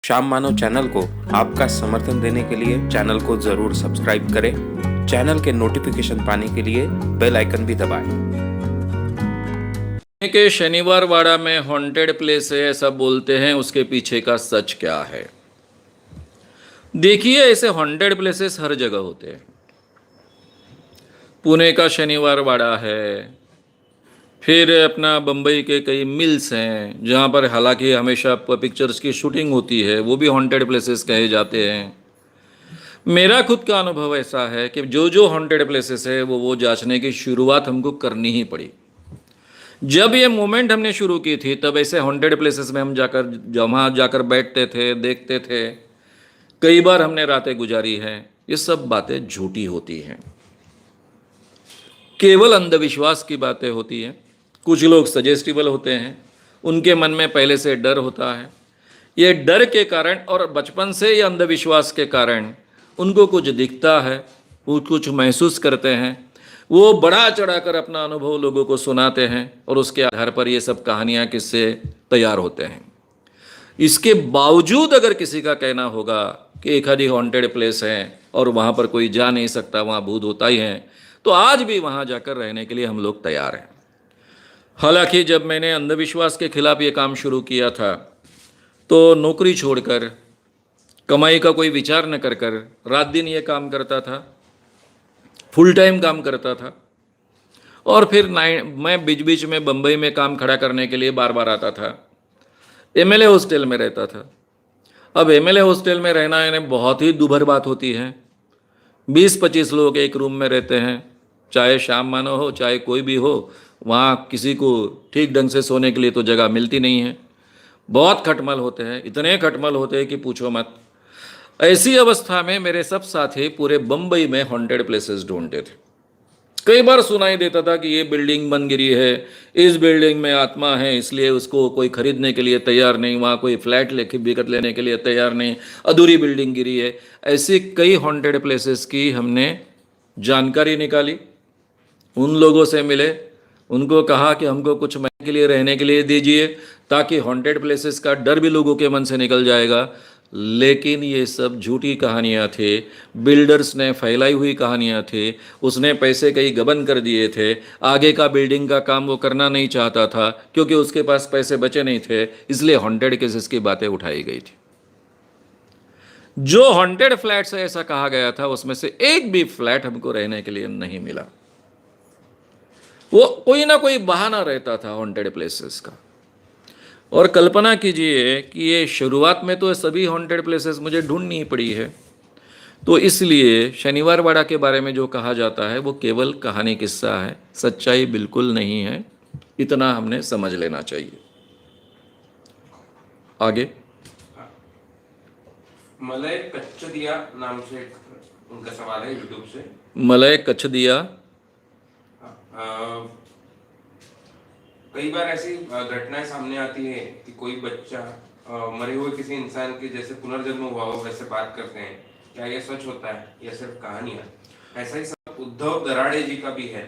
श्याम मानव channel को आपका समर्थन देने के लिए चैनल को जरूर सब्सक्राइब करें। चैनल के नोटिफिकेशन पाने के लिए बेल आइकन भी दबाएं। के शनिवार वाड़ा में हॉन्टेड प्लेस है ऐसा बोलते हैं, उसके पीछे का सच क्या है? देखिए, ऐसे हॉन्टेड प्लेसेस हर जगह होते हैं। पुणे का शनिवार वाड़ा है, फिर अपना बम्बई के कई मिल्स हैं जहाँ पर हालांकि हमेशा पिक्चर्स की शूटिंग होती है, वो भी हॉन्टेड प्लेसेस कहे जाते हैं। मेरा खुद का अनुभव ऐसा है कि जो हॉन्टेड प्लेसेस है वो जांचने की शुरुआत हमको करनी ही पड़ी। जब ये मूवमेंट हमने शुरू की थी तब ऐसे हॉन्टेड प्लेसेस में हम वहाँ जाकर बैठते थे, देखते थे। कई बार हमने रातें गुजारी हैं। ये सब बातें झूठी होती हैं, केवल अंधविश्वास की बातें होती हैं। कुछ लोग सजेस्टिबल होते हैं, उनके मन में पहले से डर होता है। ये डर के कारण और बचपन से ये अंधविश्वास के कारण उनको कुछ दिखता है, वो कुछ महसूस करते हैं, वो बढ़ा चढ़ाकर अपना अनुभव लोगों को सुनाते हैं और उसके आधार पर ये सब कहानियाँ किस्से तैयार होते हैं। इसके बावजूद अगर किसी का कहना होगा कि एक आधी हॉन्टेड प्लेस है और वहाँ पर कोई जा नहीं सकता, वहाँ भूत होता ही है, तो आज भी वहाँ जाकर रहने के लिए हम लोग तैयार हैं। हालांकि जब मैंने अंधविश्वास के खिलाफ ये काम शुरू किया था तो नौकरी छोड़कर, कमाई का कोई विचार न कर कर रात दिन ये काम करता था, फुल टाइम काम करता था। और फिर मैं बीच बीच में बम्बई में काम खड़ा करने के लिए बार बार आता था। एमएलए हॉस्टल में रहता था। अब एमएलए हॉस्टल में रहना यानी बहुत ही दुभर बात होती है। 20-25 लोग एक रूम में रहते हैं, चाहे श्याम मानव हो चाहे कोई भी हो, वहाँ किसी को ठीक ढंग से सोने के लिए तो जगह मिलती नहीं है। बहुत खटमल होते हैं, इतने खटमल होते हैं कि पूछो मत। ऐसी अवस्था में मेरे सब साथी पूरे बम्बई में हॉन्टेड प्लेसेस ढूंढते थे। कई बार सुनाई देता था कि ये बिल्डिंग बन गिरी है, इस बिल्डिंग में आत्मा है, इसलिए उसको कोई खरीदने के लिए तैयार नहीं, वहाँ कोई फ्लैट लेके बिकट लेने के लिए तैयार नहीं, अधूरी बिल्डिंग गिरी है। ऐसी कई हॉन्टेड प्लेसेस की हमने जानकारी निकाली, उन लोगों से मिले, उनको कहा कि हमको कुछ महीने के लिए रहने के लिए दीजिए ताकि हॉन्टेड प्लेसेस का डर भी लोगों के मन से निकल जाएगा। लेकिन ये सब झूठी कहानियाँ थे, बिल्डर्स ने फैलाई हुई कहानियाँ थी। उसने पैसे कई गबन कर दिए थे, आगे का बिल्डिंग का काम वो करना नहीं चाहता था क्योंकि उसके पास पैसे बचे नहीं थे, इसलिए हॉन्टेड केसेस की बातें उठाई गई थी। जो हॉन्टेड फ्लैट्स है ऐसा कहा गया था, उसमें से एक भी फ्लैट हमको रहने के लिए नहीं मिला। वो कोई ना कोई बहाना रहता था हॉन्टेड प्लेसेस का। और कल्पना कीजिए कि ये शुरुआत में तो सभी हॉन्टेड प्लेसेस मुझे ढूंढनी पड़ी है। तो इसलिए शनिवार वाड़ा के बारे में जो कहा जाता है वो केवल कहानी किस्सा है, सच्चाई बिल्कुल नहीं है। इतना हमने समझ लेना चाहिए। आगे मलय कच्चदिया नाम से उनका सवाल है यूट्यूब से। मलय कच्चदिया, कई बार ऐसी घटनाएं सामने आती है कि कोई बच्चा मरे हुए किसी इंसान के जैसे पुनर्जन्म हुआ हो वैसे बात करते हैं। क्या यह सच होता है या सिर्फ कहानियां? ऐसा ही सब उद्धव दराड़े जी का भी है।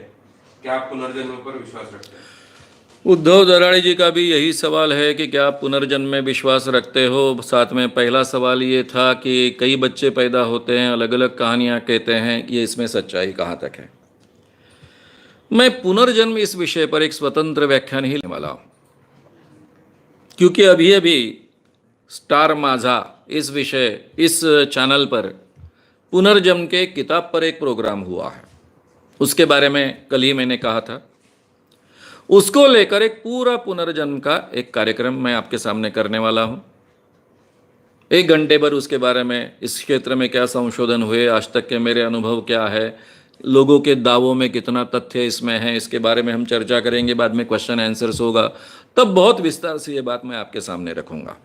क्या आप पुनर्जन्म पर विश्वास रखते हैं? उद्धव दराड़े जी का भी यही सवाल है कि क्या आप पुनर्जन्म में विश्वास रखते हो। साथ में पहला सवाल ये था कि कई बच्चे पैदा होते हैं, अलग अलग कहानियाँ कहते हैं, ये इसमें सच्चाई कहाँ तक है। मैं पुनर्जन्म इस विषय पर एक स्वतंत्र व्याख्यान ही लेने वाला हूँ, क्योंकि अभी अभी स्टार माझा इस चैनल पर पुनर्जन्म के किताब पर एक प्रोग्राम हुआ है। उसके बारे में कल ही मैंने कहा था। उसको लेकर एक पूरा पुनर्जन्म का एक कार्यक्रम मैं आपके सामने करने वाला हूँ। 1 घंटे भर उसके बारे में, इस क्षेत्र में क्या संशोधन हुए, आज तक के मेरे अनुभव क्या है, लोगों के दावों में कितना तथ्य इसमें है, इसके बारे में हम चर्चा करेंगे। बाद में क्वेश्चन आंसर्स होगा, तब बहुत विस्तार से ये बात मैं आपके सामने रखूंगा।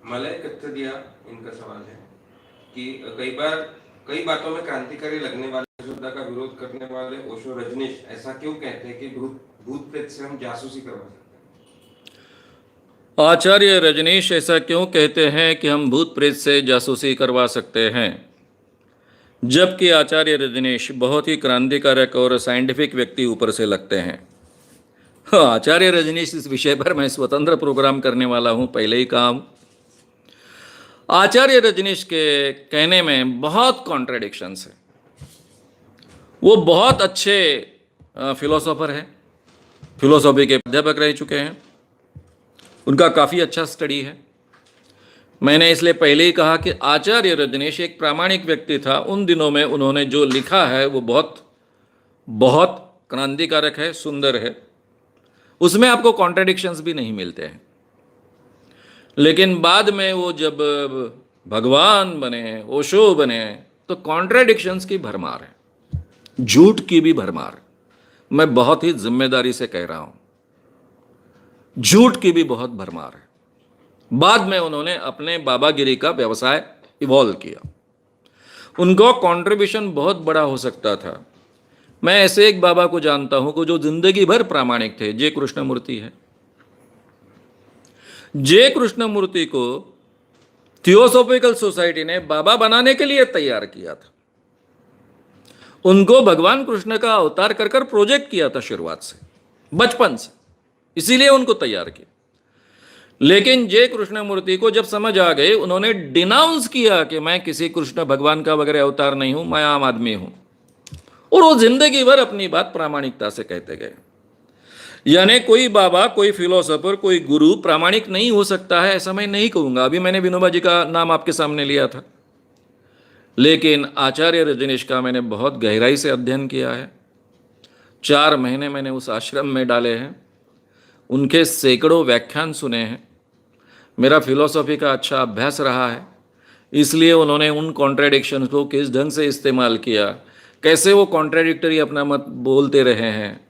मलय कच्चदिया, इनका सवाल है कि कई बातों में क्रांतिकारी लगने वाले श्रद्धा का विरोध करने वाले ओशो रजनीश ऐसा क्यों कहते हैं कि भूत प्रेत से हम जासूसी करवा सकते हैं? आचार्य रजनीश ऐसा क्यों कहते हैं कि हम भूत प्रेत से जासूसी करवा सकते हैं, जबकि आचार्य रजनीश बहुत ही क्रांतिकारक और साइंटिफिक व्यक्ति ऊपर से लगते हैं। हाँ, आचार्य रजनीश इस विषय पर मैं स्वतंत्र प्रोग्राम करने वाला हूँ, पहले ही कहा हूँ। आचार्य रजनीश के कहने में बहुत कॉन्ट्रडिक्शंस है। वो बहुत अच्छे फिलोसोफर हैं, फिलोसॉफी के अध्यापक रह चुके हैं, उनका काफ़ी अच्छा स्टडी है। मैंने इसलिए पहले ही कहा कि आचार्य रजनीश एक प्रामाणिक व्यक्ति था। उन दिनों में उन्होंने जो लिखा है वो बहुत बहुत क्रांतिकारक है, सुंदर है, उसमें आपको कॉन्ट्रडिक्शंस भी नहीं मिलते हैं। लेकिन बाद में वो जब भगवान बने, ओशो बने, तो कॉन्ट्रडिक्शंस की भरमार है, झूठ की भी भरमार है। मैं बहुत ही जिम्मेदारी से कह रहा हूं, झूठ की भी बहुत भरमार है। बाद में उन्होंने अपने बाबागिरी का व्यवसाय इवॉल्व किया, उनको कंट्रीब्यूशन बहुत बड़ा हो सकता था। मैं ऐसे एक बाबा को जानता हूं कि जो जिंदगी भर प्रामाणिक थे, जे कृष्णमूर्ति है। जे कृष्णमूर्ति को थियोसॉफिकल सोसाइटी ने बाबा बनाने के लिए तैयार किया था। उनको भगवान कृष्ण का अवतार कर कर प्रोजेक्ट किया था शुरुआत से, बचपन से, इसीलिए उनको तैयार किया। लेकिन जे कृष्णमूर्ति को जब समझ आ गए, उन्होंने डिनाउंस किया कि मैं किसी कृष्ण भगवान का वगैरह अवतार नहीं हूं, मैं आम आदमी हूं। और वो जिंदगी भर अपनी बात प्रामाणिकता से कहते गए। यानी कोई बाबा, कोई फिलोसोफर, कोई गुरु प्रामाणिक नहीं हो सकता है, ऐसा मैं नहीं कहूंगा। अभी मैंने विनोबा जी का नाम आपके सामने लिया था, लेकिन आचार्य रजनीश का मैंने बहुत गहराई से अध्ययन किया है। 4 महीने मैंने उस आश्रम में डाले हैं, उनके सैकड़ों व्याख्यान सुने हैं। मेरा फिलॉसफी का अच्छा अभ्यास रहा है, इसलिए उन्होंने उन कॉन्ट्रडिक्शन को किस ढंग से इस्तेमाल किया, कैसे वो कॉन्ट्रडिक्टरी अपना मत बोलते रहे हैं।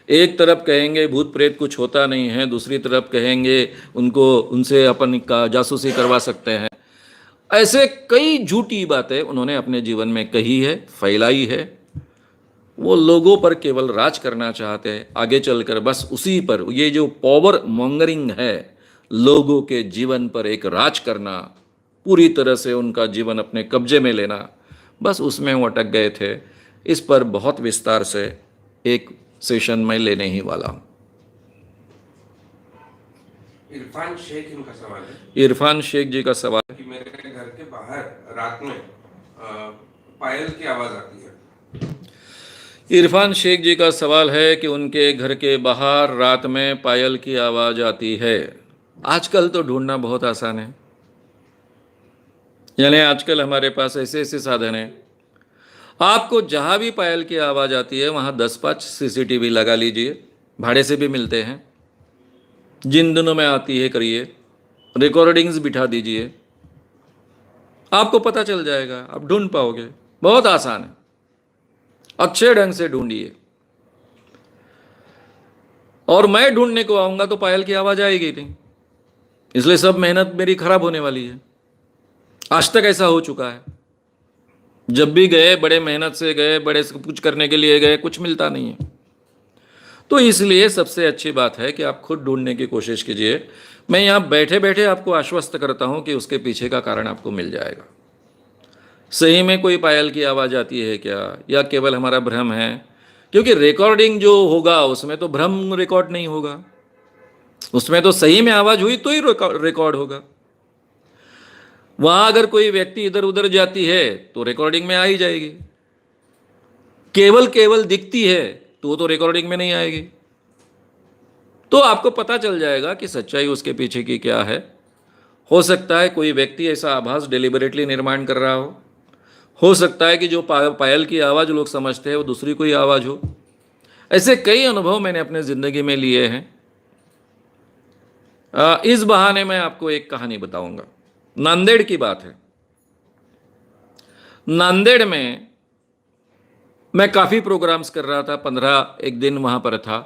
एक तरफ कहेंगे भूत प्रेत कुछ होता नहीं है, दूसरी तरफ कहेंगे उनसे अपन का जासूसी करवा सकते हैं। ऐसे कई झूठी बातें उन्होंने अपने जीवन में कही है, फैलाई है। वो लोगों पर केवल राज करना चाहते हैं, आगे चलकर बस उसी पर, ये जो पावर मॉन्गरिंग है, लोगों के जीवन पर एक राज करना, पूरी तरह से उनका जीवन अपने कब्जे में लेना, बस उसमें वो अटक गए थे। इस पर बहुत विस्तार से एक सेशन में लेने ही वाला हूँ। इरफान शेख इनका सवाल है, इरफान शेख जी का सवाल कि मेरे घर के बाहर रात में पायल की आवाज आती है। इरफान शेख जी का सवाल है कि उनके घर के बाहर रात में पायल की आवाज़ आती है। आजकल तो ढूंढना बहुत आसान है, यानी आजकल हमारे पास ऐसे ऐसे साधन हैं, आपको जहाँ भी पायल की आवाज़ आती है वहाँ 10-5 CCTV लगा लीजिए, भाड़े से भी मिलते हैं। जिन दिनों में आती है करिए, रिकॉर्डिंग्स बिठा दीजिए, आपको पता चल जाएगा, आप ढूंढ पाओगे। बहुत आसान है, अच्छे ढंग से ढूंढिए। और मैं ढूंढने को आऊंगा तो पायल की आवाज आएगी नहीं, इसलिए सब मेहनत मेरी खराब होने वाली है। आज तक ऐसा हो चुका है, जब भी गए बड़े मेहनत से गए, बड़े कुछ करने के लिए गए, कुछ मिलता नहीं है। तो इसलिए सबसे अच्छी बात है कि आप खुद ढूंढने की कोशिश कीजिए। मैं यहाँ बैठे बैठे आपको आश्वस्त करता हूँ कि उसके पीछे का कारण आपको मिल जाएगा। सही में कोई पायल की आवाज़ आती है क्या, या केवल हमारा भ्रम है? क्योंकि रिकॉर्डिंग जो होगा उसमें तो भ्रम रिकॉर्ड नहीं होगा, उसमें तो सही में आवाज़ हुई तो ही रिकॉर्ड होगा। वहाँ अगर कोई व्यक्ति इधर उधर जाती है तो रिकॉर्डिंग में आ ही जाएगी, केवल दिखती है तो रिकॉर्डिंग में नहीं आएगी। तो आपको पता चल जाएगा कि सच्चाई उसके पीछे की क्या है। हो सकता है कोई व्यक्ति ऐसा आभास डेलिबरेटली निर्माण कर रहा हो सकता है कि जो पायल की आवाज़ लोग समझते हैं वो दूसरी कोई आवाज़ हो। ऐसे कई अनुभव मैंने अपने ज़िंदगी में लिए हैं। इस बहाने मैं आपको एक कहानी बताऊंगा। नांदेड़ की बात है। नांदेड़ में मैं काफ़ी प्रोग्राम्स कर रहा था, 15 दिन वहाँ पर था।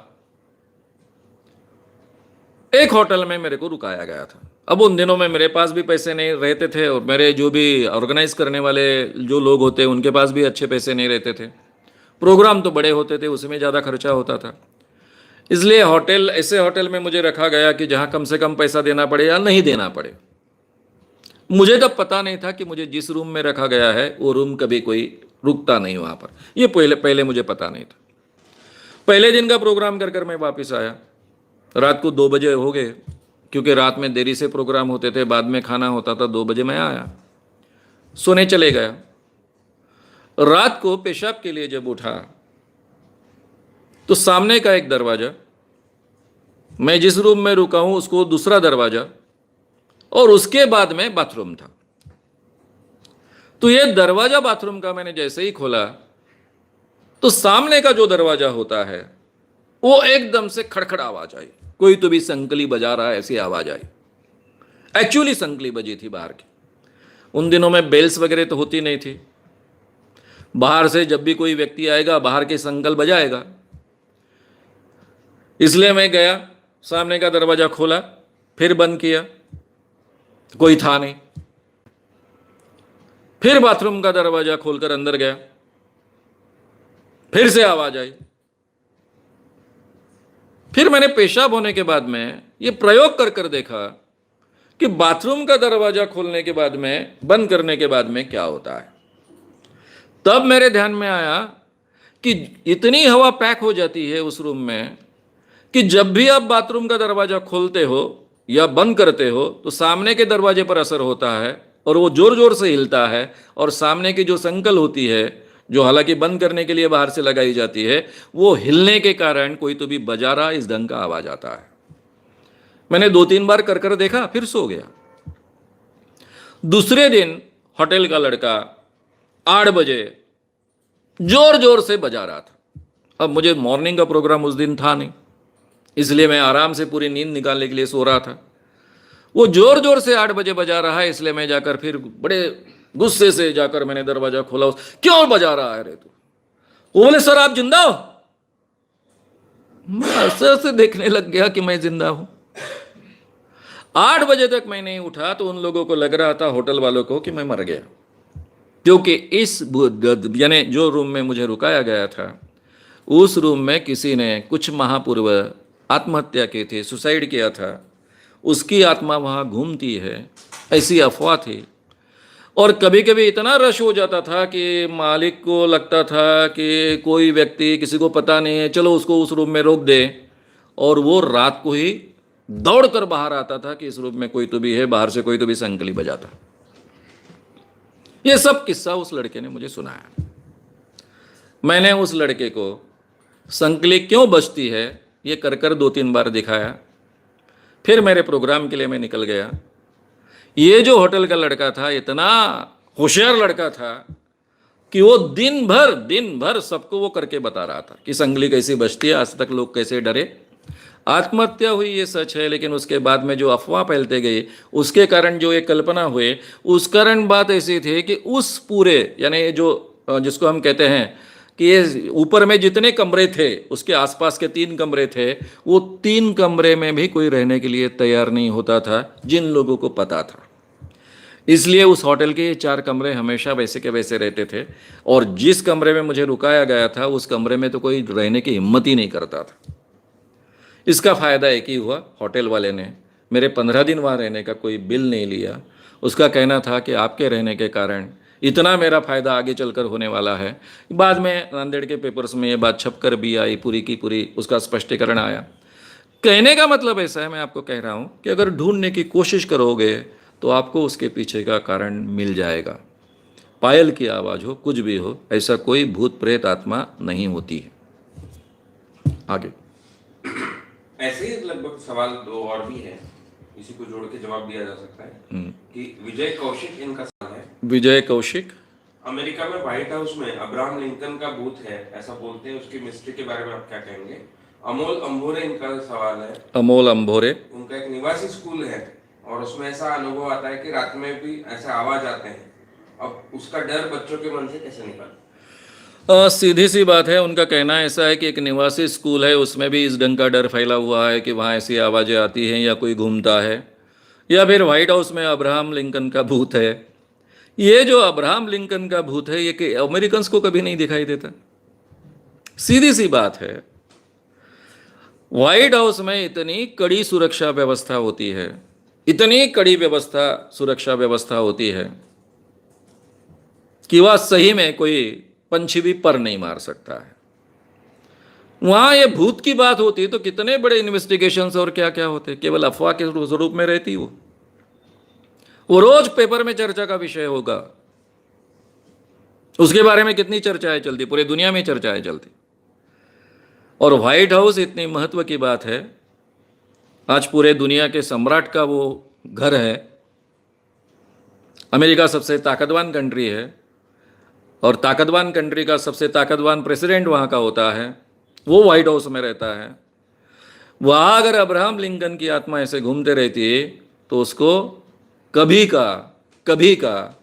एक होटल में मेरे को रुकाया गया था। अब उन दिनों में मेरे पास भी पैसे नहीं रहते थे, और मेरे जो भी ऑर्गेनाइज करने वाले जो लोग होते उनके पास भी अच्छे पैसे नहीं रहते थे। प्रोग्राम तो बड़े होते थे, उसमें ज़्यादा खर्चा होता था। इसलिए ऐसे होटल में मुझे रखा गया कि जहाँ कम से कम पैसा देना पड़े या नहीं देना पड़े। मुझे तब पता नहीं था कि मुझे जिस रूम में रखा गया है वो रूम कभी कोई रुकता नहीं वहाँ पर। ये पहले मुझे पता नहीं था। पहले दिन का प्रोग्राम कर मैं वापस आया, रात को 2 बजे हो गए, क्योंकि रात में देरी से प्रोग्राम होते थे, बाद में खाना होता था। 2 बजे मैं आया, सोने चले गया। रात को पेशाब के लिए जब उठा तो सामने का एक दरवाजा, मैं जिस रूम में रुका हूं उसको दूसरा दरवाजा, और उसके बाद में बाथरूम था। तो ये दरवाजा बाथरूम का मैंने जैसे ही खोला तो सामने का जो दरवाजा होता है वो एकदम से खड़खड़ आवाज आई, कोई तो भी संकली बजा रहा है ऐसी आवाज आई। एक्चुअली संकली बजी थी बाहर की। उन दिनों में बेल्स वगैरह तो होती नहीं थी, बाहर से जब भी कोई व्यक्ति आएगा बाहर के संकल बजाएगा। इसलिए मैं गया, सामने का दरवाजा खोला, फिर बंद किया, कोई था नहीं। फिर बाथरूम का दरवाजा खोलकर अंदर गया, फिर से आवाज आई। फिर मैंने पेशाब होने के बाद में ये प्रयोग कर कर देखा कि बाथरूम का दरवाजा खोलने के बाद में, बंद करने के बाद में क्या होता है। तब मेरे ध्यान में आया कि इतनी हवा पैक हो जाती है उस रूम में कि जब भी आप बाथरूम का दरवाजा खोलते हो या बंद करते हो तो सामने के दरवाजे पर असर होता है और वो जोर जोर से हिलता है, और सामने की जो संकल होती है, जो हालांकि बंद करने के लिए बाहर से लगाई जाती है, वो हिलने के कारण कोई तो भी बजा रहा, इस ढंग का आवाज आता है। मैंने 2-3 बार कर कर देखा, फिर सो गया। दूसरे दिन होटल का लड़का 8 बजे जोर जोर से बजा रहा था। अब मुझे मॉर्निंग का प्रोग्राम उस दिन था नहीं, इसलिए मैं आराम से पूरी नींद निकालने के लिए सो रहा था। वो जोर जोर से 8 बजे बजा रहा है, इसलिए मैं जाकर फिर बड़े गुस्से से जाकर मैंने दरवाजा खोला। क्यों बजा रहा है रे तू? वो बोले सर आप जिंदा हो? मैं ऐसे देखने लग गया कि मैं जिंदा हूं। 8 बजे तक मैं नहीं उठा तो उन लोगों को लग रहा था, होटल वालों को, कि मैं मर गया, क्योंकि इस यानी जो रूम में मुझे रुकाया गया था उस रूम में किसी ने कुछ माह पूर्व आत्महत्या की थी, सुसाइड किया था, उसकी आत्मा वहाँ घूमती है, ऐसी अफवाह थी। और कभी कभी इतना रश हो जाता था कि मालिक को लगता था कि कोई व्यक्ति, किसी को पता नहीं है, चलो उसको उस रूम में रोक दे, और वो रात को ही दौड़ कर बाहर आता था कि इस रूम में कोई तो भी है, बाहर से कोई तो भी संकली बजाता। ये सब किस्सा उस लड़के ने मुझे सुनाया। मैंने उस लड़के को संकली क्यों बजती है ये कर कर 2-3 बार दिखाया। फिर मेरे प्रोग्राम के लिए मैं निकल गया। ये जो होटल का लड़का था इतना होशियार लड़का था कि वो दिन भर सबको वो करके बता रहा था कि संगली कैसी बजती है, आज तक लोग कैसे डरे। आत्महत्या हुई ये सच है, लेकिन उसके बाद में जो अफवाह फैलते गई उसके कारण जो एक कल्पना हुए, उस कारण बात ऐसी थी कि उस पूरे यानी जो जिसको हम कहते हैं कि ये ऊपर में जितने कमरे थे उसके आसपास के 3 कमरे थे, वो 3 कमरे में भी कोई रहने के लिए तैयार नहीं होता था जिन लोगों को पता था। इसलिए उस होटल के 4 कमरे हमेशा वैसे के वैसे रहते थे, और जिस कमरे में मुझे रुकाया गया था उस कमरे में तो कोई रहने की हिम्मत ही नहीं करता था। इसका फ़ायदा एक ही हुआ, होटल वाले ने मेरे 15 दिन वहाँ रहने का कोई बिल नहीं लिया। उसका कहना था कि आपके रहने के कारण इतना मेरा फ़ायदा आगे चलकर होने वाला है। बाद में नांदेड़ के पेपर्स में ये बात छपकर भी आई, पूरी की पूरी उसका स्पष्टीकरण आया। कहने का मतलब ऐसा है, मैं आपको कह रहा हूँ कि अगर ढूंढने की कोशिश करोगे तो आपको उसके पीछे का कारण मिल जाएगा। पायल की आवाज़ हो, कुछ भी हो, ऐसा कोई भूत प्रेत आत्मा नहीं होती है। आगे ऐसे ही लगभग सवाल 2 और भी है, इसी को जोड़ के जवाब दिया जा सकता है कि विजय कौशिक इनका सवाल है। विजय कौशिक, अमेरिका में व्हाइट हाउस में अब्राहम लिंकन का बूथ है ऐसा बोलते हैं, उसकी मिस्ट्री के बारे में आप क्या कहेंगे? अमोल अंभोरे इनका सवाल है। अमोल अंभोरे, उनका एक निवासी स्कूल है और उसमें ऐसा अनुभव आता है कि रात में भी ऐसे आवाज आते हैं, अब उसका डर बच्चों के मन से कैसे निकाले? सीधी सी बात है, उनका कहना ऐसा है कि एक निवासी स्कूल है, उसमें भी इस ढंग का डर फैला हुआ है कि वहाँ ऐसी आवाज़ें आती हैं या कोई घूमता है, या फिर व्हाइट हाउस में अब्राहम लिंकन का भूत है। ये जो अब्राहम लिंकन का भूत है ये कि अमेरिकन्स को कभी नहीं दिखाई देता। सीधी सी बात है, व्हाइट हाउस में इतनी कड़ी सुरक्षा व्यवस्था होती है, इतनी कड़ी सुरक्षा व्यवस्था होती है कि वह सही में कोई पंछी भी पर नहीं मार सकता है। वहां ये भूत की बात होती तो कितने बड़े इन्वेस्टिगेशंस और क्या क्या होते, केवल अफवाह के स्वरूप में रहती वो रोज पेपर में चर्चा का विषय होगा। उसके बारे में कितनी चर्चाएं चलती, पूरी दुनिया में चर्चाएं चलती। और व्हाइट हाउस इतनी महत्व की बात है, आज पूरे दुनिया के सम्राट का वो घर है। अमेरिका सबसे ताकतवान कंट्री है और ताकतवान कंट्री का सबसे ताकतवान प्रेसिडेंट वहाँ का होता है, वो व्हाइट हाउस में रहता है। वहाँ अगर अब्राहम लिंकन की आत्मा ऐसे घूमते रहती तो उसको कभी का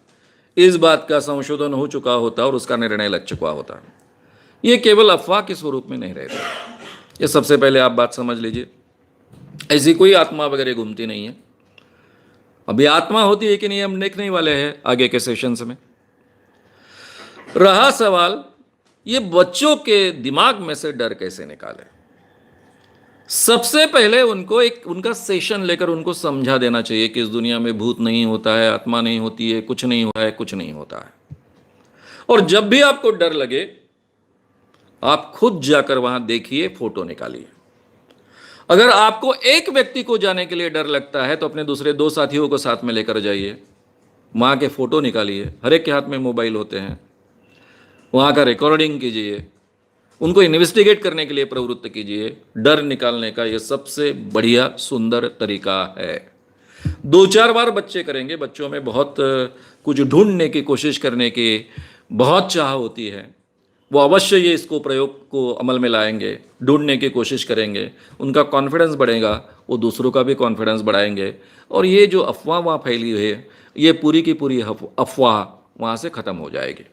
इस बात का संशोधन हो चुका होता और उसका निर्णय लग चुका होता। ये केवल अफवाह के स्वरूप में नहीं रहता। ये सबसे पहले आप बात समझ लीजिए, ऐसी कोई आत्मा वगैरह घूमती नहीं है। अभी आत्मा होती है कि नहीं हम देखने वाले हैं आगे के सेशंस में। रहा सवाल ये बच्चों के दिमाग में से डर कैसे निकाले, सबसे पहले उनको एक उनका सेशन लेकर उनको समझा देना चाहिए कि इस दुनिया में भूत नहीं होता है, आत्मा नहीं होती है, कुछ नहीं हुआ है, कुछ नहीं होता है। और जब भी आपको डर लगे आप खुद जाकर वहां देखिए, फोटो निकालिए। अगर आपको एक व्यक्ति को जाने के लिए डर लगता है तो अपने दूसरे 2 साथियों को साथ में लेकर जाइए, वहां के फोटो निकालिए। हर एक के हाथ में मोबाइल होते हैं, वहां का रिकॉर्डिंग कीजिए, उनको इन्वेस्टिगेट करने के लिए प्रवृत्त कीजिए। डर निकालने का यह सबसे बढ़िया सुंदर तरीका है। 2-4 बार बच्चे करेंगे, बच्चों में बहुत कुछ ढूंढने की कोशिश करने की बहुत चाह होती है, वो अवश्य ये इसको प्रयोग को अमल में लाएंगे, ढूंढने की कोशिश करेंगे, उनका कॉन्फिडेंस बढ़ेगा, वो दूसरों का भी कॉन्फिडेंस बढ़ाएंगे और ये जो अफवाह वहाँ फैली हुई है ये पूरी की पूरी अफवाह वहाँ से ख़त्म हो जाएगी।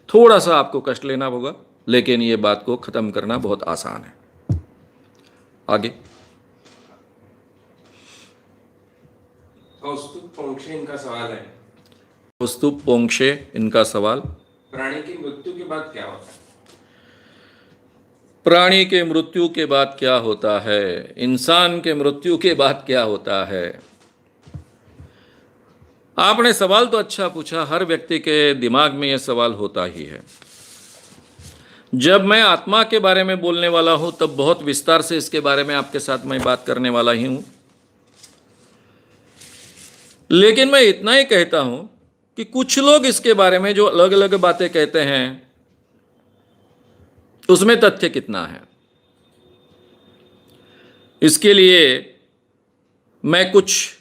थोड़ा सा आपको कष्ट लेना होगा लेकिन ये बात को ख़त्म करना बहुत आसान है। आगे कौस्तुभ पोंक्षे इनका सवाल है। कौस्तुभ पोंक्षे इनका सवाल, प्राणी की मृत्यु के बाद क्या होता है? प्राणी के मृत्यु के बाद क्या होता है, इंसान के मृत्यु के बाद क्या होता है। आपने सवाल तो अच्छा पूछा, हर व्यक्ति के दिमाग में यह सवाल होता ही है। जब मैं आत्मा के बारे में बोलने वाला हूं तब बहुत विस्तार से इसके बारे में आपके साथ मैं बात करने वाला ही हूं, लेकिन मैं इतना ही कहता हूं कि कुछ लोग इसके बारे में जो अलग अलग बातें कहते हैं उसमें तथ्य कितना है। इसके लिए मैं कुछ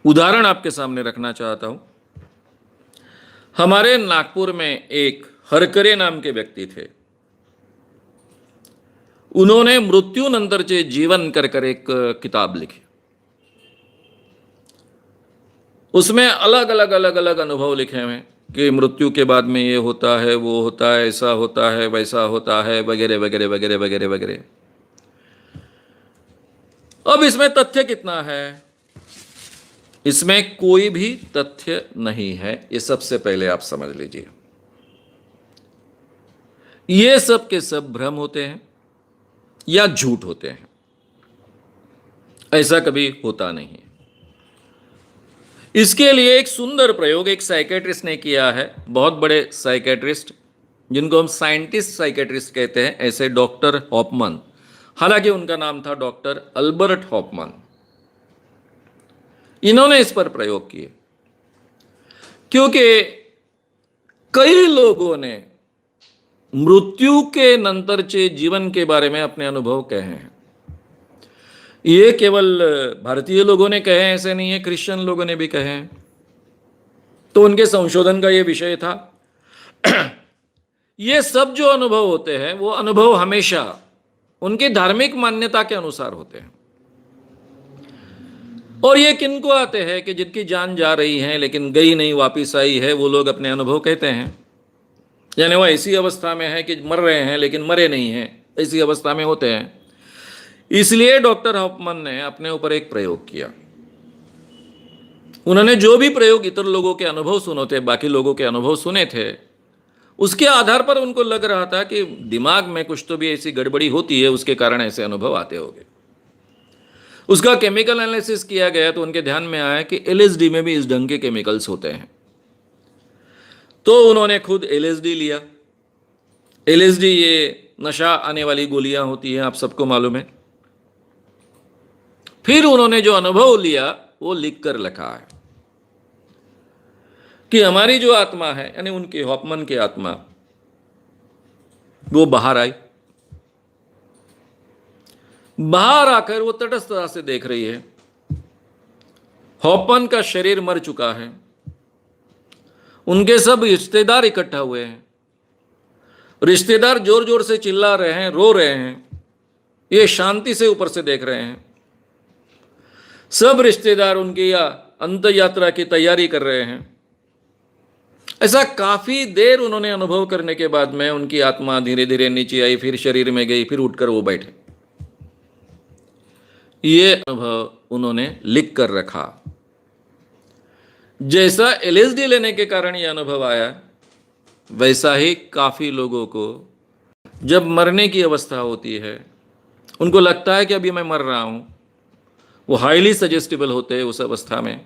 उदाहरण आपके सामने रखना चाहता हूं। हमारे नागपुर में एक हरकरे नाम के व्यक्ति थे। उन्होंने मृत्यु नंतरचे जीवन कर एक किताब लिखी। उसमें अलग अलग अनुभव लिखे हुए कि मृत्यु के बाद में ये होता है, वो होता है, ऐसा होता है, वैसा होता है, वगैरह वगैरह वगैरह वगैरह वगैरह। अब इसमें तथ्य कितना है? इसमें कोई भी तथ्य नहीं है, ये सबसे पहले आप समझ लीजिए। ये सब के सब भ्रम होते हैं या झूठ होते हैं, ऐसा कभी होता नहीं। इसके लिए एक सुंदर प्रयोग एक साइकेट्रिस्ट ने किया है, बहुत बड़े साइकेट्रिस्ट जिनको हम साइंटिस्ट साइकेट्रिस्ट कहते हैं, ऐसे डॉक्टर हॉफमन, हालांकि उनका नाम था डॉक्टर अल्बर्ट हॉफमन। इन्होंने इस पर प्रयोग किए क्योंकि कई लोगों ने मृत्यु के नंतरचे जीवन के बारे में अपने अनुभव कहे हैं। ये केवल भारतीय लोगों ने कहे हैं ऐसे नहीं है, क्रिश्चियन लोगों ने भी कहे हैं। तो उनके संशोधन का ये विषय था। ये सब जो अनुभव होते हैं वो अनुभव हमेशा उनकी धार्मिक मान्यता के अनुसार होते हैं। और ये किनको आते हैं कि जिनकी जान जा रही है लेकिन गई नहीं, वापिस आई है, वो लोग अपने अनुभव कहते हैं। यानी वो ऐसी अवस्था में है कि मर रहे हैं लेकिन मरे नहीं हैं, ऐसी अवस्था में होते हैं। इसलिए डॉक्टर हॉफमन ने अपने ऊपर एक प्रयोग किया। उन्होंने जो भी प्रयोग इतर लोगों के अनुभव सुने थे, बाकी लोगों के अनुभव सुने थे, उसके आधार पर उनको लग रहा था कि दिमाग में कुछ तो भी ऐसी गड़बड़ी होती है, उसके कारण ऐसे अनुभव आते होंगे। उसका केमिकल एनालिसिस किया गया तो उनके ध्यान में आया कि एलएसडी में भी इस ढंग के केमिकल्स होते हैं। तो उन्होंने खुद एलएसडी लिया। एलएसडी ये नशा आने वाली गोलियां होती हैं, आप सबको मालूम है। फिर उन्होंने जो अनुभव लिया वो लिख कर लिखा है कि हमारी जो आत्मा है, यानी उनके हॉफमैन की आत्मा, वो बाहर आई। बाहर आकर वो तटस्थता से देख रही है, हॉफमैन का शरीर मर चुका है, उनके सब रिश्तेदार इकट्ठा हुए हैं, रिश्तेदार जोर जोर से चिल्ला रहे हैं, रो रहे हैं, ये शांति से ऊपर से देख रहे हैं। सब रिश्तेदार उनकी अंत यात्रा की तैयारी कर रहे हैं। ऐसा काफी देर उन्होंने अनुभव करने के बाद में उनकी आत्मा धीरे धीरे नीचे आई, फिर शरीर में गई, फिर उठकर वो बैठे। ये अनुभव उन्होंने लिख कर रखा। जैसा एलएसडी लेने के कारण यह अनुभव आया, वैसा ही काफी लोगों को जब मरने की अवस्था होती है, उनको लगता है कि अभी मैं मर रहा हूं, वो हाईली सजेस्टिबल होते हैं। उस अवस्था में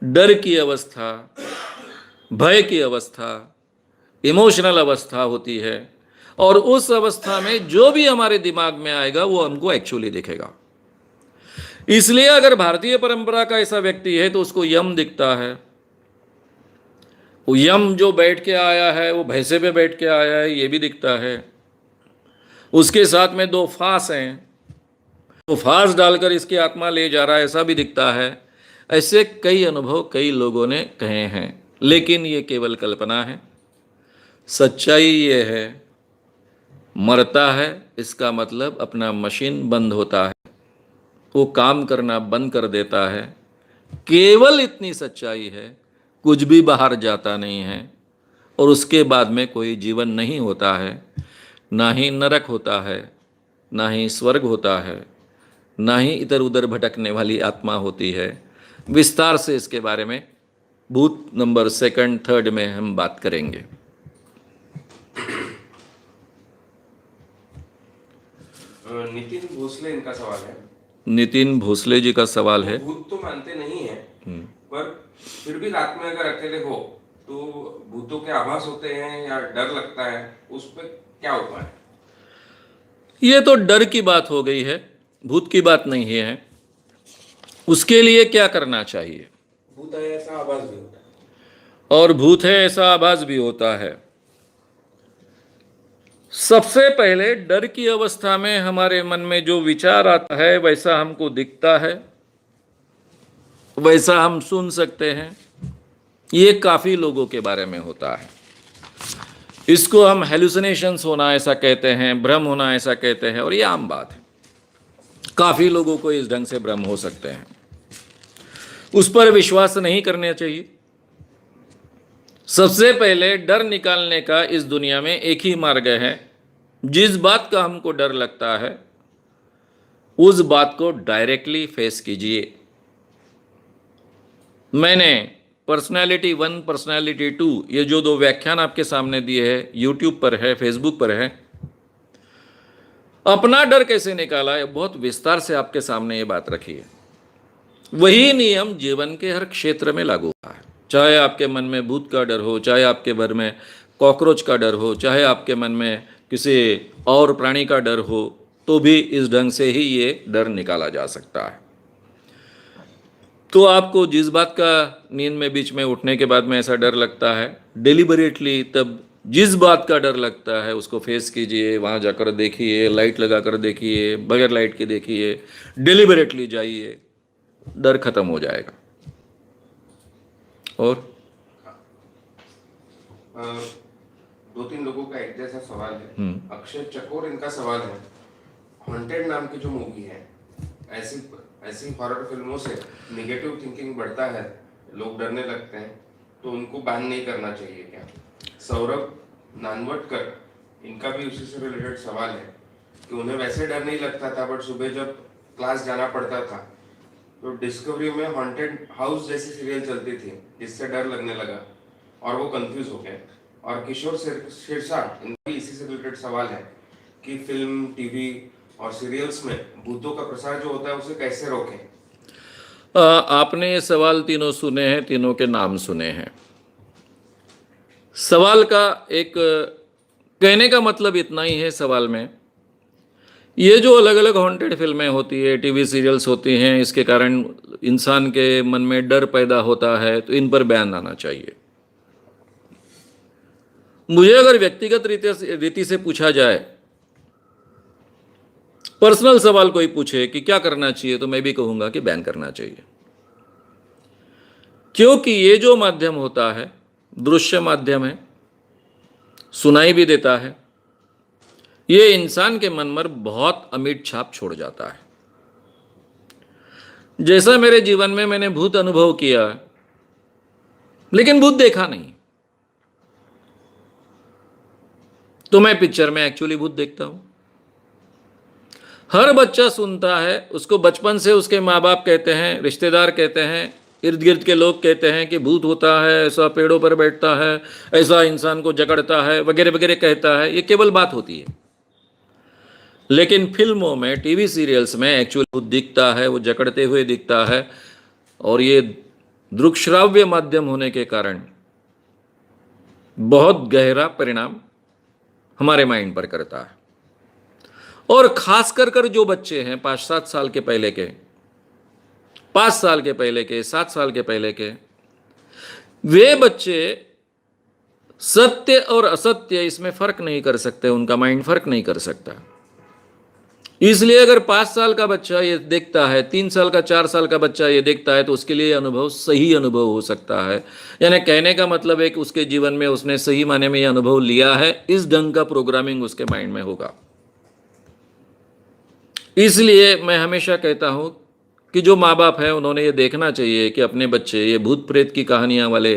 डर की अवस्था, भय की अवस्था, इमोशनल अवस्था होती है, और उस अवस्था में जो भी हमारे दिमाग में आएगा वो हमको एक्चुअली दिखेगा। इसलिए अगर भारतीय परंपरा का ऐसा व्यक्ति है तो उसको यम दिखता है। वो यम जो बैठ के आया है, वो भैंसे पे बैठ के आया है, ये भी दिखता है। उसके साथ में 2 फांस हैं, तो फांस डालकर इसकी आत्मा ले जा रहा है, ऐसा भी दिखता है। ऐसे कई अनुभव कई लोगों ने कहे हैं, लेकिन ये केवल कल्पना है। सच्चाई ये है, मरता है इसका मतलब अपना मशीन बंद होता है, वो काम करना बंद कर देता है। केवल इतनी सच्चाई है, कुछ भी बाहर जाता नहीं है, और उसके बाद में कोई जीवन नहीं होता है। ना ही नरक होता है, ना ही स्वर्ग होता है, ना ही इधर उधर भटकने वाली आत्मा होती है। विस्तार से इसके बारे में भूत नंबर 2, 3 में हम बात करेंगे। नितिन भोसले इनका सवाल है। नितिन भोसले जी का सवाल है, भूत तो मानते नहीं है, पर फिर भी रात में अगर अकेले हो तो भूतों के आभास होते हैं या डर लगता है, उस पर क्या उपाय है? ये तो डर की बात हो गई है, भूत की बात नहीं है। उसके लिए क्या करना चाहिए? भूत है ऐसा आभास भी होता है, और भूत है ऐसा आभास भी होता है। सबसे पहले डर की अवस्था में हमारे मन में जो विचार आता है वैसा हमको दिखता है, वैसा हम सुन सकते हैं। ये काफी लोगों के बारे में होता है। इसको हम हेलुसिनेशंस होना ऐसा कहते हैं, भ्रम होना ऐसा कहते हैं, और ये आम बात है। काफी लोगों को इस ढंग से भ्रम हो सकते हैं। उस पर विश्वास नहीं करना चाहिए। सबसे पहले डर निकालने का इस दुनिया में एक ही मार्ग है। जिस बात का हमको डर लगता है उस बात को डायरेक्टली फेस कीजिए। मैंने पर्सनैलिटी 1, पर्सनैलिटी 2, ये जो 2 व्याख्यान आपके सामने दिए हैं, यूट्यूब पर है, फेसबुक पर है। अपना डर कैसे निकाला है बहुत विस्तार से आपके सामने ये बात रखी है। वही नियम जीवन के हर क्षेत्र में लागू होता है। चाहे आपके मन में भूत का डर हो, चाहे आपके घर में कॉकरोच का डर हो, चाहे आपके मन में किसी और प्राणी का डर हो, तो भी इस ढंग से ही ये डर निकाला जा सकता है। तो आपको जिस बात का नींद में बीच में उठने के बाद में ऐसा डर लगता है, डिलिबरेटली तब जिस बात का डर लगता है उसको फेस कीजिए। वहाँ जाकर देखिए, लाइट लगा कर देखिए, बगैर लाइट के देखिए, डिलिबरेटली जाइए, डर खत्म हो जाएगा। और 2-3 लोगों का एक जैसा सवाल है। अक्षय चकोर इनका सवाल है, हॉन्टेड नाम की जो मूवी है, ऐसी हॉरर फिल्मों से नेगेटिव थिंकिंग बढ़ता है, लोग डरने लगते हैं, तो उनको बैन नहीं करना चाहिए क्या? सौरभ नानवटकर, इनका भी उसी से रिलेटेड सवाल है कि उन्हें वैसे डर नहीं लगता था, बट सुबह जब क्लास जाना पड़ता था तो डिस्कवरी में हॉन्टेड हाउस जैसी सीरियल चलती थी, जिससे डर लगने लगा और वो कंफ्यूज हो गए। और किशोर शिरसाट, इनका भी इसी से रिलेटेड सवाल है कि फिल्म, टीवी और सीरियल्स में भूतों का प्रसार जो होता है उसे कैसे रोकें? आपने ये सवाल तीनों सुने हैं, तीनों के नाम सुने हैं। सवाल का एक कहने का मतलब इतना ही है सवाल में, ये जो अलग अलग हॉन्टेड फिल्में होती है, टीवी सीरियल्स होती हैं, इसके कारण इंसान के मन में डर पैदा होता है, तो इन पर बैन आना चाहिए। मुझे अगर व्यक्तिगत रीति से पूछा जाए, पर्सनल सवाल कोई पूछे कि क्या करना चाहिए, तो मैं भी कहूंगा कि बैन करना चाहिए। क्योंकि ये जो माध्यम होता है, दृश्य माध्यम है, सुनाई भी देता है, ये इंसान के मन पर बहुत अमिट छाप छोड़ जाता है। जैसा मेरे जीवन में मैंने भूत अनुभव किया, लेकिन भूत देखा नहीं, तो मैं पिक्चर में एक्चुअली भूत देखता हूं। हर बच्चा सुनता है, उसको बचपन से उसके माँ बाप कहते हैं, रिश्तेदार कहते हैं, इर्द गिर्द के लोग कहते हैं कि भूत होता है, ऐसा पेड़ों पर बैठता है, ऐसा इंसान को जकड़ता है, वगैरह वगैरह कहता है। ये केवल बात होती है, लेकिन फिल्मों में, टीवी सीरियल्स में एक्चुअल भूत दिखता है, वो जकड़ते हुए दिखता है। और ये दृक्श्राव्य माध्यम होने के कारण बहुत गहरा परिणाम हमारे माइंड पर करता है। और खास कर जो बच्चे हैं 5-7 साल के पहले के, 5 साल के पहले के, 7 साल के पहले के, वे बच्चे सत्य और असत्य इसमें फर्क नहीं कर सकते, उनका माइंड फर्क नहीं कर सकता। इसलिए अगर 5 साल का बच्चा ये देखता है, 3 साल का, 4 साल का बच्चा ये देखता है, तो उसके लिए अनुभव सही अनुभव हो सकता है। यानी कहने का मतलब है कि उसके जीवन में उसने सही माने में ये अनुभव लिया है, इस ढंग का प्रोग्रामिंग उसके माइंड में होगा। इसलिए मैं हमेशा कहता हूं कि जो माँ बाप हैं उन्होंने ये देखना चाहिए कि अपने बच्चे ये भूत प्रेत की कहानियां वाले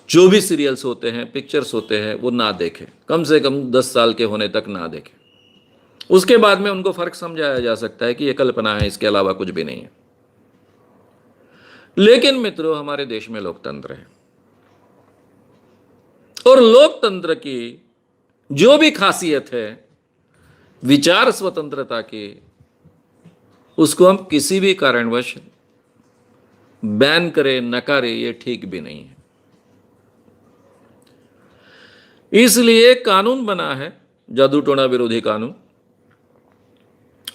जो भी सीरियल्स होते हैं, पिक्चर्स होते हैं, वो ना देखें, कम से कम 10 साल के होने तक ना देखें। उसके बाद में उनको फर्क समझाया जा सकता है कि ये कल्पना है, इसके अलावा कुछ भी नहीं है। लेकिन मित्रों, हमारे देश में लोकतंत्र है, और लोकतंत्र की जो भी खासियत है विचार स्वतंत्रता की, उसको हम किसी भी कारणवश बैन करें, नकारें, ये ठीक भी नहीं है। इसलिए कानून बना है, जादू टोना विरोधी कानून।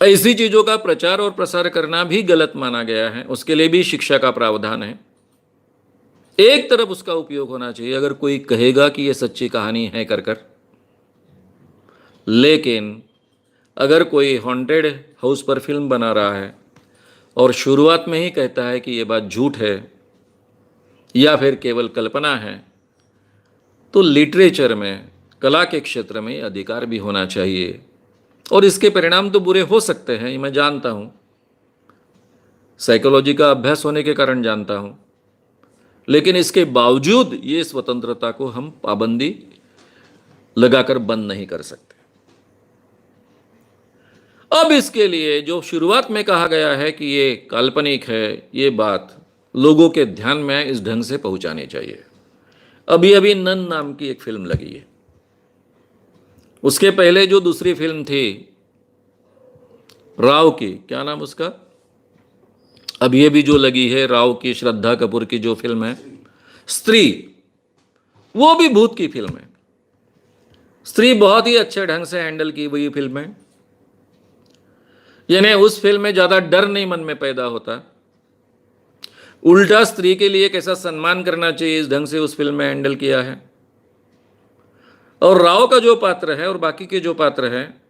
ऐसी चीजों का प्रचार और प्रसार करना भी गलत माना गया है, उसके लिए भी शिक्षा का प्रावधान है। एक तरफ उसका उपयोग होना चाहिए अगर कोई कहेगा कि यह सच्ची कहानी है कर। लेकिन अगर कोई हॉन्टेड हाउस पर फिल्म बना रहा है और शुरुआत में ही कहता है कि यह बात झूठ है या फिर केवल कल्पना है, तो लिटरेचर में, कला के क्षेत्र में अधिकार भी होना चाहिए। और इसके परिणाम तो बुरे हो सकते हैं, ये मैं जानता हूं, साइकोलॉजी का अभ्यास होने के कारण जानता हूं, लेकिन इसके बावजूद ये स्वतंत्रता को हम पाबंदी लगाकर बंद नहीं कर सकते। अब इसके लिए जो शुरुआत में कहा गया है कि ये काल्पनिक है, ये बात लोगों के ध्यान में इस ढंग से पहुंचानी चाहिए। अभी नन नाम की एक फिल्म लगी है, उसके पहले जो दूसरी फिल्म थी राव की, क्या नाम उसका, अब ये भी जो लगी है राव की, श्रद्धा कपूर की जो फिल्म है स्त्री, वो भी भूत की फिल्म है। स्त्री बहुत ही अच्छे ढंग से हैंडल की हुई फिल्म है, यानी उस फिल्म में ज्यादा डर नहीं मन में पैदा होता, उल्टा स्त्री के लिए कैसा सम्मान करना चाहिए इस ढंग से उस फिल्म में हैंडल किया है। और राव का जो पात्र है और बाकी के जो पात्र हैं,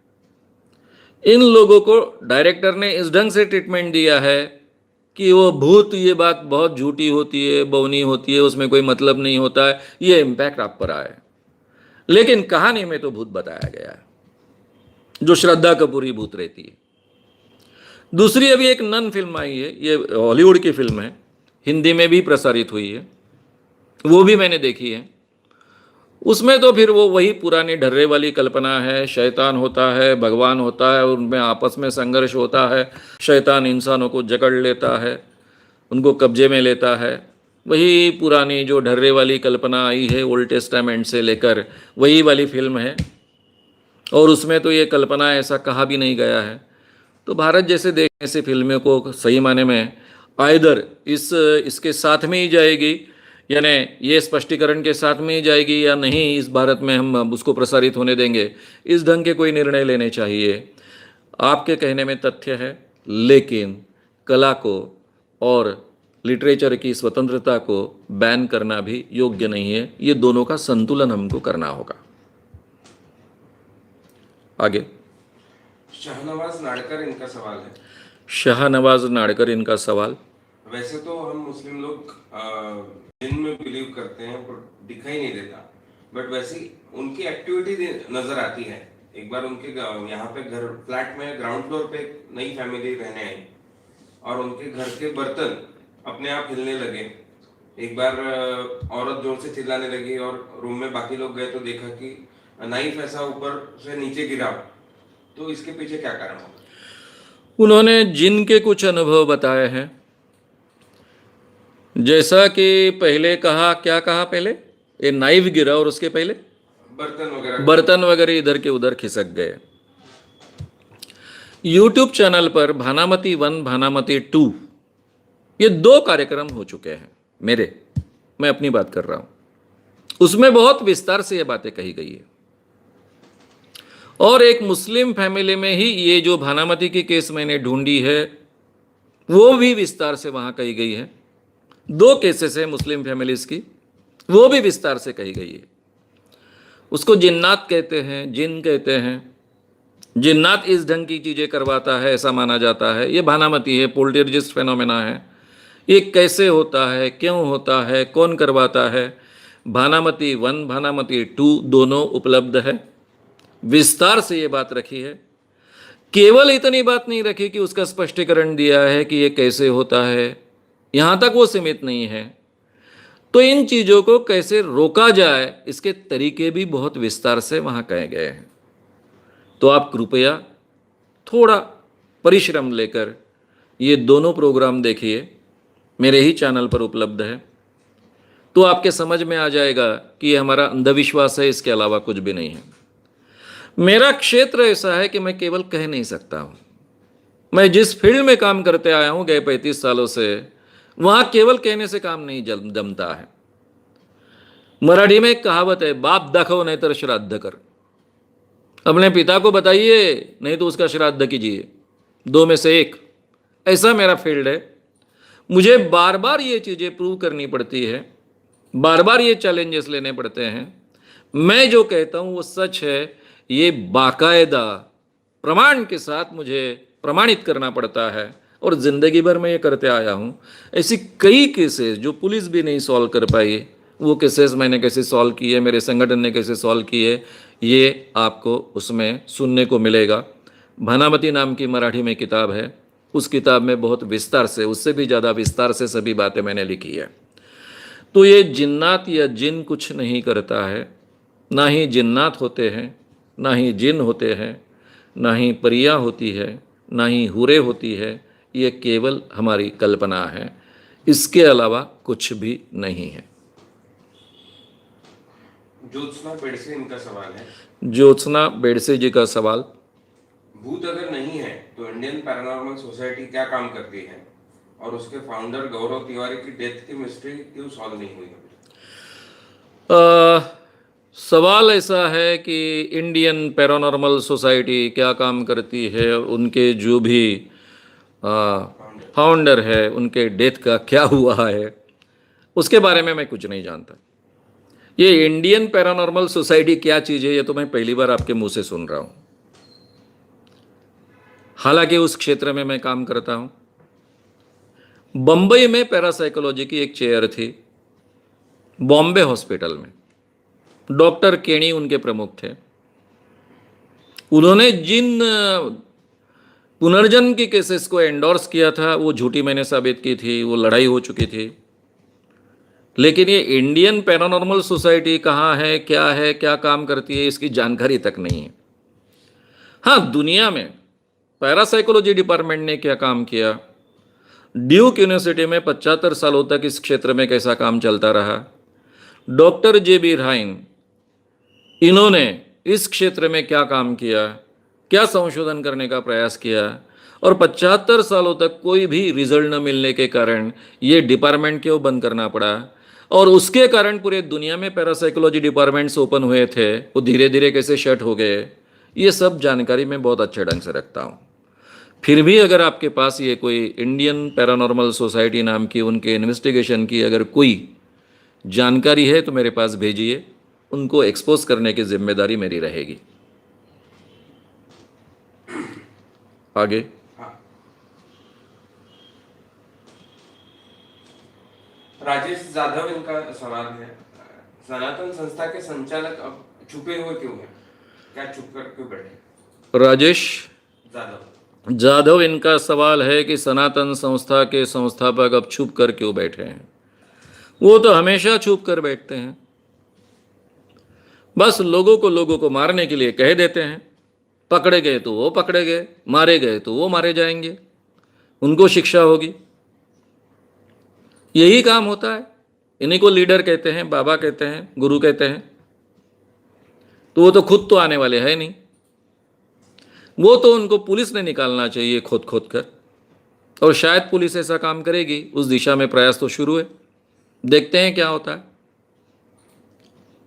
इन लोगों को डायरेक्टर ने इस ढंग से ट्रीटमेंट दिया है कि वो भूत, ये बात बहुत झूठी होती है, बौनी होती है, उसमें कोई मतलब नहीं होता है, ये इम्पैक्ट आप पर आए। लेकिन कहानी में तो भूत बताया गया है, जो श्रद्धा कपूर ही भूत रहती है। दूसरी अभी एक नन फिल्म आई है, ये हॉलीवुड की फिल्म है, हिंदी में भी प्रसारित हुई है, वो भी मैंने देखी है। उसमें तो फिर वो वही पुरानी ढर्रे वाली कल्पना है, शैतान होता है, भगवान होता है, उनमें आपस में संघर्ष होता है, शैतान इंसानों को जकड़ लेता है, उनको कब्जे में लेता है। वही पुरानी जो ढर्रे वाली कल्पना आई है ओल्ड टेस्टामेंट से लेकर, वही वाली फिल्म है। और उसमें तो ये कल्पना ऐसा कहा भी नहीं गया है। तो भारत जैसे देश ऐसे फिल्मों को सही माने में आइदर इसके साथ में ही जाएगी, यानी ये स्पष्टीकरण के साथ में ही जाएगी या नहीं, इस भारत में हम उसको प्रसारित होने देंगे, इस ढंग के कोई निर्णय लेने चाहिए। आपके कहने में तथ्य है, लेकिन कला को और लिटरेचर की स्वतंत्रता को बैन करना भी योग्य नहीं है। ये दोनों का संतुलन हमको करना होगा। आगे शाहनवाज नाडकर इनका सवाल है। शाहनवाज नाडकर इनका सवाल, वैसे तो हम मुस्लिम लोग जिन में बिलीव करते हैं पर दिखाई नहीं देता, बट वैसे उनकी एक्टिविटी नजर आती है। एक बार उनके यहाँ पे घर फ्लैट में ग्राउंड फ्लोर पे एक नई फैमिली रहने आई और उनके घर के बर्तन अपने आप हिलने लगे। एक बार औरत जोर से चिल्लाने लगी और रूम में बाकी लोग गए तो देखा कि नाइफ ऐसा ऊपर से नीचे गिरा। तो इसके पीछे क्या कारण होगा? उन्होंने जिनके कुछ अनुभव बताए हैं, जैसा कि पहले कहा, क्या कहा पहले, ये नाइफ गिरा और उसके पहले बर्तन वगैरह इधर के उधर खिसक गए। यूट्यूब चैनल पर भानामती 1, भानामती 2, ये 2 कार्यक्रम हो चुके हैं मेरे, मैं अपनी बात कर रहा हूं। उसमें बहुत विस्तार से ये बातें कही गई है। और एक मुस्लिम फैमिली में ही ये जो भानामती की केस मैंने ढूंढी है, वो भी विस्तार से वहां कही गई है। 2 केसेस है मुस्लिम फैमिलीज की, वो भी विस्तार से कही गई है। उसको जिन्नात कहते हैं, जिन कहते हैं। जिन्नात इस ढंग की चीज़ें करवाता है ऐसा माना जाता है। ये भानामती है, पोल्टरजिस्ट फेनोमेना है। ये कैसे होता है, क्यों होता है, कौन करवाता है, भानामती 1, भानामती 2 दोनों उपलब्ध है। विस्तार से ये बात रखी है। केवल इतनी बात नहीं रखी कि उसका स्पष्टीकरण दिया है कि ये कैसे होता है, यहाँ तक वो सीमित नहीं है। तो इन चीज़ों को कैसे रोका जाए, इसके तरीके भी बहुत विस्तार से वहाँ कहे गए हैं। तो आप कृपया थोड़ा परिश्रम लेकर ये दोनों प्रोग्राम देखिए, मेरे ही चैनल पर उपलब्ध है। तो आपके समझ में आ जाएगा कि ये हमारा अंधविश्वास है, इसके अलावा कुछ भी नहीं है। मेरा क्षेत्र ऐसा है कि मैं केवल कह नहीं सकता हूँ। मैं जिस फील्ड में काम करते आया हूँ गए 35 सालों से, वहाँ केवल कहने से काम नहीं जमता है। मराठी में एक कहावत है, बाप दाखव नहीं तो श्राद्ध कर। अपने पिता को बताइए, नहीं तो उसका श्राद्ध कीजिए, 2 में से 1। ऐसा मेरा फील्ड है। मुझे बार बार ये चीज़ें प्रूव करनी पड़ती है, बार बार ये चैलेंजेस लेने पड़ते हैं। मैं जो कहता हूँ वो सच है, ये बाकायदा प्रमाण के साथ मुझे प्रमाणित करना पड़ता है और ज़िंदगी भर मैं ये करते आया हूँ। ऐसी कई केसेस जो पुलिस भी नहीं सॉल्व कर पाई, वो केसेस मैंने कैसे सॉल्व किए, मेरे संगठन ने कैसे सॉल्व किए, ये आपको उसमें सुनने को मिलेगा। भानामती नाम की मराठी में किताब है, उस किताब में बहुत विस्तार से, उससे भी ज़्यादा विस्तार से सभी बातें मैंने लिखी है। तो ये जिन्नात या जिन कुछ नहीं करता है, ना ही जिन्नात होते हैं, ना ही जिन होते हैं, ना ही परियां होती है, ना ही हुरे होती है। ये केवल हमारी कल्पना है, इसके अलावा कुछ भी नहीं है। ज्योत्सना बेड़से इनका सवाल है। ज्योत्सना बेड़से जी का सवाल, भूत अगर नहीं है तो इंडियन पैरानॉर्मल सोसाइटी क्या काम करती है और उसके फाउंडर गौरव तिवारी की डेथ की मिस्ट्री क्यों सॉल्व नहीं हुई? सवाल ऐसा है कि इंडियन पैरानॉर्मल सोसाइटी क्या काम करती है और उनके जो भी फाउंडर है उनके डेथ का क्या हुआ है, उसके बारे में मैं कुछ नहीं जानता। ये इंडियन पैरानॉर्मल सोसाइटी क्या चीज़ है, ये तो मैं पहली बार आपके मुंह से सुन रहा हूँ। हालांकि उस क्षेत्र में मैं काम करता हूँ। बम्बई में पैरासाइकोलॉजी की एक चेयर थी, बॉम्बे हॉस्पिटल में। डॉक्टर केणी उनके प्रमुख थे। उन्होंने जिन पुनर्जन्म की केसेस को एंडोर्स किया था वो झूठी मैंने साबित की थी, वो लड़ाई हो चुकी थी। लेकिन ये इंडियन पैरानॉर्मल सोसाइटी कहाँ है, क्या काम करती है, इसकी जानकारी तक नहीं है। हाँ, दुनिया में पैरासाइकोलॉजी डिपार्टमेंट ने क्या काम किया, ड्यूक यूनिवर्सिटी में 75 सालों तक इस क्षेत्र में कैसा काम चलता रहा, डॉक्टर जे.बी. राइन, इन्होंने इस क्षेत्र में क्या काम किया, क्या संशोधन करने का प्रयास किया, और 75 सालों तक कोई भी रिजल्ट न मिलने के कारण ये डिपार्टमेंट क्यों बंद करना पड़ा। और उसके कारण पूरे दुनिया में पैरासाइकोलॉजी डिपार्टमेंट्स ओपन हुए थे, वो धीरे धीरे कैसे शट हो गए, ये सब जानकारी मैं बहुत अच्छे ढंग से रखता हूँ। फिर भी अगर आपके पास ये कोई इंडियन पैरानॉर्मल सोसाइटी नाम की उनके इन्वेस्टिगेशन की अगर कोई जानकारी है तो मेरे पास भेजिए, उनको एक्सपोज करने की जिम्मेदारी मेरी रहेगी। आगे। हाँ। राजेश जाधव इनका सवाल है, सनातन संस्था के संचालक अब छुपे हुए क्यों हैं? क्या छुप कर क्यों बैठे? राजेश जाधव जाधव इनका सवाल है कि सनातन संस्था के संस्थापक अब छुप कर क्यों बैठे हैं। वो तो हमेशा छुप कर बैठते हैं, बस लोगों को मारने के लिए कह देते हैं। पकड़े गए तो वो पकड़े गए, मारे गए तो वो मारे जाएंगे, उनको शिक्षा होगी। यही काम होता है। इन्हीं को लीडर कहते हैं, बाबा कहते हैं, गुरु कहते हैं। तो वो तो खुद तो आने वाले हैं नहीं, वो तो उनको पुलिस ने निकालना चाहिए खोद खोद कर, और शायद पुलिस ऐसा काम करेगी। उस दिशा में प्रयास तो शुरू है, देखते हैं क्या होता है।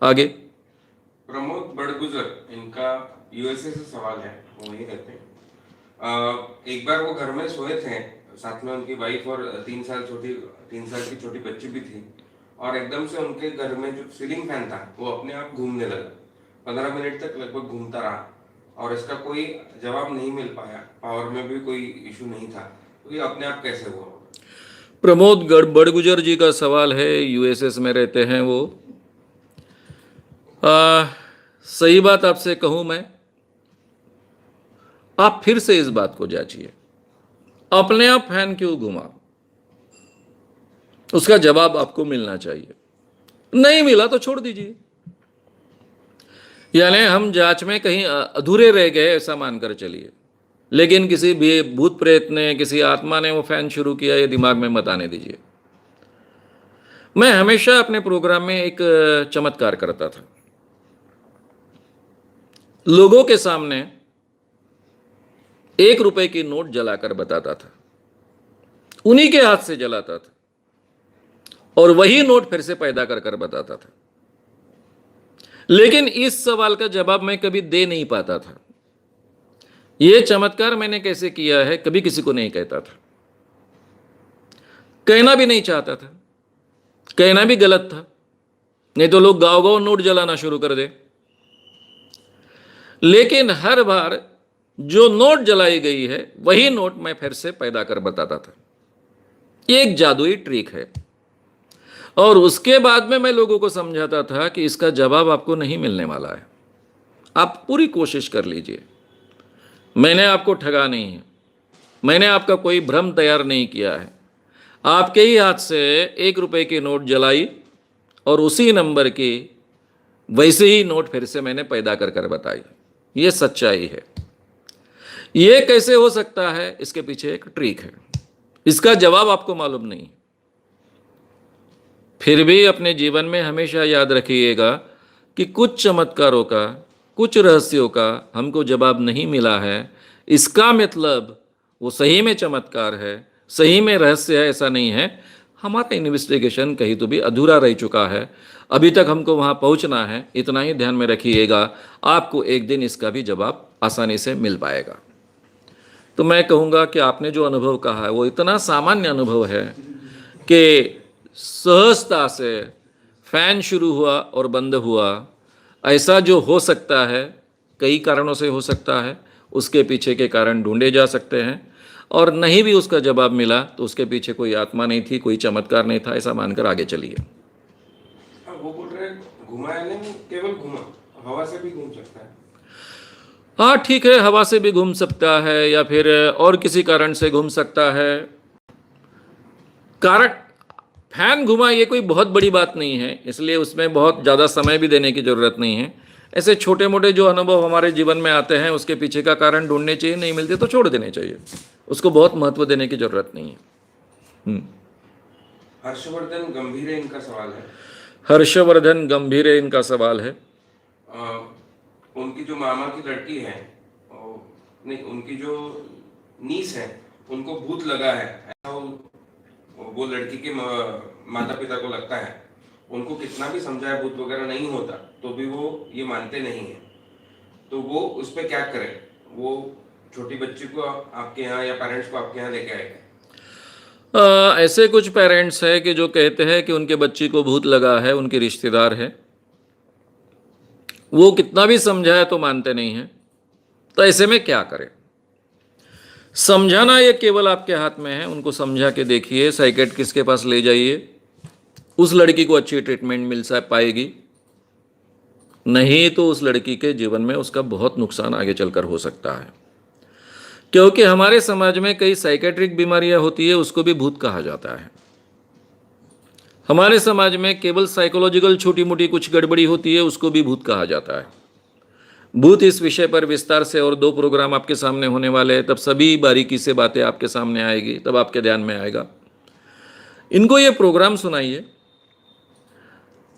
आगे। प्रमोद बड़गुजर इनका यूएसए से सवाल है, वो वही रहते हैं। एक बार वो घर में सोए थे, साथ में उनकी वाइफ और 3 साल की छोटी बच्ची भी थी, और एकदम से उनके घर में जो सीलिंग फैन था वो अपने आप घूमने लगा। 15 मिनट तक लगभग घूमता रहा और इसका कोई जवाब नहीं मिल पाया। पावर में भी कोई इशू नहीं था, तो ये अपने आप कैसे हुआ? प्रमोद बड़गुजर जी का सवाल है, यूएसएस में रहते हैं वो। सही बात आपसे कहूं मैं, आप फिर से इस बात को जांचिए, अपने आप फैन क्यों घुमा, उसका जवाब आपको मिलना चाहिए। नहीं मिला तो छोड़ दीजिए। यानी हम जांच में कहीं अधूरे रह गए ऐसा मानकर चलिए, लेकिन किसी भी भूत प्रेत ने, किसी आत्मा ने वो फैन शुरू किया, ये दिमाग में मत आने दीजिए। मैं हमेशा अपने प्रोग्राम में एक चमत्कार करता था, लोगों के सामने 1 रुपए की नोट जलाकर बताता था, उन्हीं के हाथ से जलाता था, और वही नोट फिर से पैदा कर कर बताता था। लेकिन इस सवाल का जवाब मैं कभी दे नहीं पाता था। यह चमत्कार मैंने कैसे किया है कभी किसी को नहीं कहता था, कहना भी नहीं चाहता था, कहना भी गलत था, नहीं तो लोग गांव गांव नोट जलाना शुरू कर दे। लेकिन हर बार जो नोट जलाई गई है वही नोट मैं फिर से पैदा कर बताता था। ये एक जादुई ट्रिक है, और उसके बाद में मैं लोगों को समझाता था कि इसका जवाब आपको नहीं मिलने वाला है, आप पूरी कोशिश कर लीजिए। मैंने आपको ठगा नहीं है, मैंने आपका कोई भ्रम तैयार नहीं किया है। आपके ही हाथ से 1 रुपए की नोट जलाई और उसी नंबर की वैसे ही नोट फिर से मैंने पैदा कर कर बताई। ये सच्चाई है। ये कैसे हो सकता है, इसके पीछे एक ट्रिक है, इसका जवाब आपको मालूम नहीं। फिर भी अपने जीवन में हमेशा याद रखिएगा कि कुछ चमत्कारों का, कुछ रहस्यों का हमको जवाब नहीं मिला है, इसका मतलब वो सही में चमत्कार है, सही में रहस्य है, ऐसा नहीं है। हमारा इन्वेस्टिगेशन कहीं तो भी अधूरा रह चुका है, अभी तक हमको वहाँ पहुँचना है। इतना ही ध्यान में रखिएगा, आपको एक दिन इसका भी जवाब आसानी से मिल पाएगा। तो मैं कहूँगा कि आपने जो अनुभव कहा है वो इतना सामान्य अनुभव है कि सहजता से फैन शुरू हुआ और बंद हुआ, ऐसा जो हो सकता है कई कारणों से हो सकता है, उसके पीछे के कारण ढूंढे जा सकते हैं। और नहीं भी उसका जवाब मिला तो उसके पीछे कोई आत्मा नहीं थी, कोई चमत्कार नहीं था, ऐसा मानकर आगे चलिए। वो बोल रहे घुमा है नहीं, केवल घुमा, हवा से भी घूम सकता है। हाँ ठीक है, हवा से भी घूम सकता है या फिर और किसी कारण से घूम सकता है। कारण फैन घुमा ये कोई बहुत बड़ी बात नहीं है, इसलिए उसमें बहुत ज़्यादा समय भी देने की ज़रूरत नहीं है। ऐसे छोटे मोटे जो अनुभव हमारे जीवन में आते हैं उसके पीछे का कारण ढूंढने चाहिए, नहीं मिलते तो छोड़ देने चाहिए, उसको बहुत महत्व देने की ज़रूरत नहीं है। हर्षवर्धन गंभीर इनका सवाल है। हर्षवर्धन गंभीर इनका सवाल है। उनकी जो मामा की लड़की है, नहीं उनकी जो नीस है, उनको भूत लगा है, ऐसा वो लड़की के माता पिता को लगता है। उनको कितना भी समझाए भूत वगैरह नहीं होता तो भी वो ये मानते नहीं है, तो वो उस पर क्या करे? वो छोटी बच्ची को आपके यहाँ या पेरेंट्स को आपके यहाँ लेके आएगा? ऐसे कुछ पेरेंट्स हैं कि जो कहते हैं कि उनके बच्ची को भूत लगा है, उनके रिश्तेदार है, वो कितना भी समझाए तो मानते नहीं हैं। तो ऐसे में क्या करें? समझाना ये केवल आपके हाथ में है। उनको समझा के देखिए, साइकेट्रिस्ट के पास ले जाइए, उस लड़की को अच्छी ट्रीटमेंट मिल पाएगी, नहीं तो उस लड़की के जीवन में उसका बहुत नुकसान आगे चलकर हो सकता है। क्योंकि हमारे समाज में कई साइकेट्रिक बीमारियां होती है, उसको भी भूत कहा जाता है। हमारे समाज में केवल साइकोलॉजिकल छोटी मोटी कुछ गड़बड़ी होती है, उसको भी भूत कहा जाता है। भूत इस विषय पर विस्तार से और 2 प्रोग्राम आपके सामने होने वाले हैं, तब सभी बारीकी से बातें आपके सामने आएगी, तब आपके ध्यान में आएगा। इनको ये प्रोग्राम सुनाइए।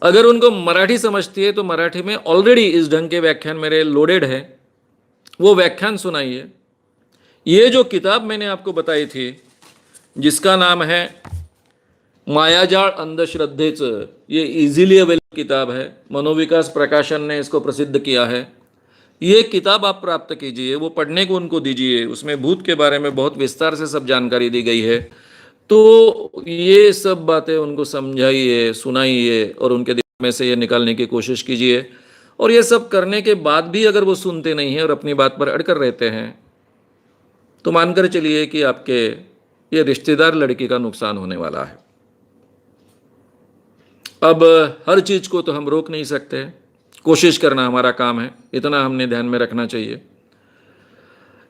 अगर उनको मराठी समझती है तो मराठी में ऑलरेडी इस ढंग के व्याख्यान मेरे लोडेड है, वो व्याख्यान सुनाइए। ये जो किताब मैंने आपको बताई थी, जिसका नाम है मायाजाळ अंधश्रद्धेचं, ये इजीली अवेलेबल किताब है, मनोविकास प्रकाशन ने इसको प्रसिद्ध किया है। ये किताब आप प्राप्त कीजिए, वो पढ़ने को उनको दीजिए। उसमें भूत के बारे में बहुत विस्तार से सब जानकारी दी गई है। तो ये सब बातें उनको समझाइए, सुनाइए और उनके दिमाग में से ये निकालने की कोशिश कीजिए। और ये सब करने के बाद भी अगर वो सुनते नहीं हैं और अपनी बात पर अड़कर रहते हैं, तो मानकर चलिए कि आपके ये रिश्तेदार लड़की का नुकसान होने वाला है। अब हर चीज़ को तो हम रोक नहीं सकते, कोशिश करना हमारा काम है, इतना हमने ध्यान में रखना चाहिए।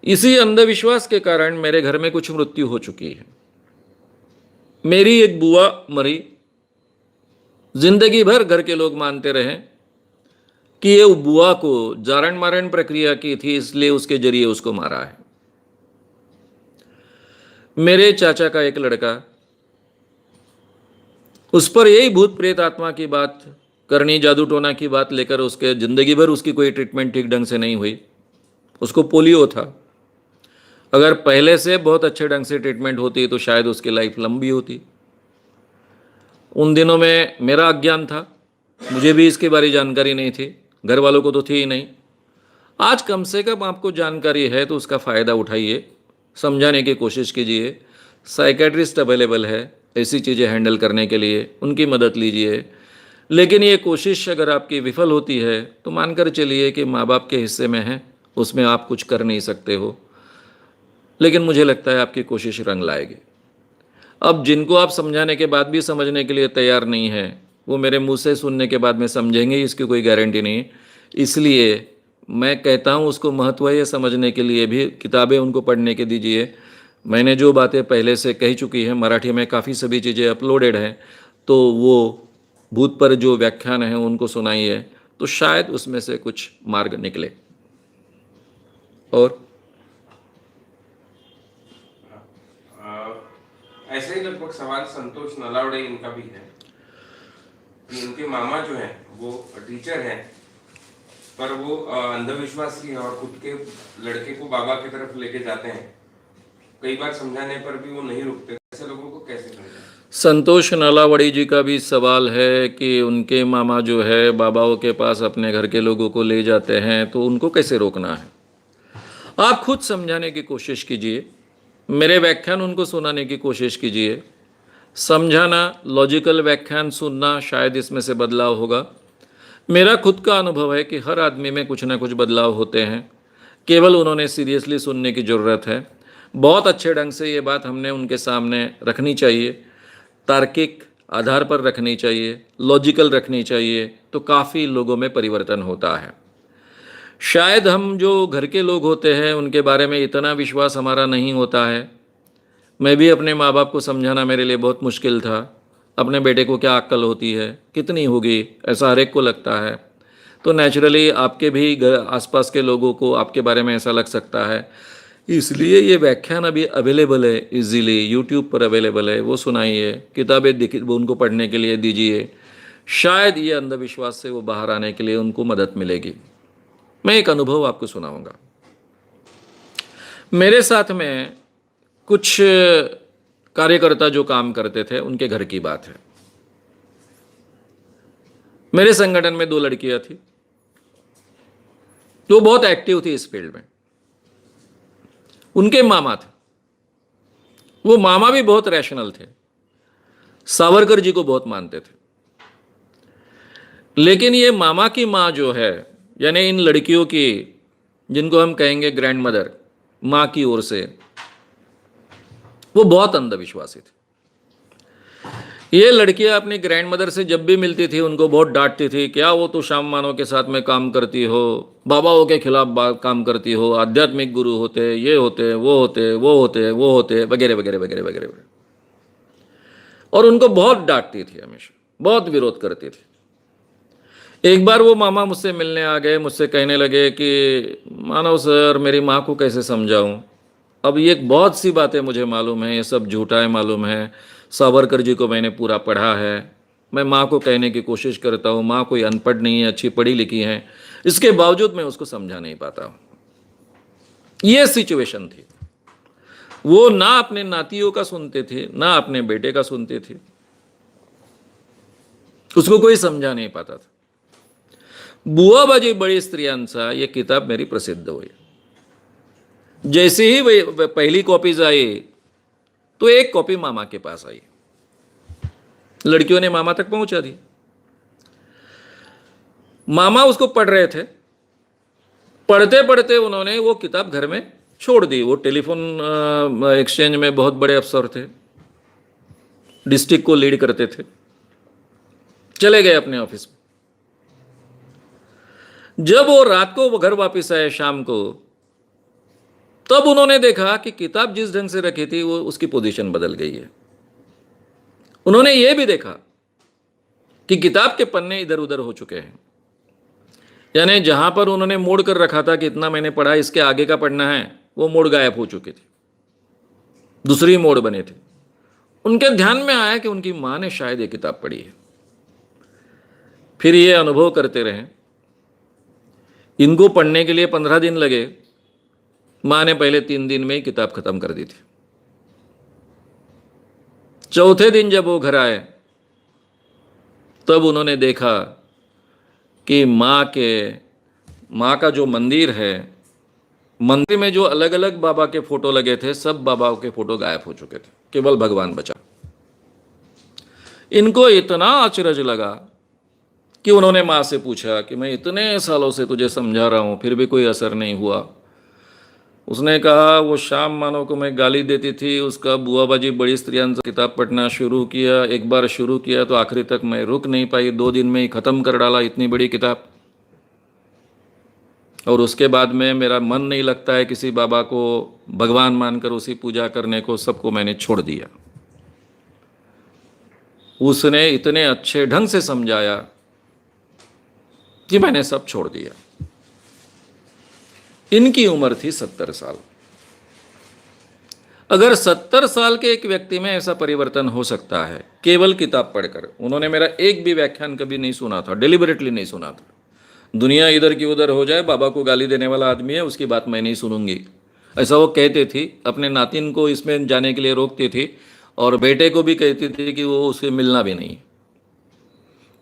इसी अंधविश्वास के कारण मेरे घर में कुछ मृत्यु हो चुकी है। मेरी एक बुआ मरी, जिंदगी भर घर के लोग मानते रहे कि ये बुआ को जारण मारण प्रक्रिया की थी, इसलिए उसके जरिए उसको मारा है। मेरे चाचा का एक लड़का, उस पर यही भूत प्रेत आत्मा की बात करनी, जादू टोना की बात लेकर उसके जिंदगी भर उसकी कोई ट्रीटमेंट ठीक ढंग से नहीं हुई। उसको पोलियो था। अगर पहले से बहुत अच्छे ढंग से ट्रीटमेंट होती तो शायद उसकी लाइफ लंबी होती। उन दिनों में मेरा अज्ञान था, मुझे भी इसके बारे जानकारी नहीं थी, घर वालों को तो थी ही नहीं। आज कम से कम आपको जानकारी है तो उसका फ़ायदा उठाइए, समझाने की कोशिश कीजिए। साइकेट्रिस्ट अवेलेबल है ऐसी चीज़ें हैंडल करने के लिए, उनकी मदद लीजिए। लेकिन ये कोशिश अगर आपकी विफल होती है तो मानकर चलिए कि माँ बाप के हिस्से में है, उसमें आप कुछ कर नहीं सकते हो। लेकिन मुझे लगता है आपकी कोशिश रंग लाएगी। अब जिनको आप समझाने के बाद भी समझने के लिए तैयार नहीं है, वो मेरे मुंह से सुनने के बाद में समझेंगे, इसकी कोई गारंटी नहीं। इसलिए मैं कहता हूँ उसको महत्व है समझने के लिए भी किताबें उनको पढ़ने के दीजिए। मैंने जो बातें पहले से कही चुकी हैं, मराठी में काफ़ी सभी चीज़ें अपलोडेड हैं, तो वो भूत पर जो व्याख्यान हैं उनको सुनाइए, तो शायद उसमें से कुछ मार्ग निकले। और ऐसे ही लगभग सवाल संतोष नलावड़े इनका भी है कि इनके मामा जो हैं वो टीचर हैं, पर वो अंधविश्वासी है और खुद के लड़के को बाबा की तरफ लेके जाते हैं। कई बार समझाने पर भी वो नहीं रुकते। ऐसे लोगों को कैसे समझाएं? संतोष नलावड़ी जी का भी सवाल है कि उनके मामा जो है बाबाओं के पास अपने घर के लोगों को ले जाते हैं, तो उनको कैसे रोकना है। आप खुद समझाने की कोशिश कीजिए, मेरे व्याख्यान उनको सुनाने की कोशिश कीजिए। समझाना, लॉजिकल व्याख्यान सुनना, शायद इसमें से बदलाव होगा। मेरा खुद का अनुभव है कि हर आदमी में कुछ ना कुछ बदलाव होते हैं, केवल उन्होंने सीरियसली सुनने की ज़रूरत है। बहुत अच्छे ढंग से ये बात हमने उनके सामने रखनी चाहिए, तार्किक आधार पर रखनी चाहिए, लॉजिकल रखनी चाहिए, तो काफ़ी लोगों में परिवर्तन होता है। शायद हम जो घर के लोग होते हैं उनके बारे में इतना विश्वास हमारा नहीं होता है। मैं भी अपने माँ बाप को समझाना मेरे लिए बहुत मुश्किल था। अपने बेटे को क्या अक्ल होती है, कितनी होगी, ऐसा हर एक को लगता है। तो नेचुरली आपके भी घर आसपास के लोगों को आपके बारे में ऐसा लग सकता है। इसलिए ये व्याख्यान अभी अवेलेबल है, इजीली यूट्यूब पर अवेलेबल है, वो सुनाइए। किताबें वो उनको पढ़ने के लिए दीजिए। शायद ये अंधविश्वास से वो बाहर आने के लिए उनको मदद मिलेगी। मैं एक अनुभव आपको सुनाऊंगा। मेरे साथ में कुछ कार्यकर्ता जो काम करते थे, उनके घर की बात है। मेरे संगठन में 2 लड़कियां थी, तो बहुत एक्टिव थी इस फील्ड में। उनके मामा थे, वो मामा भी बहुत रैशनल थे, सावरकर जी को बहुत मानते थे। लेकिन ये मामा की माँ जो है, यानी इन लड़कियों की, जिनको हम कहेंगे ग्रैंड मदर, माँ की ओर से, वो बहुत अंधविश्वासी थी। ये लड़कियां अपनी ग्रैंड मदर से जब भी मिलती थी उनको बहुत डांटती थी, क्या वो तो श्याम मानव के साथ में काम करती हो, बाबाओं के खिलाफ काम करती हो, आध्यात्मिक गुरु होते, ये होते, वो होते, वो होते, वो होते, वगैरह वगैरह वगैरह वगैरह। और उनको बहुत डांटती थी, हमेशा बहुत विरोध करती थी। एक बार वो मामा मुझसे मिलने आ गए, मुझसे कहने लगे कि मानव सर, मेरी माँ को कैसे समझाऊं। अब ये बहुत सी बातें मुझे मालूम है, ये सब झूठा है मालूम है, सावरकर जी को मैंने पूरा पढ़ा है, मैं माँ को कहने की कोशिश करता हूँ, माँ कोई अनपढ़ नहीं है, अच्छी पढ़ी लिखी है, इसके बावजूद मैं उसको समझा नहीं पाता हूँ। ये सिचुएशन थी। वो ना अपने नातियों का सुनते थे, ना अपने बेटे का सुनते थे, उसको कोई समझा नहीं पाता था। बुआबाजी बड़ी स्त्रियांचा ये किताब मेरी प्रसिद्ध हुई। जैसे ही वे पहली कॉपीज आई तो एक कॉपी मामा के पास आई, लड़कियों ने मामा तक पहुंचा दी। मामा उसको पढ़ रहे थे, पढ़ते पढ़ते उन्होंने वो किताब घर में छोड़ दी। वो टेलीफोन एक्सचेंज में बहुत बड़े अफसर थे, डिस्ट्रिक्ट को लीड करते थे, चले गए अपने ऑफिस में। जब वो रात को वो घर वापस आए शाम को, तब उन्होंने देखा कि किताब जिस ढंग से रखी थी वो उसकी पोजीशन बदल गई है। उन्होंने ये भी देखा कि किताब के पन्ने इधर उधर हो चुके हैं, यानी जहां पर उन्होंने मोड़ कर रखा था कि इतना मैंने पढ़ा, इसके आगे का पढ़ना है, वो मोड़ गायब हो चुके थे, दूसरी मोड़ बने थे। उनके ध्यान में आया कि उनकी मां ने शायद ये किताब पढ़ी है। फिर ये अनुभव करते रहे। इनको पढ़ने के लिए 15 दिन लगे, मां ने पहले 3 दिन में ही किताब खत्म कर दी थी। चौथे दिन जब वो घर आए तब उन्होंने देखा कि मां का जो मंदिर है, मंदिर में जो अलग अलग बाबा के फोटो लगे थे, सब बाबाओं के फोटो गायब हो चुके थे, केवल भगवान बचा। इनको इतना अचरज लगा कि उन्होंने मां से पूछा कि मैं इतने सालों से तुझे समझा रहा हूं, फिर भी कोई असर नहीं हुआ। उसने कहा, वो श्याम मानव को मैं गाली देती थी, उसका बुआबाजी बड़ी स्त्रियांचा किताब पढ़ना शुरू किया। एक बार शुरू किया तो आखिरी तक मैं रुक नहीं पाई, 2 दिन में ही ख़त्म कर डाला इतनी बड़ी किताब। और उसके बाद में मेरा मन नहीं लगता है किसी बाबा को भगवान मानकर उसी पूजा करने को, सबको मैंने छोड़ दिया। उसने इतने अच्छे ढंग से समझाया कि मैंने सब छोड़ दिया। इनकी उम्र थी 70 साल। अगर 70 साल के एक व्यक्ति में ऐसा परिवर्तन हो सकता है केवल किताब पढ़कर, उन्होंने मेरा एक भी व्याख्यान कभी नहीं सुना था, डिलिबरेटली नहीं सुना था। दुनिया इधर की उधर हो जाए, बाबा को गाली देने वाला आदमी है, उसकी बात मैं नहीं सुनूंगी, ऐसा वो कहते थी। अपने नातिन को इसमें जाने के लिए रोकती थी और बेटे को भी कहती थी कि वो उससे मिलना भी नहीं।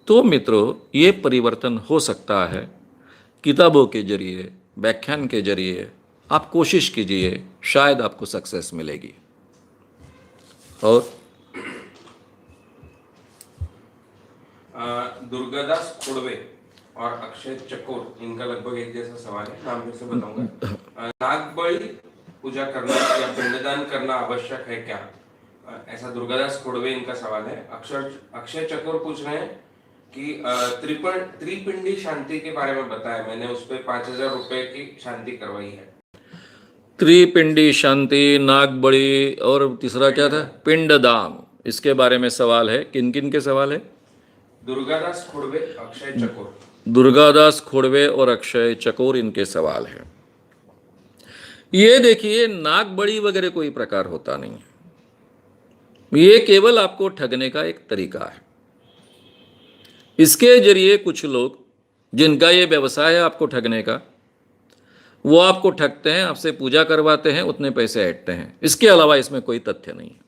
तो मित्रों, ये परिवर्तन हो सकता है किताबों के जरिए, व्याख्यान के जरिए। आप कोशिश कीजिए, शायद आपको सक्सेस मिलेगी। और दुर्गादास खोड़वे और अक्षय चकोर, इनका लगभग एक जैसा सवाल है, नाम फिर से बताऊंगा। नागबली पूजा करना या पिंडदान करना आवश्यक है क्या? ऐसा दुर्गादास खोड़वे इनका सवाल है। अक्षय चकोर पूछ रहे हैं कि त्रिपिंडी शांति के बारे में बताया, मैंने उस पर 5,000 रुपए की शांति करवाई है। त्रिपिंडी शांति, नागबली और तीसरा क्या था? पिंडदान, इसके बारे में सवाल है। किन किन के सवाल है? दुर्गादास खोड़वे, अक्षय चकोर। दुर्गादास खोड़वे और अक्षय चकोर, इनके सवाल है। ये देखिए, नागबली वगैरह कोई प्रकार होता नहीं है, ये केवल आपको ठगने का एक तरीका है। इसके जरिए कुछ लोग, जिनका ये व्यवसाय है आपको ठगने का, वो आपको ठगते हैं, आपसे पूजा करवाते हैं, उतने पैसे ऐंठते हैं। इसके अलावा इसमें कोई तथ्य नहीं है।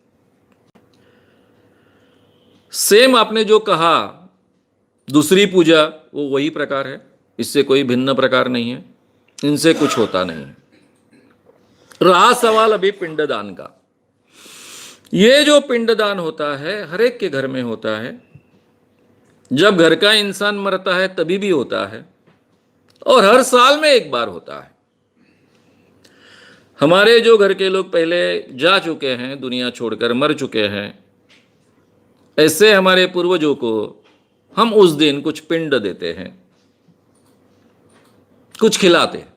सेम आपने जो कहा दूसरी पूजा वो वही प्रकार है, इससे कोई भिन्न प्रकार नहीं है, इनसे कुछ होता नहीं है। रहा सवाल अभी पिंडदान का। ये जो पिंडदान होता है हर एक के घर में होता है, जब घर का इंसान मरता है तभी भी होता है, और हर साल में एक बार होता है। हमारे जो घर के लोग पहले जा चुके हैं, दुनिया छोड़कर मर चुके हैं, ऐसे हमारे पूर्वजों को हम उस दिन कुछ पिंड देते हैं, कुछ खिलाते हैं।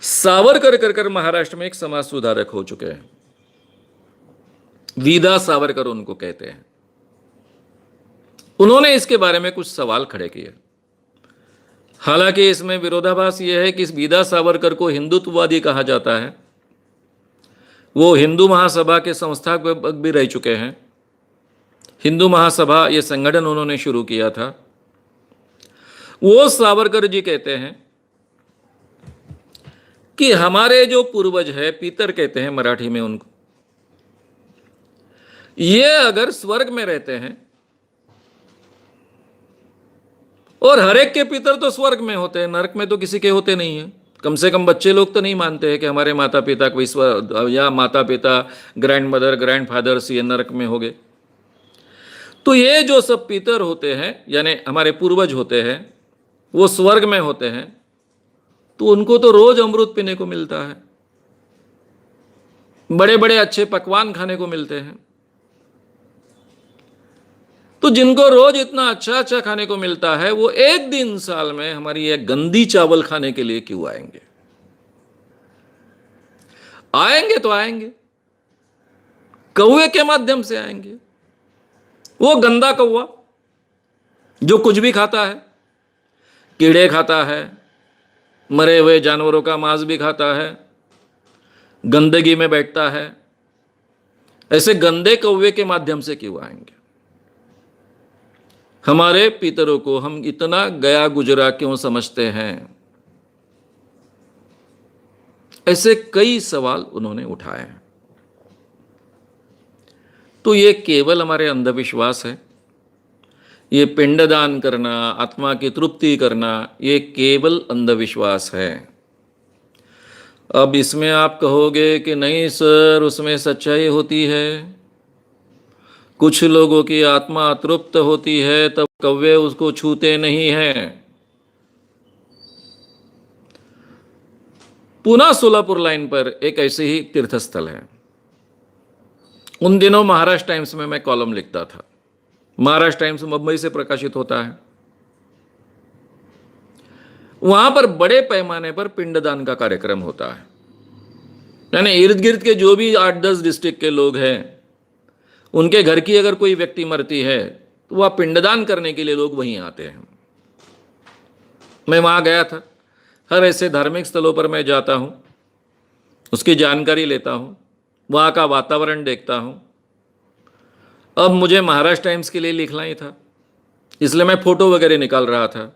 सावरकर कर महाराष्ट्र में एक समाज सुधारक हो चुके हैं, वीदा सावरकर उनको कहते हैं। उन्होंने इसके बारे में कुछ सवाल खड़े किए। हालांकि इसमें विरोधाभास यह है कि इस वीदा सावरकर को हिंदुत्ववादी कहा जाता है। वो हिंदू महासभा के संस्थापक भी रह चुके हैं। हिंदू महासभा ये संगठन उन्होंने शुरू किया था। वो सावरकर जी कहते हैं कि हमारे जो पूर्वज है, पितर कहते हैं मराठी में उनको, ये अगर स्वर्ग में रहते हैं, और हर एक के पितर तो स्वर्ग में होते हैं, नरक में तो किसी के होते नहीं है। कम से कम बच्चे लोग तो नहीं मानते हैं कि हमारे माता पिता कोई या माता पिता, ग्रैंड मदर, ग्रैंड फादर्स ये नरक में हो गए। तो ये जो सब पितर होते हैं, यानी हमारे पूर्वज होते हैं, वो स्वर्ग में होते हैं, तो उनको तो रोज अमृत पीने को मिलता है, बड़े बड़े अच्छे पकवान खाने को मिलते हैं। तो जिनको रोज इतना अच्छा अच्छा खाने को मिलता है, वो एक दिन साल में हमारी ये गंदी चावल खाने के लिए क्यों आएंगे? आएंगे तो आएंगे, कौवे के माध्यम से आएंगे। वो गंदा कौवा जो कुछ भी खाता है, कीड़े खाता है, मरे हुए जानवरों का मांस भी खाता है, गंदगी में बैठता है, ऐसे गंदे कौवे के माध्यम से क्यों आएंगे? हमारे पितरों को हम इतना गया गुजरा क्यों समझते हैं? ऐसे कई सवाल उन्होंने उठाए हैं। तो ये केवल हमारे अंधविश्वास है। ये पिंडदान करना, आत्मा की तृप्ति करना, ये केवल अंधविश्वास है। अब इसमें आप कहोगे कि नहीं सर, उसमें सच्चाई होती है। कुछ लोगों की आत्मा अतृप्त होती है, तब कौवे उसको छूते नहीं हैं। पुणे सोलापुर लाइन पर एक ऐसे ही तीर्थस्थल है। उन दिनों महाराष्ट्र टाइम्स में मैं कॉलम लिखता था। महाराष्ट्र टाइम्स मुंबई से प्रकाशित होता है। वहां पर बड़े पैमाने पर पिंडदान का कार्यक्रम होता है। यानी इर्द गिर्द के जो भी 8-10 डिस्ट्रिक्ट के लोग हैं, उनके घर की अगर कोई व्यक्ति मरती है तो वह पिंडदान करने के लिए लोग वहीं आते हैं। मैं वहां गया था। हर ऐसे धार्मिक स्थलों पर मैं जाता हूं, उसकी जानकारी लेता हूं, वहां का वातावरण देखता हूं। अब मुझे महाराष्ट्र टाइम्स के लिए लिखना ही था, इसलिए मैं फोटो वगैरह निकाल रहा था।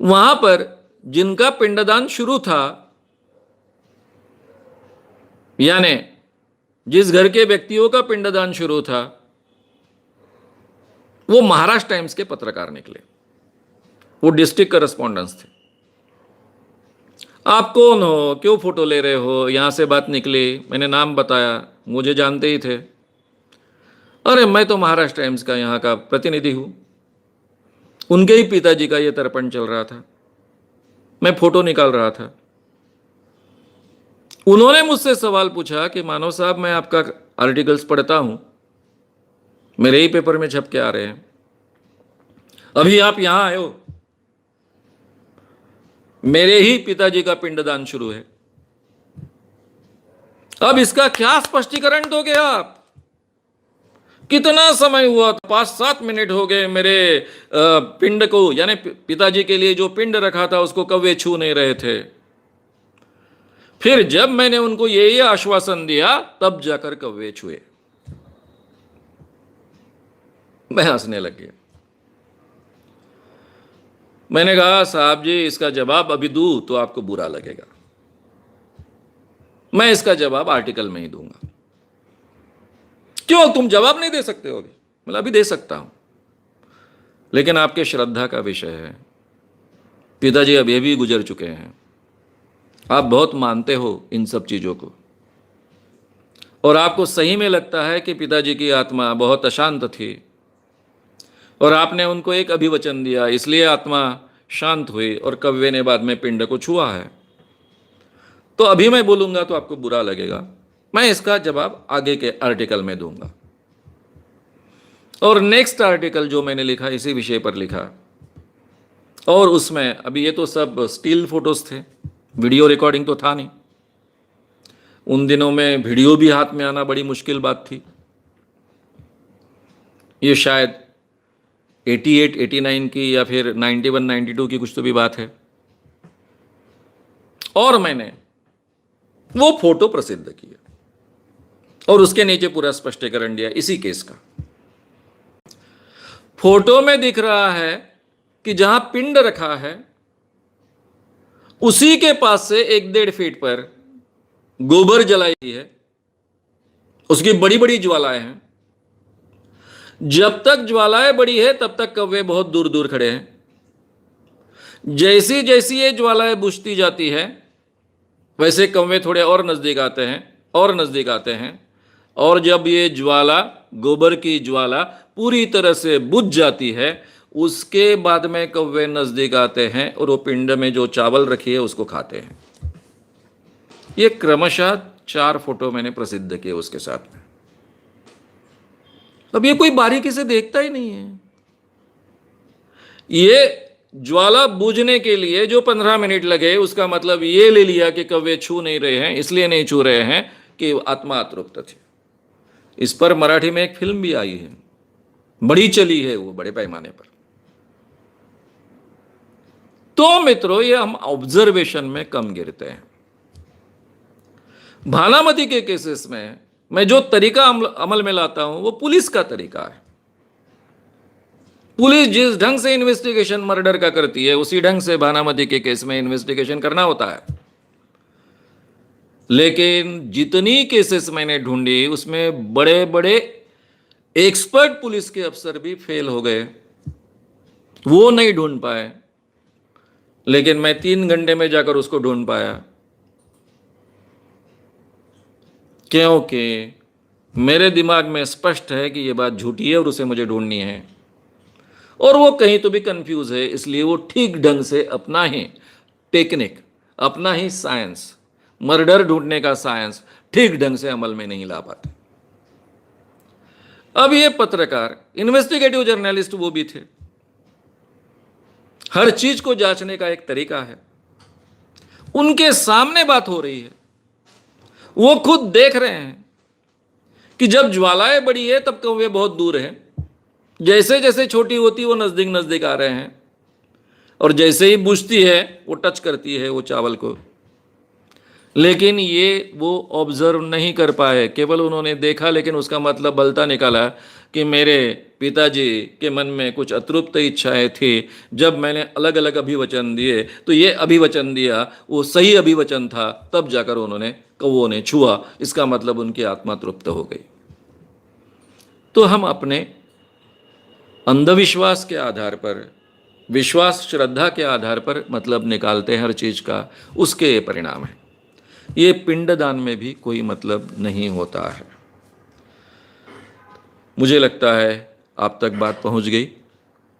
वहां पर जिनका पिंडदान शुरू था, यानी जिस घर के व्यक्तियों का पिंडदान शुरू था, वो महाराष्ट्र टाइम्स के पत्रकार निकले। वो डिस्ट्रिक्ट करस्पॉन्डेंस थे। आप कौन हो, क्यों फोटो ले रहे हो, यहां से बात निकली। मैंने नाम बताया, मुझे जानते ही थे। अरे मैं तो महाराष्ट्र टाइम्स का यहाँ का प्रतिनिधि हूँ। उनके ही पिताजी का ये तर्पण चल रहा था, मैं फोटो निकाल रहा था। उन्होंने मुझसे सवाल पूछा कि मानव साहब, मैं आपका आर्टिकल्स पढ़ता हूँ, मेरे ही पेपर में छप के आ रहे हैं, अभी आप यहाँ आए हो, मेरे ही पिताजी का पिंडदान शुरू है, अब इसका क्या स्पष्टीकरण दोगे आप? कितना समय हुआ? 5-7 मिनट हो गए मेरे पिंड को, यानी पिताजी के लिए जो पिंड रखा था उसको कौवे छू नहीं रहे थे। फिर जब मैंने उनको ये आश्वासन दिया, तब जाकर कौवे छुए। मैं हंसने लग गया। मैंने कहा, साहब जी, इसका जवाब अभी दूं तो आपको बुरा लगेगा। मैं इसका जवाब आर्टिकल में ही दूंगा। क्यों, तुम जवाब नहीं दे सकते हो अभी? मतलब अभी दे सकता हूं, लेकिन आपके श्रद्धा का विषय है। पिताजी अब ये भी गुजर चुके हैं, आप बहुत मानते हो इन सब चीजों को, और आपको सही में लगता है कि पिताजी की आत्मा बहुत अशांत थी और आपने उनको एक अभिवचन दिया, इसलिए आत्मा शांत हुई और कव्वे ने बाद में पिंड को छुआ है। तो अभी मैं बोलूंगा तो आपको बुरा लगेगा, मैं इसका जवाब आगे के आर्टिकल में दूंगा। और नेक्स्ट आर्टिकल जो मैंने लिखा इसी विषय पर लिखा, और उसमें अभी ये तो सब स्टिल फोटोज थे, वीडियो रिकॉर्डिंग तो था नहीं। उन दिनों में वीडियो भी हाथ में आना बड़ी मुश्किल बात थी। ये शायद 88, 89 की या फिर 91, 92 की कुछ तो भी बात है। और मैंने वो फोटो प्रसिद्ध किया और उसके नीचे पूरा स्पष्टीकरण दिया इसी केस का। फोटो में दिख रहा है कि जहां पिंड रखा है उसी के पास से 1-1.5 फीट पर गोबर जलाई गई है, उसकी बड़ी बड़ी ज्वालाएं हैं। जब तक ज्वालाएं बड़ी है तब तक कौवे बहुत दूर दूर खड़े हैं। जैसी जैसी ये ज्वालाएं बुझती जाती है वैसे कौवे थोड़े और नजदीक आते हैं और नजदीक आते हैं, और जब ये ज्वाला, गोबर की ज्वाला पूरी तरह से बुझ जाती है उसके बाद में कौवे नजदीक आते हैं और वो पिंड में जो चावल रखी है उसको खाते हैं। ये क्रमशः 4 फोटो मैंने प्रसिद्ध किए उसके साथ में। अब ये कोई बारीकी से देखता ही नहीं है। ये ज्वाला बूझने के लिए जो 15 मिनट लगे उसका मतलब ये ले लिया कि कौवे छू नहीं रहे हैं, इसलिए नहीं छू रहे हैं कि आत्मा अतृप्त थी। इस पर मराठी में एक फिल्म भी आई है, बड़ी चली है वो बड़े पैमाने पर। तो मित्रों, ये हम ऑब्जर्वेशन में कम गिरते हैं। भानामती के केसेस में मैं जो तरीका अमल में लाता हूं वो पुलिस का तरीका है। पुलिस जिस ढंग से इन्वेस्टिगेशन मर्डर का करती है उसी ढंग से भानामती के केस में इन्वेस्टिगेशन करना होता है। लेकिन जितनी केसेस मैंने ढूंढी उसमें बड़े बड़े एक्सपर्ट पुलिस के अफसर भी फेल हो गए, वो नहीं ढूंढ पाए, लेकिन मैं 3 घंटे में जाकर उसको ढूंढ पाया, क्योंकि मेरे दिमाग में स्पष्ट है कि यह बात झूठी है और उसे मुझे ढूंढनी है। और वो कहीं तो भी कंफ्यूज है, इसलिए वो ठीक ढंग से अपना ही टेक्निक, अपना ही साइंस, मर्डर ढूंढने का साइंस ठीक ढंग से अमल में नहीं ला पाते। अब ये पत्रकार, इन्वेस्टिगेटिव जर्नलिस्ट वो भी थे। हर चीज को जांचने का एक तरीका है। उनके सामने बात हो रही है, वो खुद देख रहे हैं कि जब ज्वालाएं बड़ी है तब कौवे बहुत दूर हैं, जैसे जैसे छोटी होती वो नजदीक नजदीक आ रहे हैं, और जैसे ही बुझती है वो टच करती है वो चावल को। लेकिन ये वो ऑब्जर्व नहीं कर पाए, केवल उन्होंने देखा, लेकिन उसका मतलब बलता निकाला कि मेरे पिताजी के मन में कुछ अतृप्त इच्छाएं थी। जब मैंने अलग अलग अभिवचन दिए तो ये अभिवचन दिया वो सही अभिवचन था, तब जाकर उन्होंने कौवों ने छुआ, इसका मतलब उनकी आत्मा तृप्त हो गई। तो हम अपने अंधविश्वास के आधार पर, विश्वास श्रद्धा के आधार पर मतलब निकालते हैं हर चीज का, उसके ये परिणाम है। ये पिंडदान में भी कोई मतलब नहीं होता है। मुझे लगता है आप तक बात पहुंच गई।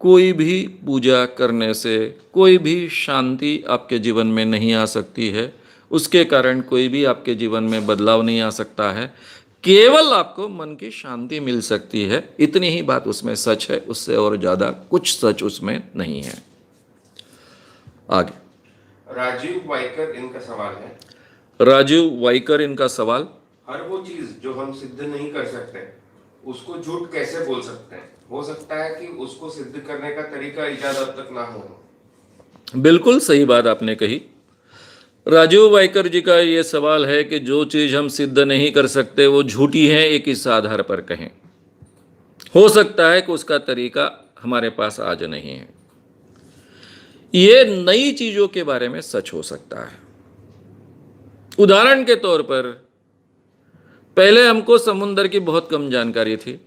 कोई भी पूजा करने से कोई भी शांति आपके जीवन में नहीं आ सकती है, उसके कारण कोई भी आपके जीवन में बदलाव नहीं आ सकता है। केवल आपको मन की शांति मिल सकती है, इतनी ही बात उसमें सच है, उससे और ज़्यादा कुछ सच उसमें नहीं है। आगे राजीव वाइकर इनका सवाल है। राजीव वाइकर इनका सवाल, हर वो चीज जो हम सिद्ध नहीं कर सकते उसको झूठ कैसे बोल सकते हैं? हो सकता है कि उसको सिद्ध करने का तरीका इजाद अब तक ना हो। बिल्कुल सही बात आपने कही। राजीव वाइकर जी का ये सवाल है कि जो चीज़ हम सिद्ध नहीं कर सकते वो झूठी है, एक इस आधार पर कहें। हो सकता है कि उसका तरीका हमारे पास आज नहीं है। ये नई चीज़ों के बारे में सच हो सकता है। उदाहरण के तौर पर पहले हमको समुंदर की बहुत कम जानकारी थी।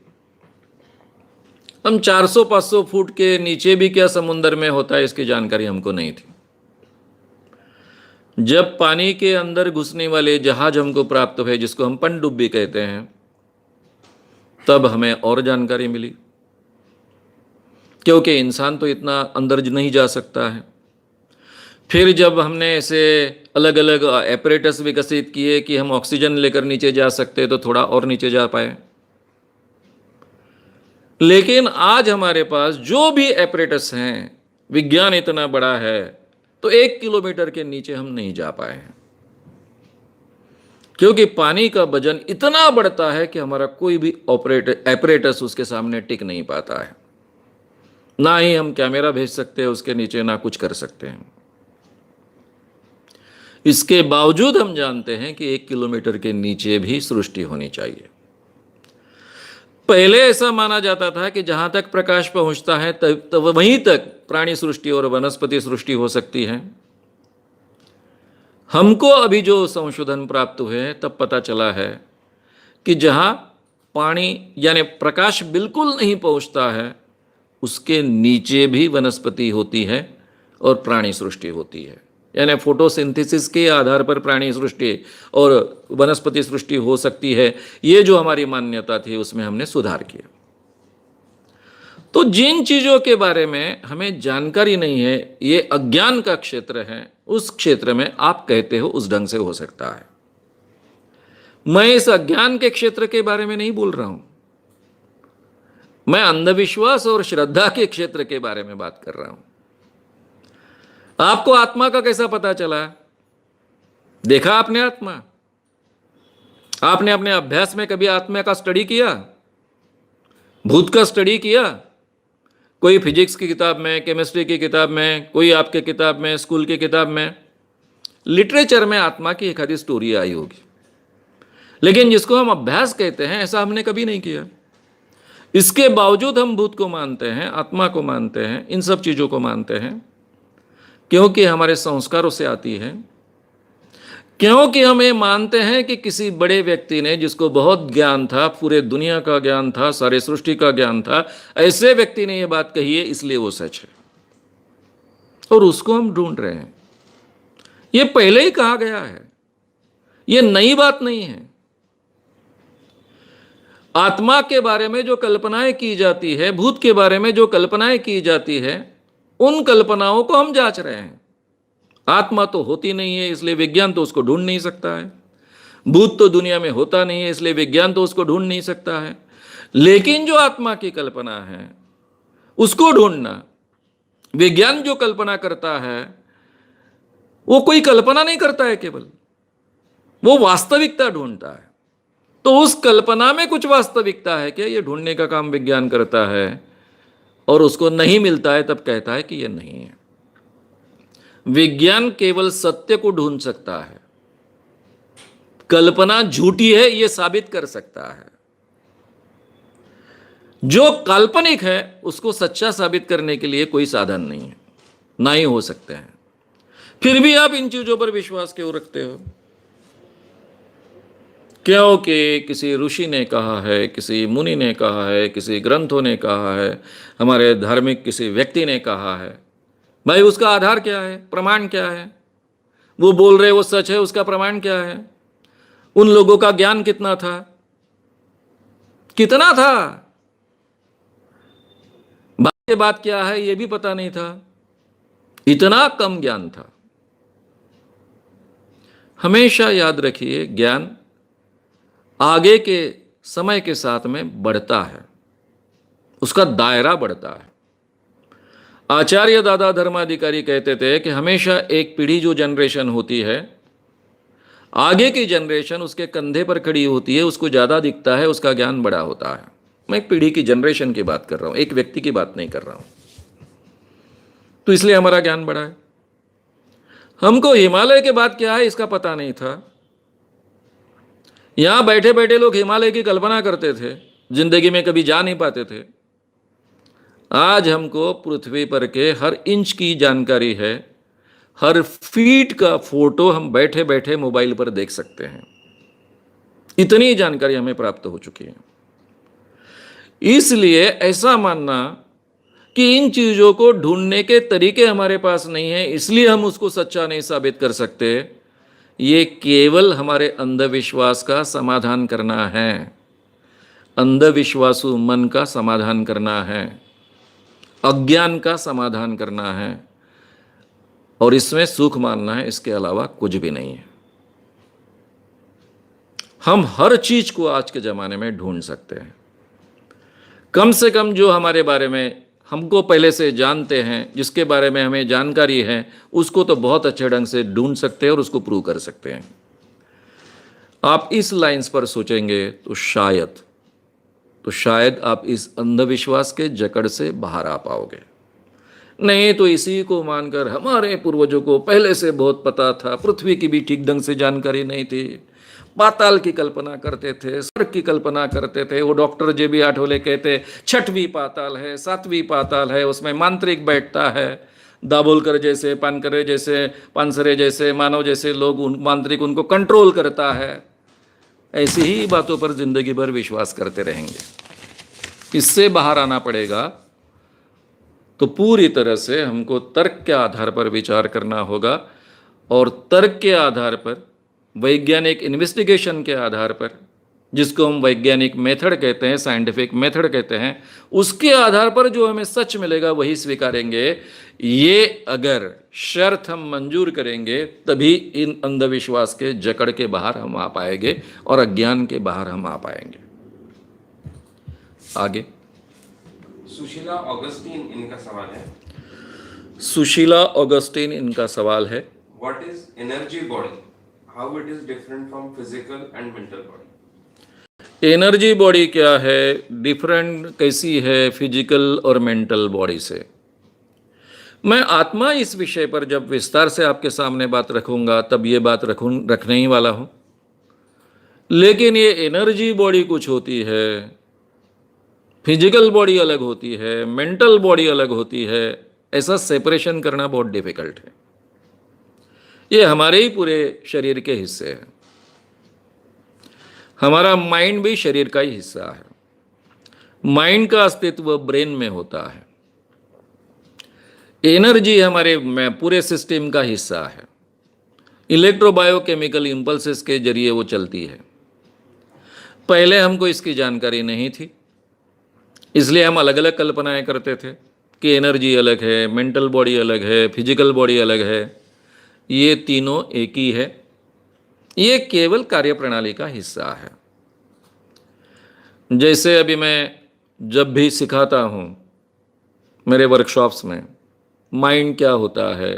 हम 400-500 फुट के नीचे भी क्या समुंदर में होता है इसकी जानकारी हमको नहीं थी। जब पानी के अंदर घुसने वाले जहाज हमको प्राप्त हुए, जिसको हम पनडुब्बी कहते हैं, तब हमें और जानकारी मिली, क्योंकि इंसान तो इतना अंदर नहीं जा सकता है। फिर जब हमने ऐसे अलग अलग एपरेटस विकसित किए कि हम ऑक्सीजन लेकर नीचे जा सकते, तो थोड़ा और नीचे जा पाए। लेकिन आज हमारे पास जो भी एपरेटस हैं, विज्ञान इतना बड़ा है, तो 1 किलोमीटर के नीचे हम नहीं जा पाए हैं, क्योंकि पानी का वजन इतना बढ़ता है कि हमारा कोई भी एपरेटस उसके सामने टिक नहीं पाता है। ना ही हम कैमरा भेज सकते हैं उसके नीचे, ना कुछ कर सकते हैं। इसके बावजूद हम जानते हैं कि 1 किलोमीटर के नीचे भी सृष्टि होनी चाहिए। पहले ऐसा माना जाता था कि जहां तक प्रकाश पहुंचता है तब वहीं तक प्राणी सृष्टि और वनस्पति सृष्टि हो सकती है। हमको अभी जो संशोधन प्राप्त हुए हैं, तब पता चला है कि जहां पानी यानी प्रकाश बिल्कुल नहीं पहुंचता है, उसके नीचे भी वनस्पति होती है और प्राणी सृष्टि होती है। यानी फोटोसिंथेसिस के आधार पर प्राणी सृष्टि और वनस्पति सृष्टि हो सकती है। ये जो हमारी मान्यता थी, उसमें हमने सुधार किया। तो जिन चीज़ों के बारे में हमें जानकारी नहीं है, ये अज्ञान का क्षेत्र है, उस क्षेत्र में आप कहते हो उस ढंग से हो सकता है। मैं इस अज्ञान के क्षेत्र के बारे में नहीं बोल रहा हूं, मैं अंधविश्वास और श्रद्धा के क्षेत्र के बारे में बात कर रहा हूं। आपको आत्मा का कैसा पता चला? देखा आपने आत्मा? आपने अपने अभ्यास में कभी आत्मा का स्टडी किया? भूत का स्टडी किया? कोई फिजिक्स की किताब में, केमिस्ट्री की किताब में, कोई आपके किताब में, स्कूल की किताब में, लिटरेचर में आत्मा की एक आधी स्टोरी आई होगी, लेकिन जिसको हम अभ्यास कहते हैं, ऐसा हमने कभी नहीं किया। इसके बावजूद हम भूत को मानते हैं, आत्मा को मानते हैं, इन सब चीज़ों को मानते हैं, क्योंकि हमारे संस्कारों से आती है, क्योंकि हम ये मानते हैं कि किसी बड़े व्यक्ति ने, जिसको बहुत ज्ञान था, पूरे दुनिया का ज्ञान था, सारे सृष्टि का ज्ञान था, ऐसे व्यक्ति ने ये बात कही है, इसलिए वो सच है, और उसको हम ढूंढ रहे हैं। ये पहले ही कहा गया है, ये नई बात नहीं है। आत्मा के बारे में जो कल्पनाएं की जाती है, भूत के बारे में जो कल्पनाएं की जाती है, उन कल्पनाओं को हम जांच रहे हैं। आत्मा तो होती नहीं है, इसलिए विज्ञान तो उसको ढूंढ नहीं सकता है। भूत तो दुनिया में होता नहीं है, इसलिए विज्ञान तो उसको ढूंढ नहीं सकता है। लेकिन जो आत्मा की कल्पना है, उसको ढूंढना, विज्ञान जो कल्पना करता है, वो कोई कल्पना नहीं करता है केवल, वो वास्तविकता ढूंढता है। तो उस कल्पना में कुछ वास्तविकता है क्या, ये ढूंढने का काम विज्ञान करता है, और उसको नहीं मिलता है तब कहता है कि ये नहीं है। विज्ञान केवल सत्य को ढूंढ सकता है, कल्पना झूठी है ये साबित कर सकता है। जो काल्पनिक है उसको सच्चा साबित करने के लिए कोई साधन नहीं है, ना ही हो सकते हैं। फिर भी आप इन चीजों पर विश्वास क्यों रखते हो? क्योंकि किसी ऋषि ने कहा है, किसी मुनि ने कहा है, किसी ग्रंथों ने कहा है, हमारे धार्मिक किसी व्यक्ति ने कहा है। भाई उसका आधार क्या है, प्रमाण क्या है? वो बोल रहे वो सच है, उसका प्रमाण क्या है? उन लोगों का ज्ञान कितना था? कितना था? बात क्या है ये भी पता नहीं था, इतना कम ज्ञान था। हमेशा याद रखिए, ज्ञान आगे के समय के साथ में बढ़ता है, उसका दायरा बढ़ता है। आचार्य दादा धर्माधिकारी कहते थे कि हमेशा एक पीढ़ी जो जनरेशन होती है, आगे की जनरेशन उसके कंधे पर खड़ी होती है, उसको ज़्यादा दिखता है, उसका ज्ञान बड़ा होता है। मैं एक पीढ़ी की जनरेशन की बात कर रहा हूँ, एक व्यक्ति की बात नहीं कर रहा हूँ। तो इसलिए हमारा ज्ञान बढ़ा है। हमको हिमालय के बाद क्या है इसका पता नहीं था। यहां बैठे बैठे लोग हिमालय की कल्पना करते थे, जिंदगी में कभी जा नहीं पाते थे। आज हमको पृथ्वी पर के हर इंच की जानकारी है, हर फीट का फोटो हम बैठे बैठे मोबाइल पर देख सकते हैं। इतनी जानकारी हमें प्राप्त हो चुकी है। इसलिए ऐसा मानना कि इन चीजों को ढूंढने के तरीके हमारे पास नहीं है, इसलिए हम उसको सच्चा नहीं साबित कर सकते, ये केवल हमारे अंधविश्वास का समाधान करना है, अंधविश्वासु मन का समाधान करना है, अज्ञान का समाधान करना है, और इसमें सुख मानना है, इसके अलावा कुछ भी नहीं है। हम हर चीज को आज के जमाने में ढूंढ सकते हैं। कम से कम जो हमारे बारे में हमको पहले से जानते हैं, जिसके बारे में हमें जानकारी है, उसको तो बहुत अच्छे ढंग से ढूंढ सकते हैं और उसको प्रूव कर सकते हैं। आप इस लाइंस पर सोचेंगे तो शायद आप इस अंधविश्वास के जकड़ से बाहर आ पाओगे। नहीं तो इसी को मानकर हमारे पूर्वजों को पहले से बहुत पता था, पृथ्वी की भी ठीक ढंग से जानकारी नहीं थी, पाताल की कल्पना करते थे, स्वर्ग की कल्पना करते थे। वो डॉक्टर JB आठवले कहते 6वीं पाताल है, 7वीं पाताल है, उसमें मांत्रिक बैठता है। दाभोलकर जैसे, पानसरे जैसे मानव जैसे लोग, मांत्रिक उनको कंट्रोल करता है। ऐसी ही बातों पर जिंदगी भर विश्वास करते रहेंगे। इससे बाहर आना पड़ेगा तो पूरी तरह से हमको तर्क के आधार पर विचार करना होगा, और तर्क के आधार पर, वैज्ञानिक इन्वेस्टिगेशन के आधार पर, जिसको हम वैज्ञानिक मेथड कहते हैं, साइंटिफिक मेथड कहते हैं, उसके आधार पर जो हमें सच मिलेगा वही स्वीकारेंगे। ये अगर शर्त हम मंजूर करेंगे तभी इन अंधविश्वास के जकड़ के बाहर हम आ पाएंगे और अज्ञान के बाहर हम आ पाएंगे। आगे सुशीला ऑगस्टीन इनका सवाल है। सुशीला ऑगस्टीन इनका सवाल है, what is energy body, how it is different from physical and mental body. Energy body क्या है, डिफरेंट कैसी है फिजिकल और मेंटल बॉडी से। मैं आत्मा इस विषय पर जब विस्तार से आपके सामने बात रखूंगा तब ये बात रखने ही वाला हूं, लेकिन ये एनर्जी बॉडी कुछ होती है, फिजिकल बॉडी अलग होती है, मेंटल बॉडी अलग होती है, ऐसा सेपरेशन करना बहुत डिफिकल्ट है। ये हमारे ही पूरे शरीर के हिस्से हैं। हमारा माइंड भी शरीर का ही हिस्सा है। माइंड का अस्तित्व ब्रेन में होता है। एनर्जी हमारे पूरे सिस्टम का हिस्सा है। इलेक्ट्रोबायोकेमिकल इंपल्सेस के जरिए वो चलती है। पहले हमको इसकी जानकारी नहीं थी, इसलिए हम अलग अलग कल्पनाएं करते थे कि एनर्जी अलग है, मेंटल बॉडी अलग है, फिजिकल बॉडी अलग है। ये तीनों एक ही है। ये केवल कार्यप्रणाली का हिस्सा है। जैसे अभी मैं जब भी सिखाता हूँ मेरे वर्कशॉप्स में, माइंड क्या होता है,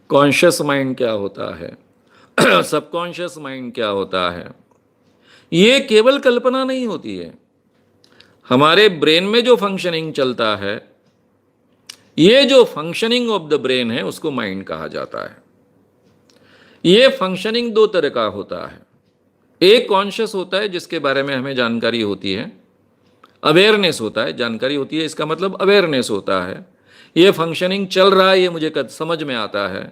कॉन्शियस माइंड क्या होता है, सबकॉन्शियस माइंड क्या होता है, ये केवल कल्पना नहीं होती है। हमारे ब्रेन में जो फंक्शनिंग चलता है, ये जो फंक्शनिंग ऑफ द ब्रेन है, उसको माइंड कहा जाता है। ये फंक्शनिंग दो तरह का होता है। एक कॉन्शियस होता है जिसके बारे में हमें जानकारी होती है, अवेयरनेस होता है, जानकारी होती है इसका मतलब अवेयरनेस होता है, ये फंक्शनिंग चल रहा है, ये मुझे समझ में आता है।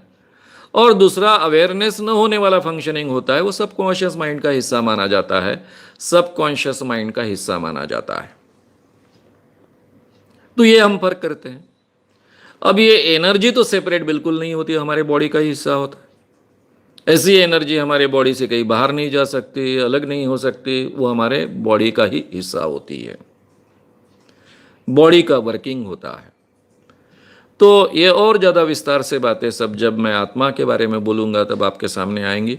और दूसरा अवेयरनेस न होने वाला फंक्शनिंग होता है, वो सबकॉन्शियस माइंड का हिस्सा माना जाता है, सबकॉन्शियस माइंड का हिस्सा माना जाता है। तो ये हम फर्क करते हैं। अब ये एनर्जी तो सेपरेट बिल्कुल नहीं होती, हमारे बॉडी का ही हिस्सा होता है। ऐसी एनर्जी हमारे बॉडी से कहीं बाहर नहीं जा सकती, अलग नहीं हो सकती, वो हमारे बॉडी का ही हिस्सा होती है, बॉडी का वर्किंग होता है। तो ये और ज़्यादा विस्तार से बातें सब जब मैं आत्मा के बारे में बोलूँगा तब आपके सामने आएंगी।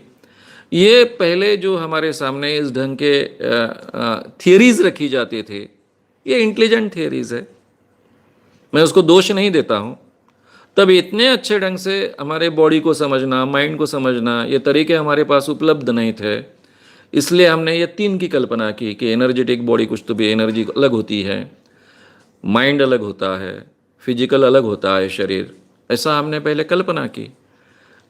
ये पहले जो हमारे सामने इस ढंग के थियरीज रखी जाती थी, ये इंटेलिजेंट थियरीज है, मैं उसको दोष नहीं देता हूँ। तब इतने अच्छे ढंग से हमारे बॉडी को समझना, माइंड को समझना, ये तरीके हमारे पास उपलब्ध नहीं थे। इसलिए हमने ये तीन की कल्पना की कि एनर्जेटिक बॉडी कुछ तो भी एनर्जी अलग होती है, माइंड अलग होता है, फिजिकल अलग होता है शरीर, ऐसा हमने पहले कल्पना की।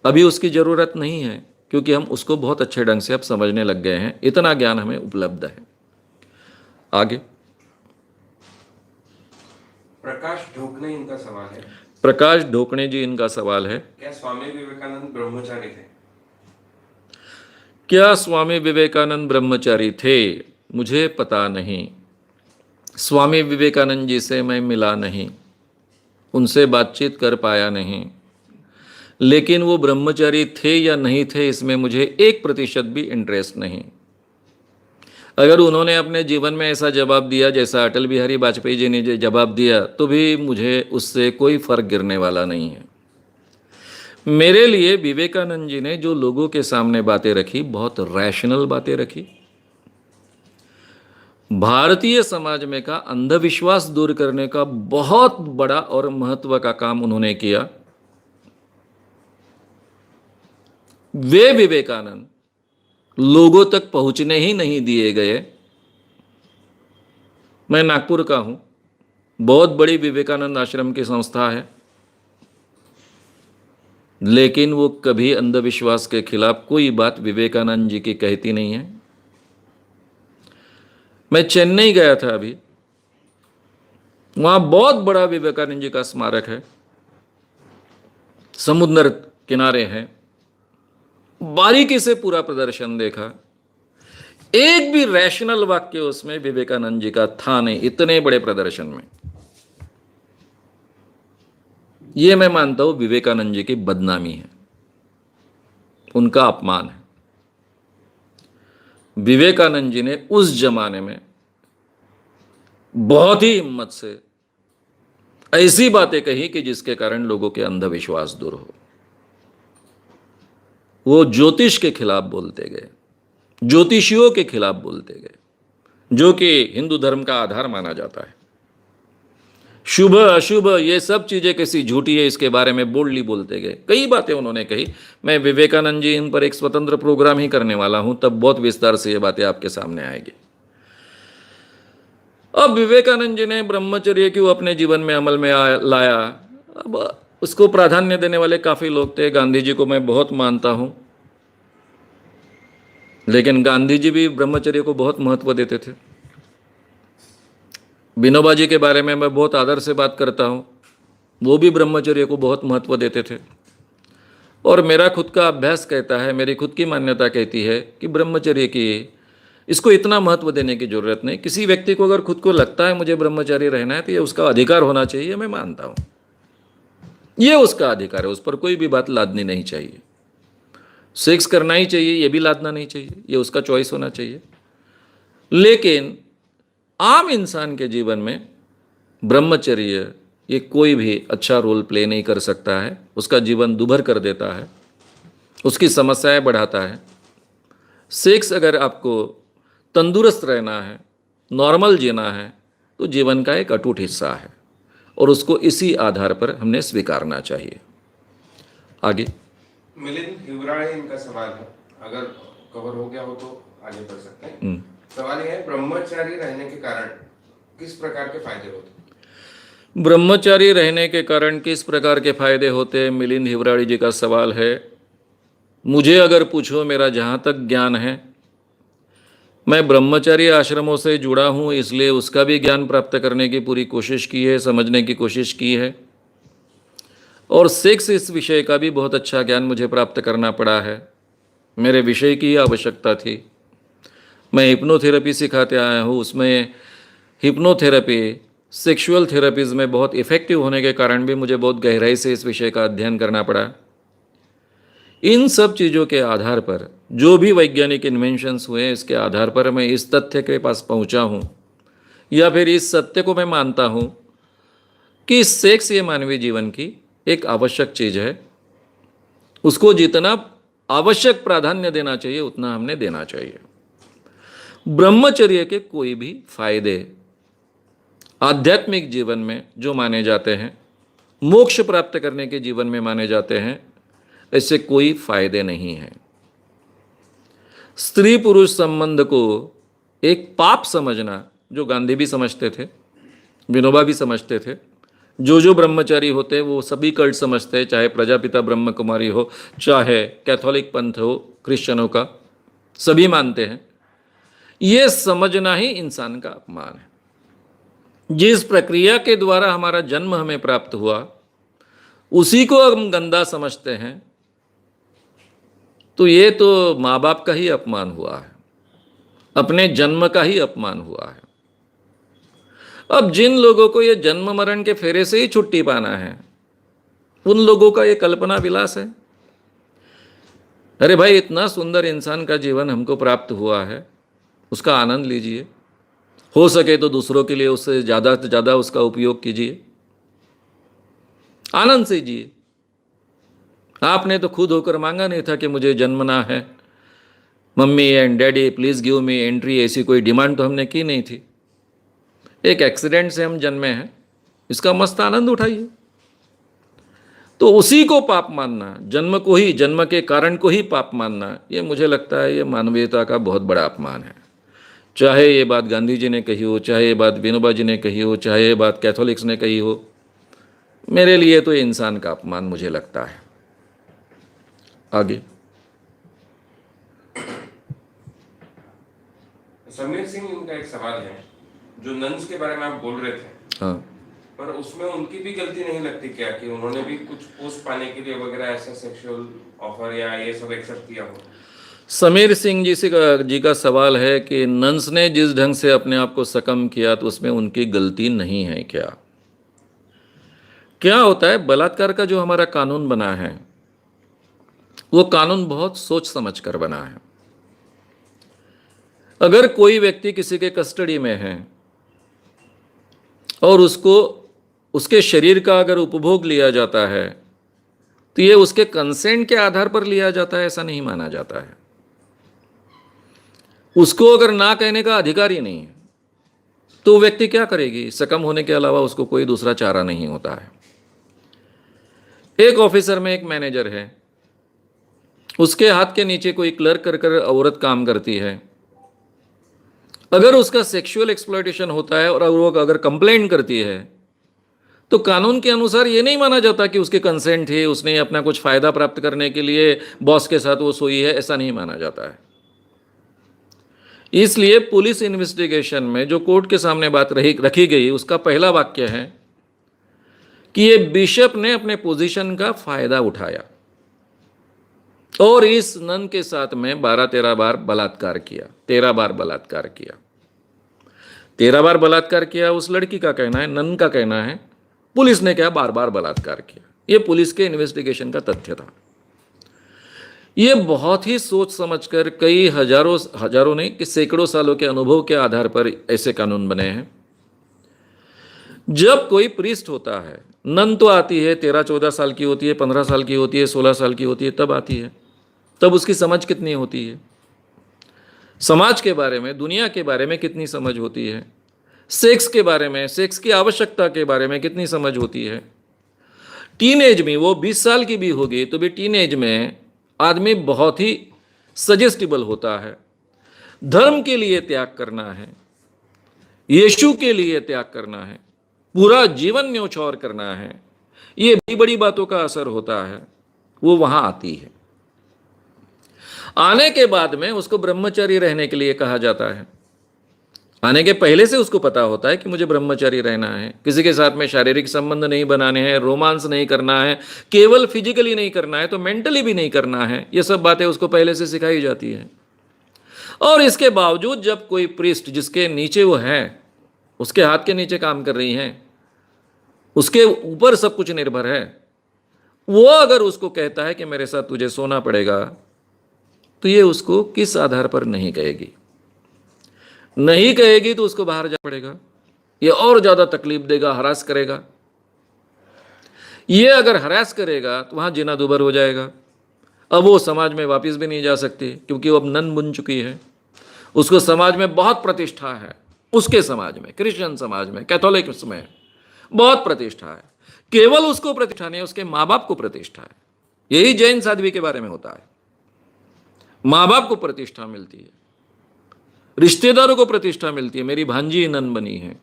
अभी उसकी ज़रूरत नहीं है क्योंकि हम उसको बहुत अच्छे ढंग से अब समझने लग गए हैं, इतना ज्ञान हमें उपलब्ध है। आगे प्रकाश ढोकने इनका सवाल है। प्रकाश ढोकणे जी इनका सवाल है, क्या स्वामी विवेकानंद ब्रह्मचारी थे? क्या स्वामी विवेकानंद ब्रह्मचारी थे? मुझे पता नहीं। स्वामी विवेकानंद जी से मैं मिला नहीं, उनसे बातचीत कर पाया नहीं, लेकिन वो ब्रह्मचारी थे या नहीं थे इसमें मुझे 1% भी इंटरेस्ट नहीं। अगर उन्होंने अपने जीवन में ऐसा जवाब दिया जैसा अटल बिहारी वाजपेयी जी ने जो जवाब दिया, तो भी मुझे उससे कोई फर्क गिरने वाला नहीं है। मेरे लिए विवेकानंद जी ने जो लोगों के सामने बातें रखी, बहुत रैशनल बातें रखी। भारतीय समाज में का अंधविश्वास दूर करने का बहुत बड़ा और महत्व का काम उन्होंने किया। वे विवेकानंद लोगों तक पहुंचने ही नहीं दिए गए। मैं नागपुर का हूं, बहुत बड़ी विवेकानंद आश्रम की संस्था है, लेकिन वो कभी अंधविश्वास के खिलाफ कोई बात विवेकानंद जी की कहती नहीं है। मैं चेन्नई गया था अभी, वहां बहुत बड़ा विवेकानंद जी का स्मारक है, समुद्र किनारे है, बारीकी से पूरा प्रदर्शन देखा। एक भी रैशनल वाक्य उसमें विवेकानंद जी का था नहीं, इतने बड़े प्रदर्शन में। यह मैं मानता हूं विवेकानंद जी की बदनामी है, उनका अपमान है। विवेकानंद जी ने उस जमाने में बहुत ही हिम्मत से ऐसी बातें कही कि जिसके कारण लोगों के अंधविश्वास दूर हो। वो ज्योतिष के खिलाफ बोलते गए, ज्योतिषियों के खिलाफ बोलते गए, जो कि हिंदू धर्म का आधार माना जाता है। शुभ अशुभ ये सब चीजें कैसी झूठी है, इसके बारे में बोल्डली बोलते गए। कई बातें उन्होंने कही। मैं विवेकानंद जी इन पर एक स्वतंत्र प्रोग्राम ही करने वाला हूं, तब बहुत विस्तार से ये बातें आपके सामने आएगी। अब विवेकानंद जी ने ब्रह्मचर्य क्यों अपने जीवन में अमल में लाया, अब उसको प्राधान्य देने वाले काफी लोग थे। गांधी जी को मैं बहुत मानता हूं, लेकिन गांधी जी भी ब्रह्मचर्य को बहुत महत्व देते थे। विनोबा जी के बारे में मैं बहुत आदर से बात करता हूं, वो भी ब्रह्मचर्य को बहुत महत्व देते थे। और मेरा खुद का अभ्यास कहता है, मेरी खुद की मान्यता कहती है कि ब्रह्मचर्य की इसको इतना महत्व देने की जरूरत नहीं। किसी व्यक्ति को अगर खुद को लगता है मुझे ब्रह्मचारी रहना है, तो ये उसका अधिकार होना चाहिए, मैं मानता हूं। ये उसका अधिकार है, उस पर कोई भी बात लादनी नहीं चाहिए। सेक्स करना ही चाहिए, ये भी लादना नहीं चाहिए, ये उसका चॉइस होना चाहिए। लेकिन आम इंसान के जीवन में ब्रह्मचर्य ये कोई भी अच्छा रोल प्ले नहीं कर सकता है। उसका जीवन दुभर कर देता है, उसकी समस्याएं बढ़ाता है। सेक्स अगर आपको तंदुरुस्त रहना है, नॉर्मल जीना है, तो जीवन का एक अटूट हिस्सा है और उसको इसी आधार पर हमने स्वीकारना चाहिए। आगे मिलिंद हिवराळे इनका सवाल है, अगर कवर हो गया हो तो आगे बढ़ सकते हैं। सवाल यह है, ब्रह्मचारी रहने के कारण किस प्रकार के फायदे होते हैं? ब्रह्मचारी रहने के कारण किस प्रकार के फायदे होते हैं, मिलिंद हिवराड़ी जी का सवाल है। मुझे अगर पूछो, मेरा जहाँ तक ज्ञान है, मैं ब्रह्मचारी आश्रमों से जुड़ा हूँ, इसलिए उसका भी ज्ञान प्राप्त करने की पूरी कोशिश की है, समझने की कोशिश की है। और सेक्स इस विषय का भी बहुत अच्छा ज्ञान मुझे प्राप्त करना पड़ा है, मेरे विषय की आवश्यकता थी। मैं हिप्नोथेरेपी सिखाते आया हूँ, उसमें हिप्नोथेरेपी सेक्सुअल थेरेपीज में बहुत इफ़ेक्टिव होने के कारण भी मुझे बहुत गहराई से इस विषय का अध्ययन करना पड़ा। इन सब चीज़ों के आधार पर जो भी वैज्ञानिक इन्वेंशंस हुए, इसके आधार पर मैं इस तथ्य के पास पहुंचा हूं, या फिर इस सत्य को मैं मानता हूं कि सेक्स ये मानवीय जीवन की एक आवश्यक चीज़ है। उसको जितना आवश्यक प्राधान्य देना चाहिए उतना हमने देना चाहिए। ब्रह्मचर्य के कोई भी फायदे आध्यात्मिक जीवन में जो माने जाते हैं, मोक्ष प्राप्त करने के जीवन में माने जाते हैं, ऐसे कोई फायदे नहीं हैं। स्त्री पुरुष संबंध को एक पाप समझना, जो गांधी भी समझते थे, विनोबा भी समझते थे, जो ब्रह्मचारी होते हैं वो सभी कल्ट समझते हैं, चाहे प्रजापिता ब्रह्म कुमारी हो, चाहे कैथोलिक पंथ हो, क्रिश्चियनों का, सभी मानते हैं। ये समझना ही इंसान का अपमान है। जिस प्रक्रिया के द्वारा हमारा जन्म हमें प्राप्त हुआ, उसी को हम गंदा समझते हैं, तो ये तो माँ बाप का ही अपमान हुआ है, अपने जन्म का ही अपमान हुआ है। अब जिन लोगों को ये जन्म मरण के फेरे से ही छुट्टी पाना है, उन लोगों का ये कल्पना विलास है। अरे भाई, इतना सुंदर इंसान का जीवन हमको प्राप्त हुआ है, उसका आनंद लीजिए। हो सके तो दूसरों के लिए उससे ज़्यादा से ज़्यादा उसका उपयोग कीजिए, आनंद से जिए। आपने तो खुद होकर मांगा नहीं था कि मुझे जन्मना है, mummy and daddy please give me entry, ऐसी कोई डिमांड तो हमने की नहीं थी। एक एक्सीडेंट से हम जन्मे हैं, इसका मस्त आनंद उठाइए। तो उसी को पाप मानना, जन्म को ही, जन्म के कारण को ही पाप मानना, ये मुझे लगता है ये मानवीयता का बहुत बड़ा अपमान है। चाहे ये बात गांधी जी ने कही हो, चाहे ये बात विनोबा जी ने कही हो, चाहे ये बात कैथोलिक्स ने कही हो, मेरे लिए तो ये इंसान का अपमान मुझे लगता है। आगे समीर सिंह, इनका एक सवाल है, जो नन्स के बारे में आप बोल रहे थे, हाँ, पर उसमें उनकी भी गलती नहीं लगती क्या कि उन्होंने भी कुछ पोस्ट पाने के लिए वगैरह ऐसा सेक्सुअल ऑफर या ये सब एक्सेप्ट किया हो? समीर सिंह जी का सवाल है कि नंस ने जिस ढंग से अपने आप को सकम किया तो उसमें उनकी गलती नहीं है क्या? क्या होता है, बलात्कार का जो हमारा कानून बना है, वो कानून बहुत सोच समझ कर बना है। अगर कोई व्यक्ति किसी के कस्टडी में है और उसको उसके शरीर का अगर उपभोग लिया जाता है, तो ये उसके कंसेंट के आधार पर लिया जाता है, ऐसा नहीं माना जाता है। उसको अगर ना कहने का अधिकार ही नहीं है, तो व्यक्ति क्या करेगी? सकम होने के अलावा उसको कोई दूसरा चारा नहीं होता है। एक ऑफिसर में एक मैनेजर है, उसके हाथ के नीचे कोई क्लर्क कर कर औरत काम करती है। अगर उसका सेक्सुअल एक्सप्लॉयटेशन होता है और वो अगर कंप्लेंट करती है, तो कानून के अनुसार ये नहीं माना जाता कि उसके कंसेंट है, उसने अपना कुछ फायदा प्राप्त करने के लिए बॉस के साथ वो सोई है, ऐसा नहीं माना जाता है। इसलिए पुलिस इन्वेस्टिगेशन में जो कोर्ट के सामने बात रखी गई, उसका पहला वाक्य है कि ये बिशप ने अपने पोजीशन का फायदा उठाया और इस नन के साथ में 12-13 बार बलात्कार किया, 13 बार बलात्कार किया, 13 बार बलात्कार किया। उस लड़की का कहना है, नन का कहना है, पुलिस ने क्या बार बार बलात्कार किया। ये पुलिस के इन्वेस्टिगेशन का तथ्य था। ये बहुत ही सोच समझकर कई हजारों नहीं कि सैकड़ों सालों के अनुभव के आधार पर ऐसे कानून बने हैं। जब कोई प्रीस्ट होता है, नन तो आती है 13-14 साल की होती है, 15 साल की होती है, 16 साल की होती है, तब आती है। तब उसकी समझ कितनी होती है, समाज के बारे में, दुनिया के बारे में कितनी समझ होती है, सेक्स के बारे में, सेक्स की आवश्यकता के बारे में कितनी समझ होती है। टीनेज में, वो 20 साल की भी होगी तो भी टीनेज में आदमी बहुत ही सजेस्टिबल होता है। धर्म के लिए त्याग करना है, यीशु के लिए त्याग करना है, पूरा जीवन न्योछावर करना है, ये बड़ी बड़ी बातों का असर होता है। वो वहां आती है। आने के बाद में उसको ब्रह्मचारी रहने के लिए कहा जाता है। आने के पहले से उसको पता होता है कि मुझे ब्रह्मचारी रहना है, किसी के साथ में शारीरिक संबंध नहीं बनाने हैं, रोमांस नहीं करना है, केवल फिजिकली नहीं करना है तो मेंटली भी नहीं करना है। ये सब बातें उसको पहले से सिखाई जाती है। और इसके बावजूद जब कोई प्रीस्ट जिसके नीचे वो है, उसके हाथ के नीचे काम कर रही हैं, उसके ऊपर सब कुछ निर्भर है, वो अगर उसको कहता है कि मेरे साथ तुझे सोना पड़ेगा, तो ये उसको किस आधार पर नहीं कहेगी? नहीं कहेगी तो उसको बाहर जा पड़ेगा, ये और ज्यादा तकलीफ देगा, हरास करेगा। ये अगर हरास करेगा तो वहां जीना दुभर हो जाएगा। अब वो समाज में वापस भी नहीं जा सकती, क्योंकि वो अब नन बन चुकी है। उसको समाज में बहुत प्रतिष्ठा है, उसके समाज में, क्रिश्चियन समाज में, कैथोलिक में बहुत प्रतिष्ठा है। केवल उसको प्रतिष्ठा नहीं, उसके माँ बाप को प्रतिष्ठा है। यही जैन साध्वी के बारे में होता है। माँ बाप को प्रतिष्ठा मिलती है, रिश्तेदारों को प्रतिष्ठा मिलती है। मेरी भांजी नन बनी है,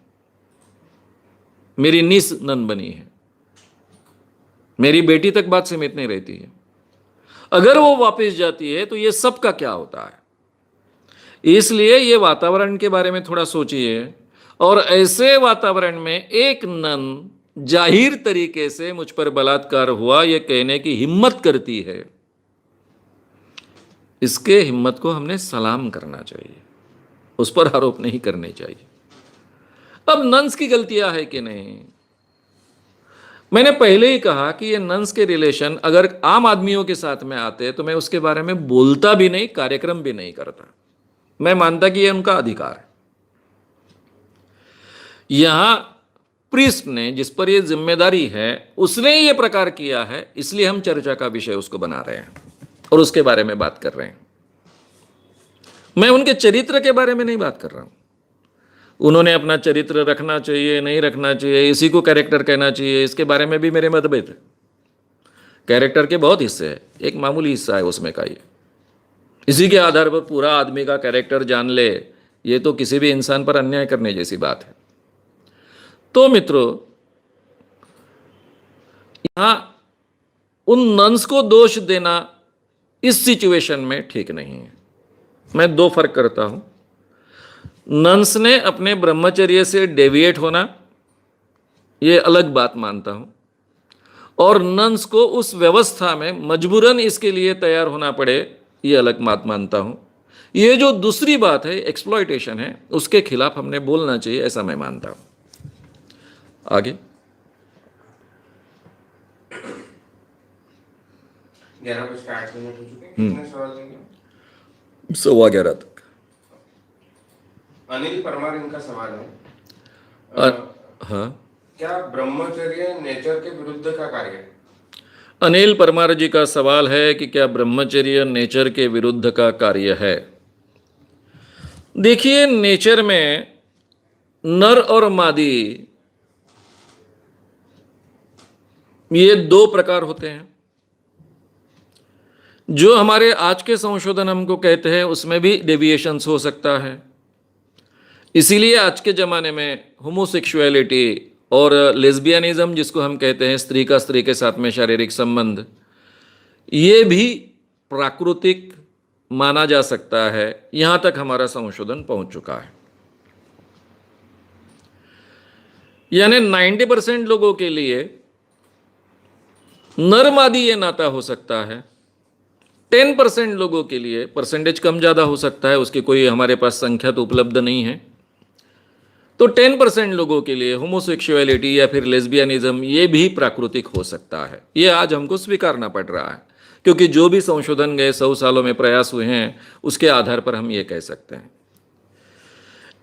मेरी नीस नन बनी है, मेरी बेटी तक बात सीमित नहीं रहती है। अगर वो वापस जाती है तो ये सब का क्या होता है? इसलिए ये वातावरण के बारे में थोड़ा सोचिए। और ऐसे वातावरण में एक नन जाहिर तरीके से मुझ पर बलात्कार हुआ ये कहने की हिम्मत करती है, इसके हिम्मत को हमने सलाम करना चाहिए, उस पर आरोप नहीं करने चाहिए। अब नंस की गलतियां है कि नहीं, मैंने पहले ही कहा कि ये नंस के रिलेशन अगर आम आदमियों के साथ में आते तो मैं उसके बारे में बोलता भी नहीं, कार्यक्रम भी नहीं करता। मैं मानता कि ये उनका अधिकार है। यहां प्रीस्ट ने, जिस पर ये जिम्मेदारी है, उसने ये प्रकार किया है, इसलिए हम चर्चा का विषय उसको बना रहे हैं और उसके बारे में बात कर रहे हैं। मैं उनके चरित्र के बारे में नहीं बात कर रहा हूं। उन्होंने अपना चरित्र रखना चाहिए, नहीं रखना चाहिए, इसी को कैरेक्टर कहना चाहिए, इसके बारे में भी मेरे मतभेद है। कैरेक्टर के बहुत हिस्से हैं, एक मामूली हिस्सा है उसमें का ये। इसी के आधार पर पूरा आदमी का कैरेक्टर जान ले, ये तो किसी भी इंसान पर अन्याय करने जैसी बात है। तो मित्रों, यहां उन नन्स को दोष देना इस सिचुएशन में ठीक नहीं है। मैं दो फर्क करता हूं। नन्स ने अपने ब्रह्मचर्य से डेविएट होना, यह अलग बात मानता हूं, और नन्स को उस व्यवस्था में मजबूरन इसके लिए तैयार होना पड़े, यह अलग बात मानता हूं। यह जो दूसरी बात है, एक्सप्लॉयटेशन है, उसके खिलाफ हमने बोलना चाहिए, ऐसा मैं मानता हूं। आगे 11:08 हो चुके हैं। कितने सवाल लेंगे? 11:15 तक। अनिल परमार इनका सवाल है, हाँ, क्या ब्रह्मचर्य नेचर के विरुद्ध का कार्य है? अनिल परमार जी का सवाल है कि क्या ब्रह्मचर्य नेचर के विरुद्ध का कार्य है। देखिए, नेचर में नर और मादी ये दो प्रकार होते हैं। जो हमारे आज के संशोधन हमको कहते हैं उसमें भी डेविएशंस हो सकता है। इसीलिए आज के ज़माने में होमोसेक्सुअलिटी और लेस्बियनिज्म, जिसको हम कहते हैं स्त्री का स्त्री के साथ में शारीरिक संबंध, ये भी प्राकृतिक माना जा सकता है। यहां तक हमारा संशोधन पहुंच चुका है। यानी 90% लोगों के लिए नर मादी ये नाता हो सकता है। 10% लोगों के लिए, परसेंटेज कम ज़्यादा हो सकता है, उसकी कोई हमारे पास संख्या तो उपलब्ध नहीं है, तो 10% लोगों के लिए होमोसेक्सुअलिटी या फिर लेस्बियनिज्म ये भी प्राकृतिक हो सकता है। ये आज हमको स्वीकारना पड़ रहा है, क्योंकि जो भी संशोधन गए 100 सालों में प्रयास हुए हैं, उसके आधार पर हम ये कह सकते हैं।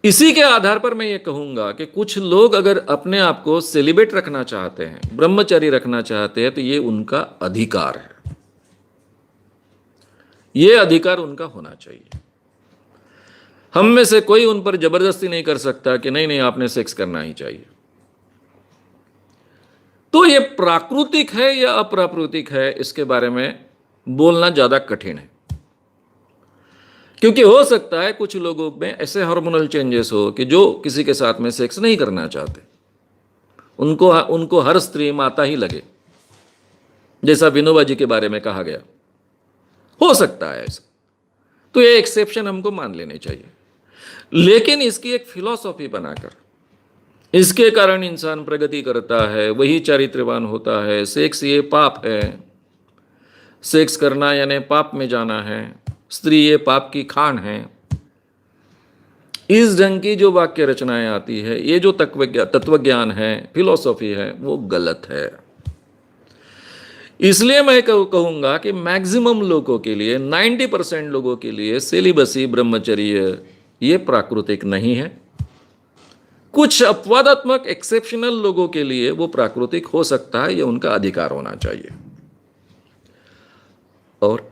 इसी के आधार पर मैं ये कहूँगा कि कुछ लोग अगर अपने आप को सेलिब्रेट रखना चाहते हैं, ब्रह्मचर्य रखना चाहते हैं, तो ये उनका अधिकार है। ये अधिकार उनका होना चाहिए। हम में से कोई उन पर जबरदस्ती नहीं कर सकता कि नहीं नहीं आपने सेक्स करना ही चाहिए। तो ये प्राकृतिक है या अप्राकृतिक है, इसके बारे में बोलना ज़्यादा कठिन है, क्योंकि हो सकता है कुछ लोगों में ऐसे हार्मोनल चेंजेस हो कि जो किसी के साथ में सेक्स नहीं करना चाहते, उनको हर स्त्री माता ही लगे, जैसा विनोबा जी के बारे में कहा गया। हो सकता है ऐसा, तो ये एक्सेप्शन हमको मान लेने चाहिए। लेकिन इसकी एक फिलॉसफी बनाकर, इसके कारण इंसान प्रगति करता है, वही चारित्र्यवान होता है, सेक्स ये पाप है, सेक्स करना यानी पाप में जाना है, स्त्री ये पाप की खान है, इस ढंग की जो वाक्य रचनाएं आती है, ये जो तत्वज्ञान है, फिलॉसफी है, वो गलत है। इसलिए मैं कहूंगा कि मैक्सिमम लोगों के लिए, 90% लोगों के लिए सेलिबसी, ब्रह्मचर्य ये प्राकृतिक नहीं है। कुछ अपवादात्मक एक्सेप्शनल लोगों के लिए वो प्राकृतिक हो सकता है, ये उनका अधिकार होना चाहिए। और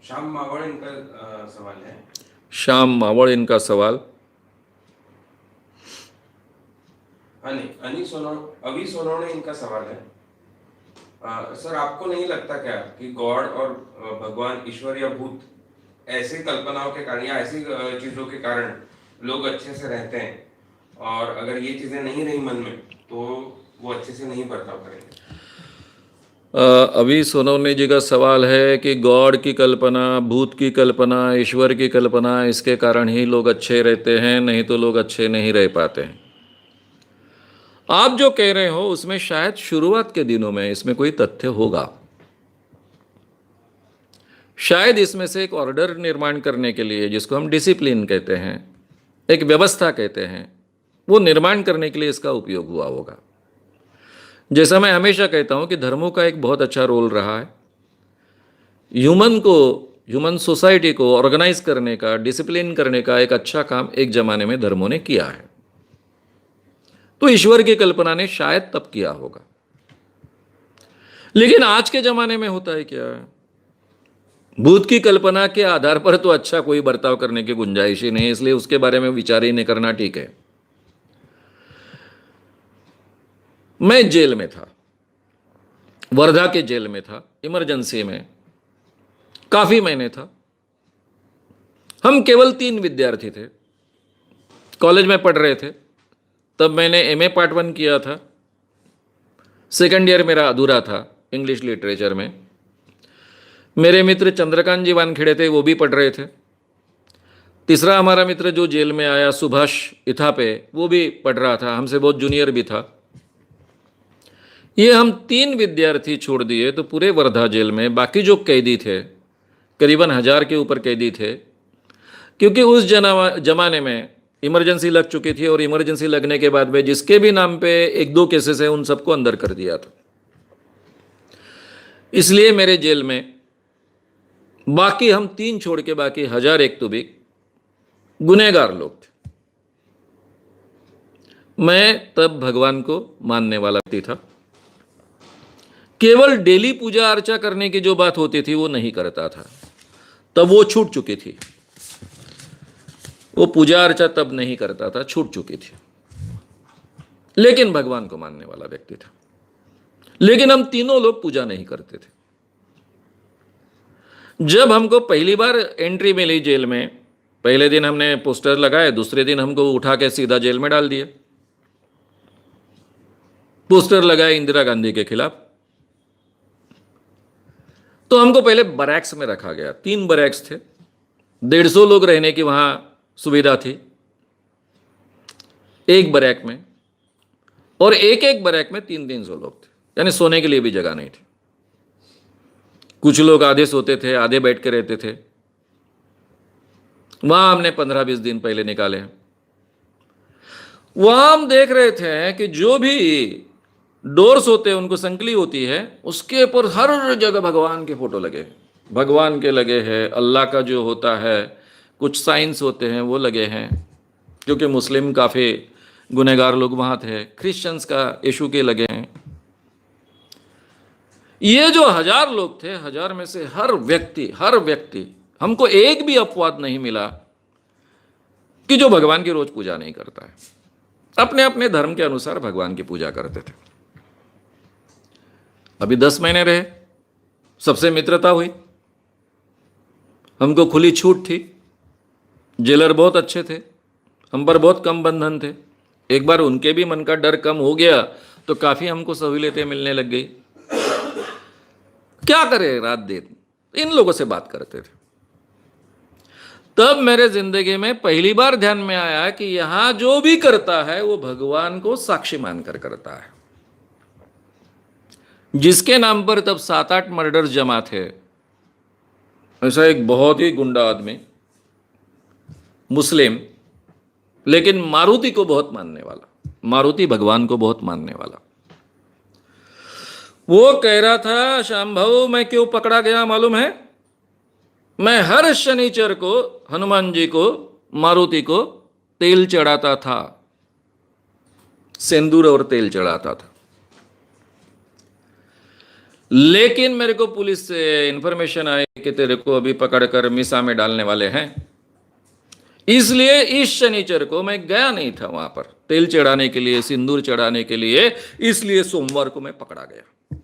श्याम मावड़ इनका सवाल है। श्याम मावड़ इनका सवाल, अभी सोनोने इनका सवाल है। सर, आपको नहीं लगता क्या कि गॉड और भगवान, ईश्वर या भूत ऐसी कल्पनाओं के कारण या ऐसी चीजों के कारण लोग अच्छे से रहते हैं, और अगर ये चीजें नहीं रही मन में तो वो अच्छे से नहीं बर्ताव करेंगे? अभी सोनवनी जी का सवाल है कि गॉड की कल्पना, भूत की कल्पना, ईश्वर की कल्पना, इसके कारण ही लोग अच्छे रहते हैं, नहीं तो लोग अच्छे नहीं रह पाते हैं। आप जो कह रहे हो उसमें शायद शुरुआत के दिनों में इसमें कोई तथ्य होगा। शायद इसमें से एक ऑर्डर निर्माण करने के लिए, जिसको हम डिसिप्लिन कहते हैं, एक व्यवस्था कहते हैं, वो निर्माण करने के लिए इसका उपयोग हुआ होगा। जैसा मैं हमेशा कहता हूं कि धर्मों का एक बहुत अच्छा रोल रहा है। ह्यूमन सोसाइटी को ऑर्गेनाइज करने का, डिसिप्लिन करने का एक अच्छा काम एक जमाने में धर्मों ने किया है। तो ईश्वर की कल्पना ने शायद तब किया होगा। लेकिन आज के जमाने में होता है क्या? भूत की कल्पना के आधार पर तो अच्छा कोई बर्ताव करने की गुंजाइश ही नहीं, इसलिए उसके बारे में विचार ही नहीं करना ठीक है। मैं जेल में था, वर्धा के जेल में था, इमरजेंसी में काफी महीने था। हम केवल 3 विद्यार्थी थे, कॉलेज में पढ़ रहे थे। तब मैंने एमए पार्ट 1 किया था, सेकंड ईयर मेरा अधूरा था इंग्लिश लिटरेचर में। मेरे मित्र चंद्रकांत जी वानखेड़े थे, वो भी पढ़ रहे थे। तीसरा हमारा मित्र जो जेल में आया, सुभाष इथापे, वो भी पढ़ रहा था, हमसे बहुत जूनियर भी था। ये हम 3 विद्यार्थी छोड़ दिए तो पूरे वर्धा जेल में बाकी जो कैदी थे, करीबन 1000 के ऊपर कैदी थे, क्योंकि उस जमाने में इमरजेंसी लग चुकी थी और इमरजेंसी लगने के बाद में जिसके भी नाम पे 1-2 केसेस है उन सबको अंदर कर दिया था। इसलिए मेरे जेल में बाकी हम 3 छोड़ के बाकी 1001 तो भी गुनहगार लोग थे। मैं तब भगवान को मानने वाला व्यक्ति था। केवल डेली पूजा अर्चा करने की जो बात होती थी वो नहीं करता था, तब वो छूट चुकी थी। वो पूजा अर्चा तब नहीं करता था, छूट चुकी थी। लेकिन भगवान को मानने वाला व्यक्ति था। लेकिन हम तीनों लोग पूजा नहीं करते थे। जब हमको पहली बार एंट्री मिली जेल में, पहले दिन हमने पोस्टर लगाए, दूसरे दिन हमको उठा के सीधा जेल में डाल दिया। पोस्टर लगाए इंदिरा गांधी के खिलाफ। तो हमको पहले बैरक्स में रखा गया। 3 बैरक्स थे, 150 लोग रहने की वहां सुविधा थी एक बैरक में, और एक बैरक में 300 लोग थे, यानी सोने के लिए भी जगह नहीं थी। कुछ लोग आधे सोते थे, आधे बैठ के रहते थे। वहां हमने 15-20 दिन पहले निकाले हैं। वहां हम देख रहे थे कि जो भी डोर्स होते हैं, उनको संकली होती है, उसके ऊपर हर जगह भगवान के फोटो लगे, भगवान के लगे हैं, अल्लाह का जो होता है, कुछ साइंस होते हैं वो लगे हैं, क्योंकि मुस्लिम काफ़ी गुनहगार लोग वहाँ थे, क्रिश्चियंस का यीशु के लगे हैं। ये जो 1000 लोग थे, 1000 में से हर व्यक्ति हमको एक भी अपवाद नहीं मिला कि जो भगवान की रोज पूजा नहीं करता है। अपने अपने धर्म के अनुसार भगवान की पूजा करते थे। अभी 10 महीने रहे, सबसे मित्रता हुई, हमको खुली छूट थी। जेलर बहुत अच्छे थे, हम पर बहुत कम बंधन थे। एक बार उनके भी मन का डर कम हो गया तो काफ़ी हमको सहूलियतें मिलने लग गई। क्या करें, रात दिन इन लोगों से बात करते थे। तब मेरे जिंदगी में पहली बार ध्यान में आया कि यहां जो भी करता है वो भगवान को साक्षी मानकर करता है। जिसके नाम पर तब 7-8 मर्डर्स जमा थे, ऐसा एक बहुत ही गुंडा आदमी, मुस्लिम, लेकिन मारुति को बहुत मानने वाला, मारुति भगवान को बहुत मानने वाला, वो कह रहा था, श्याम भाऊ मैं क्यों पकड़ा गया मालूम है? मैं हर शनिचर को हनुमान जी को, मारुति को तेल चढ़ाता था, सिंदूर और तेल चढ़ाता था। लेकिन मेरे को पुलिस से इंफॉर्मेशन आई कि तेरे को अभी पकड़कर मिसा में डालने वाले हैं, इसलिए इस शनिचर को मैं गया नहीं था वहां पर तेल चढ़ाने के लिए, सिंदूर चढ़ाने के लिए, इसलिए सोमवार को मैं पकड़ा गया।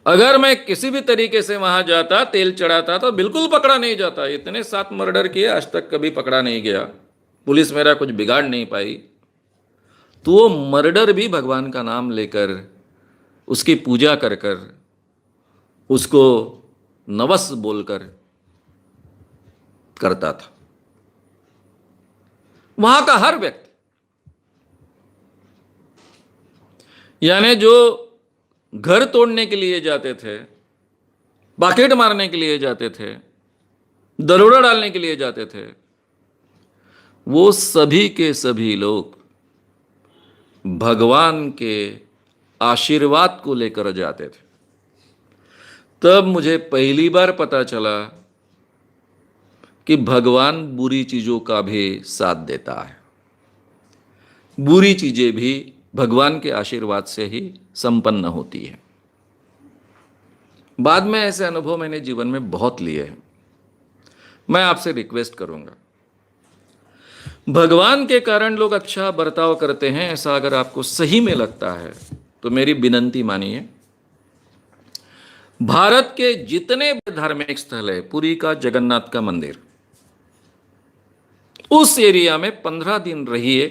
अगर मैं किसी भी तरीके से वहां जाता, तेल चढ़ाता, तो बिल्कुल पकड़ा नहीं जाता। इतने 7 मर्डर किए, आज तक कभी पकड़ा नहीं गया, पुलिस मेरा कुछ बिगाड़ नहीं पाई। तो वो मर्डर भी भगवान का नाम लेकर उसकी पूजा कर कर, उसको नवस बोलकर करता था। वहां का हर व्यक्ति, यानी जो घर तोड़ने के लिए जाते थे, बाकेट मारने के लिए जाते थे, दरोड़ा डालने के लिए जाते थे, वो सभी के सभी लोग भगवान के आशीर्वाद को लेकर जाते थे। तब मुझे पहली बार पता चला कि भगवान बुरी चीजों का भी साथ देता है। बुरी चीजें भी भगवान के आशीर्वाद से ही संपन्न होती है। बाद में ऐसे अनुभव मैंने जीवन में बहुत लिए हैं। मैं आपसे रिक्वेस्ट करूंगा, भगवान के कारण लोग अच्छा बर्ताव करते हैं, ऐसा अगर आपको सही में लगता है तो मेरी विनंती मानिए। भारत के जितने भी धार्मिक स्थल है, पुरी का जगन्नाथ का मंदिर, उस एरिया में 15 दिन रहिए,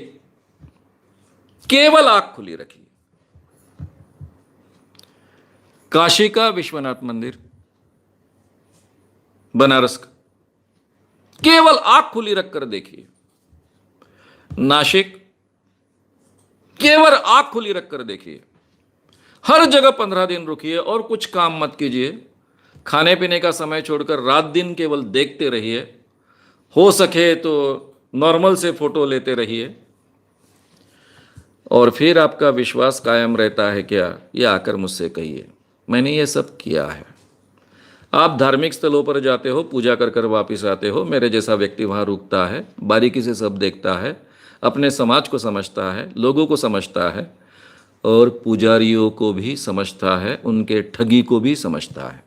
केवल आंख खुली रखिए। काशी का विश्वनाथ मंदिर, बनारस का, केवल आंख खुली रखकर देखिए। नासिक, केवल आंख खुली रखकर देखिए। हर जगह 15 दिन रुकिए और कुछ काम मत कीजिए। खाने पीने का समय छोड़कर रात दिन केवल देखते रहिए। हो सके तो नॉर्मल से फोटो लेते रहिए, और फिर आपका विश्वास कायम रहता है क्या, ये आकर मुझसे कहिए। मैंने ये सब किया है। आप धार्मिक स्थलों पर जाते हो, पूजा कर कर वापिस आते हो, मेरे जैसा व्यक्ति वहाँ रुकता है, बारीकी से सब देखता है, अपने समाज को समझता है, लोगों को समझता है, और पुजारियों को भी समझता है, उनके ठगी को भी समझता है।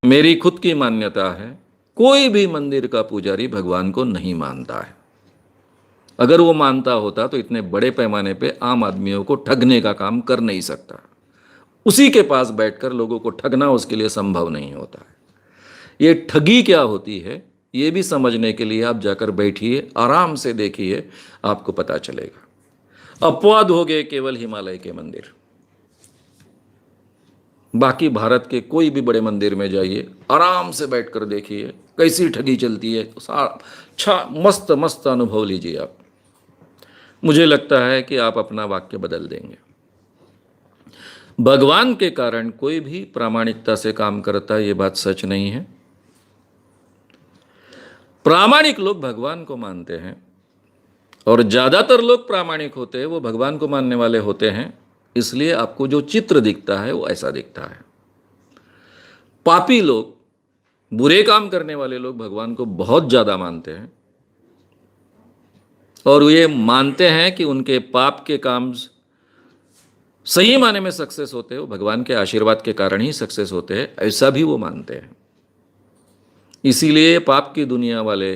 मेरी खुद की मान्यता है, कोई भी मंदिर का पुजारी भगवान को नहीं मानता है। अगर वो मानता होता तो इतने बड़े पैमाने पे आम आदमियों को ठगने का काम कर नहीं सकता। उसी के पास बैठकर लोगों को ठगना उसके लिए संभव नहीं होता है। ये ठगी क्या होती है, ये भी समझने के लिए आप जाकर बैठिए, आराम से देखिए, आपको पता चलेगा। अपवाद हो गए केवल हिमालय के मंदिर, बाकी भारत के कोई भी बड़े मंदिर में जाइए, आराम से बैठकर देखिए कैसी ठगी चलती है। अच्छा मस्त मस्त अनुभव लीजिए आप। मुझे लगता है कि आप अपना वाक्य बदल देंगे। भगवान के कारण कोई भी प्रामाणिकता से काम करता है, ये बात सच नहीं है। प्रामाणिक लोग भगवान को मानते हैं, और ज्यादातर लोग प्रामाणिक होते हैं वो भगवान को मानने वाले होते हैं। इसलिए आपको जो चित्र दिखता है वो ऐसा दिखता है। पापी लोग, बुरे काम करने वाले लोग भगवान को बहुत ज्यादा मानते हैं, और ये मानते हैं कि उनके पाप के काम सही माने में सक्सेस होते हैं, वो भगवान के आशीर्वाद के कारण ही सक्सेस होते हैं, ऐसा भी वो मानते हैं। इसीलिए पाप की दुनिया वाले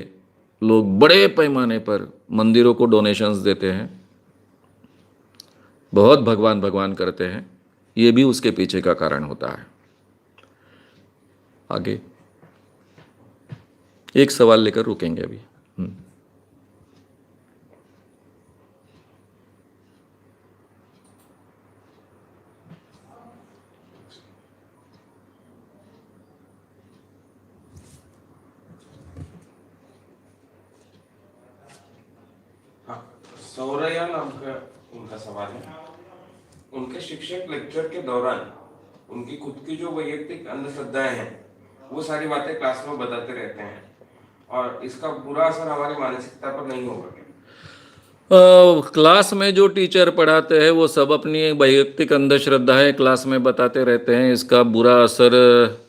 लोग बड़े पैमाने पर मंदिरों को डोनेशंस देते हैं, बहुत भगवान भगवान करते हैं। ये भी उसके पीछे का कारण होता है। आगे एक सवाल लेकर रुकेंगे अभी। सौरया नाम का उनका सवाल है। उनके शिक्षक लेक्चर के दौरान उनकी खुद की जो वैयक्तिक अंधश्रद्धाएं हैं वो सारी बातें क्लास में बताते रहते हैं, और इसका बुरा असर हमारी मानसिकता पर नहीं होगा? क्लास में जो टीचर पढ़ाते हैं वो सब अपनी वैयक्तिक अंधश्रद्धाएं क्लास में बताते रहते हैं, इसका बुरा असर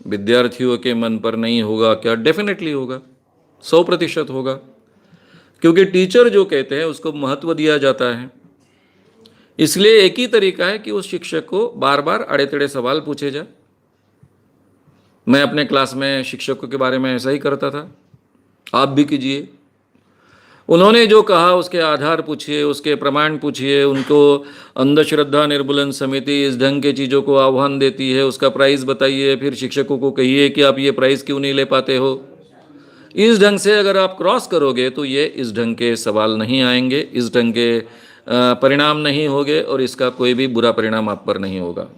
विद्यार्थियों के मन पर नहीं होगा क्या? डेफिनेटली होगा, 100% होगा। क्योंकि टीचर जो कहते हैं उसको महत्व दिया जाता है। इसलिए एक ही तरीका है कि उस शिक्षक को बार बार अड़े टेढ़े सवाल पूछे जाए। मैं अपने क्लास में शिक्षकों के बारे में ऐसा ही करता था, आप भी कीजिए। उन्होंने जो कहा उसके आधार पूछिए, उसके प्रमाण पूछिए। उनको अंधश्रद्धा निर्मूलन समिति इस ढंग के चीज़ों को आह्वान देती है, उसका प्राइस बताइए। फिर शिक्षकों को कहिए कि आप ये प्राइस क्यों नहीं ले पाते हो। इस ढंग से अगर आप क्रॉस करोगे तो ये इस ढंग के सवाल नहीं आएंगे, इस ढंग के परिणाम नहीं होंगे, और इसका कोई भी बुरा परिणाम आप पर नहीं होगा।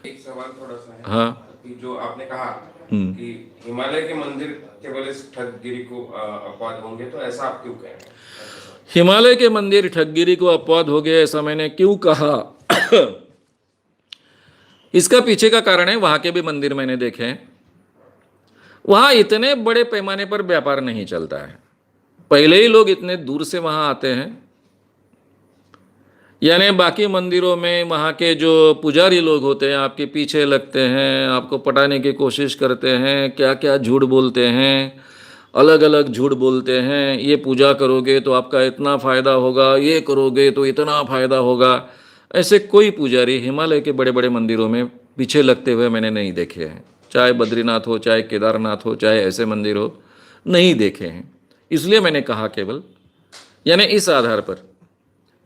एक सवाल थोड़ा सा है हाँ। कि जो आपने कहा कि हिमालय के मंदिर केवल इस ठगगिरी को अपवाद होंगे, तो ऐसा आप क्यों कह रहे हैं? हिमालय के मंदिर ठगगिरी को अपवाद हो गए ऐसा मैंने क्यों कहा? इसका पीछे का कारण है, वहां के भी मंदिर मैंने देखे हैं, वहां इतने बड़े पैमाने पर व्यापार नहीं चलता है। पहले ही लोग इतने दूर से वहां आते हैं, यानी बाकी मंदिरों में वहाँ के जो पुजारी लोग होते हैं आपके पीछे लगते हैं, आपको पटाने की कोशिश करते हैं, क्या क्या झूठ बोलते हैं, अलग अलग झूठ बोलते हैं। ये पूजा करोगे तो आपका इतना फ़ायदा होगा, ये करोगे तो इतना फ़ायदा होगा। ऐसे कोई पुजारी हिमालय के बड़े बड़े मंदिरों में पीछे लगते हुए मैंने नहीं देखे हैं, चाहे बद्रीनाथ हो, चाहे केदारनाथ हो, चाहे ऐसे मंदिर हो, नहीं देखे हैं। इसलिए मैंने कहा केवल, यानी इस आधार पर।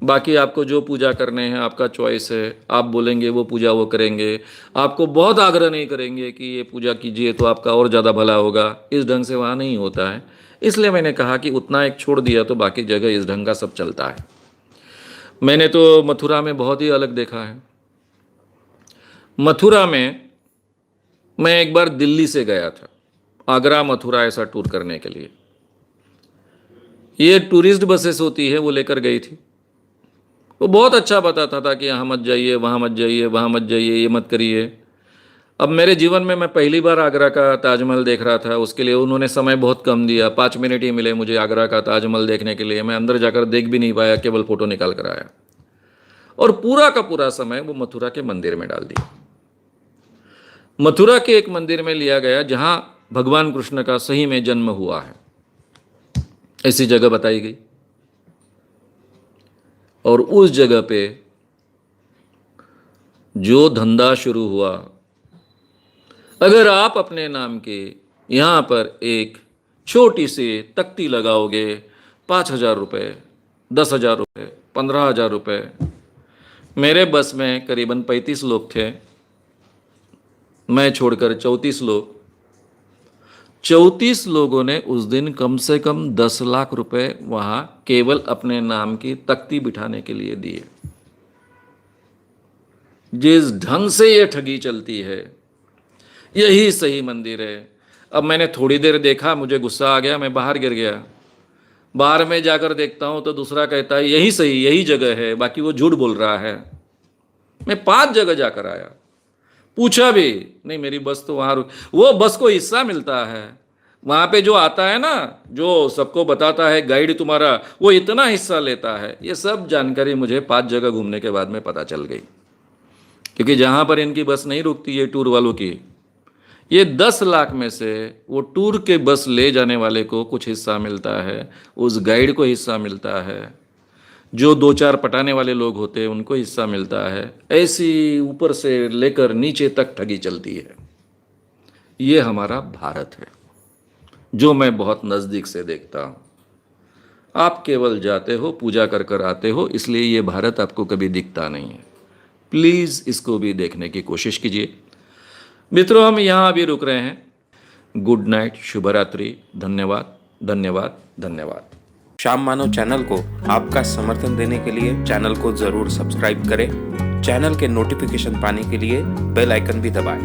बाकी आपको जो पूजा करने हैं आपका चॉइस है, आप बोलेंगे वो पूजा वो करेंगे, आपको बहुत आग्रह नहीं करेंगे कि ये पूजा कीजिए तो आपका और ज़्यादा भला होगा। इस ढंग से वहाँ नहीं होता है। इसलिए मैंने कहा कि उतना एक छोड़ दिया तो बाकी जगह इस ढंग का सब चलता है। मैंने तो मथुरा में बहुत ही अलग देखा है। मथुरा में मैं एक बार दिल्ली से गया था, आगरा मथुरा ऐसा टूर करने के लिए। ये टूरिस्ट बसेस होती है, वो लेकर गई थी। वो बहुत अच्छा बताता था कि यहाँ मत जाइए, वहाँ मत जाइए, वहाँ मत जाइए, ये मत करिए। अब मेरे जीवन में मैं पहली बार आगरा का ताजमहल देख रहा था, उसके लिए उन्होंने समय बहुत कम दिया, 5 मिनट ही मिले मुझे आगरा का ताजमहल देखने के लिए। मैं अंदर जाकर देख भी नहीं पाया, केवल फ़ोटो निकाल कर आया, और पूरा का पूरा समय वो मथुरा के मंदिर में डाल दिया। मथुरा के एक मंदिर में लिया गया जहाँ भगवान कृष्ण का सही में जन्म हुआ है, ऐसी जगह बताई गई। और उस जगह पे जो धंधा शुरू हुआ, अगर आप अपने नाम के यहाँ पर एक छोटी सी तख्ती लगाओगे, 5,000 रुपये, 10,000 रुपये, 15,000 रुपये। मेरे बस में करीबन 35 लोग थे, मैं छोड़कर 34 लोग। 34 लोगों ने उस दिन कम से कम 10 लाख रुपए वहां केवल अपने नाम की तख्ती बिठाने के लिए दिए। जिस ढंग से ये ठगी चलती है, यही सही मंदिर है। अब मैंने थोड़ी देर देखा, मुझे गुस्सा आ गया, मैं बाहर गिर गया। बाहर में जाकर देखता हूं तो दूसरा कहता है यही सही, यही जगह है, बाकी वो झूठ बोल रहा है। मैं 5 जगह जाकर आया, पूछा भी नहीं, मेरी बस तो वहाँ रुक। वो बस को हिस्सा मिलता है, वहाँ पे जो आता है ना, जो सबको बताता है गाइड तुम्हारा, वो इतना हिस्सा लेता है। ये सब जानकारी मुझे 5 जगह घूमने के बाद में पता चल गई, क्योंकि जहाँ पर इनकी बस नहीं रुकती है टूर वालों की, ये 10 लाख में से वो टूर के बस ले जाने वाले को कुछ हिस्सा मिलता है, उस गाइड को हिस्सा मिलता है, जो 2-4 पटाने वाले लोग होते हैं उनको हिस्सा मिलता है। ऐसी ऊपर से लेकर नीचे तक ठगी चलती है। ये हमारा भारत है, जो मैं बहुत नज़दीक से देखता हूँ। आप केवल जाते हो, पूजा कर कर आते हो, इसलिए ये भारत आपको कभी दिखता नहीं है। प्लीज़ इसको भी देखने की कोशिश कीजिए। मित्रों, हम यहाँ अभी रुक रहे हैं। गुड नाइट, शुभ रात्रि, धन्यवाद, धन्यवाद, धन्यवाद। श्याम मानव चैनल को आपका समर्थन देने के लिए चैनल को जरूर सब्सक्राइब करें। चैनल के नोटिफिकेशन पाने के लिए बेल आइकन भी दबाएं।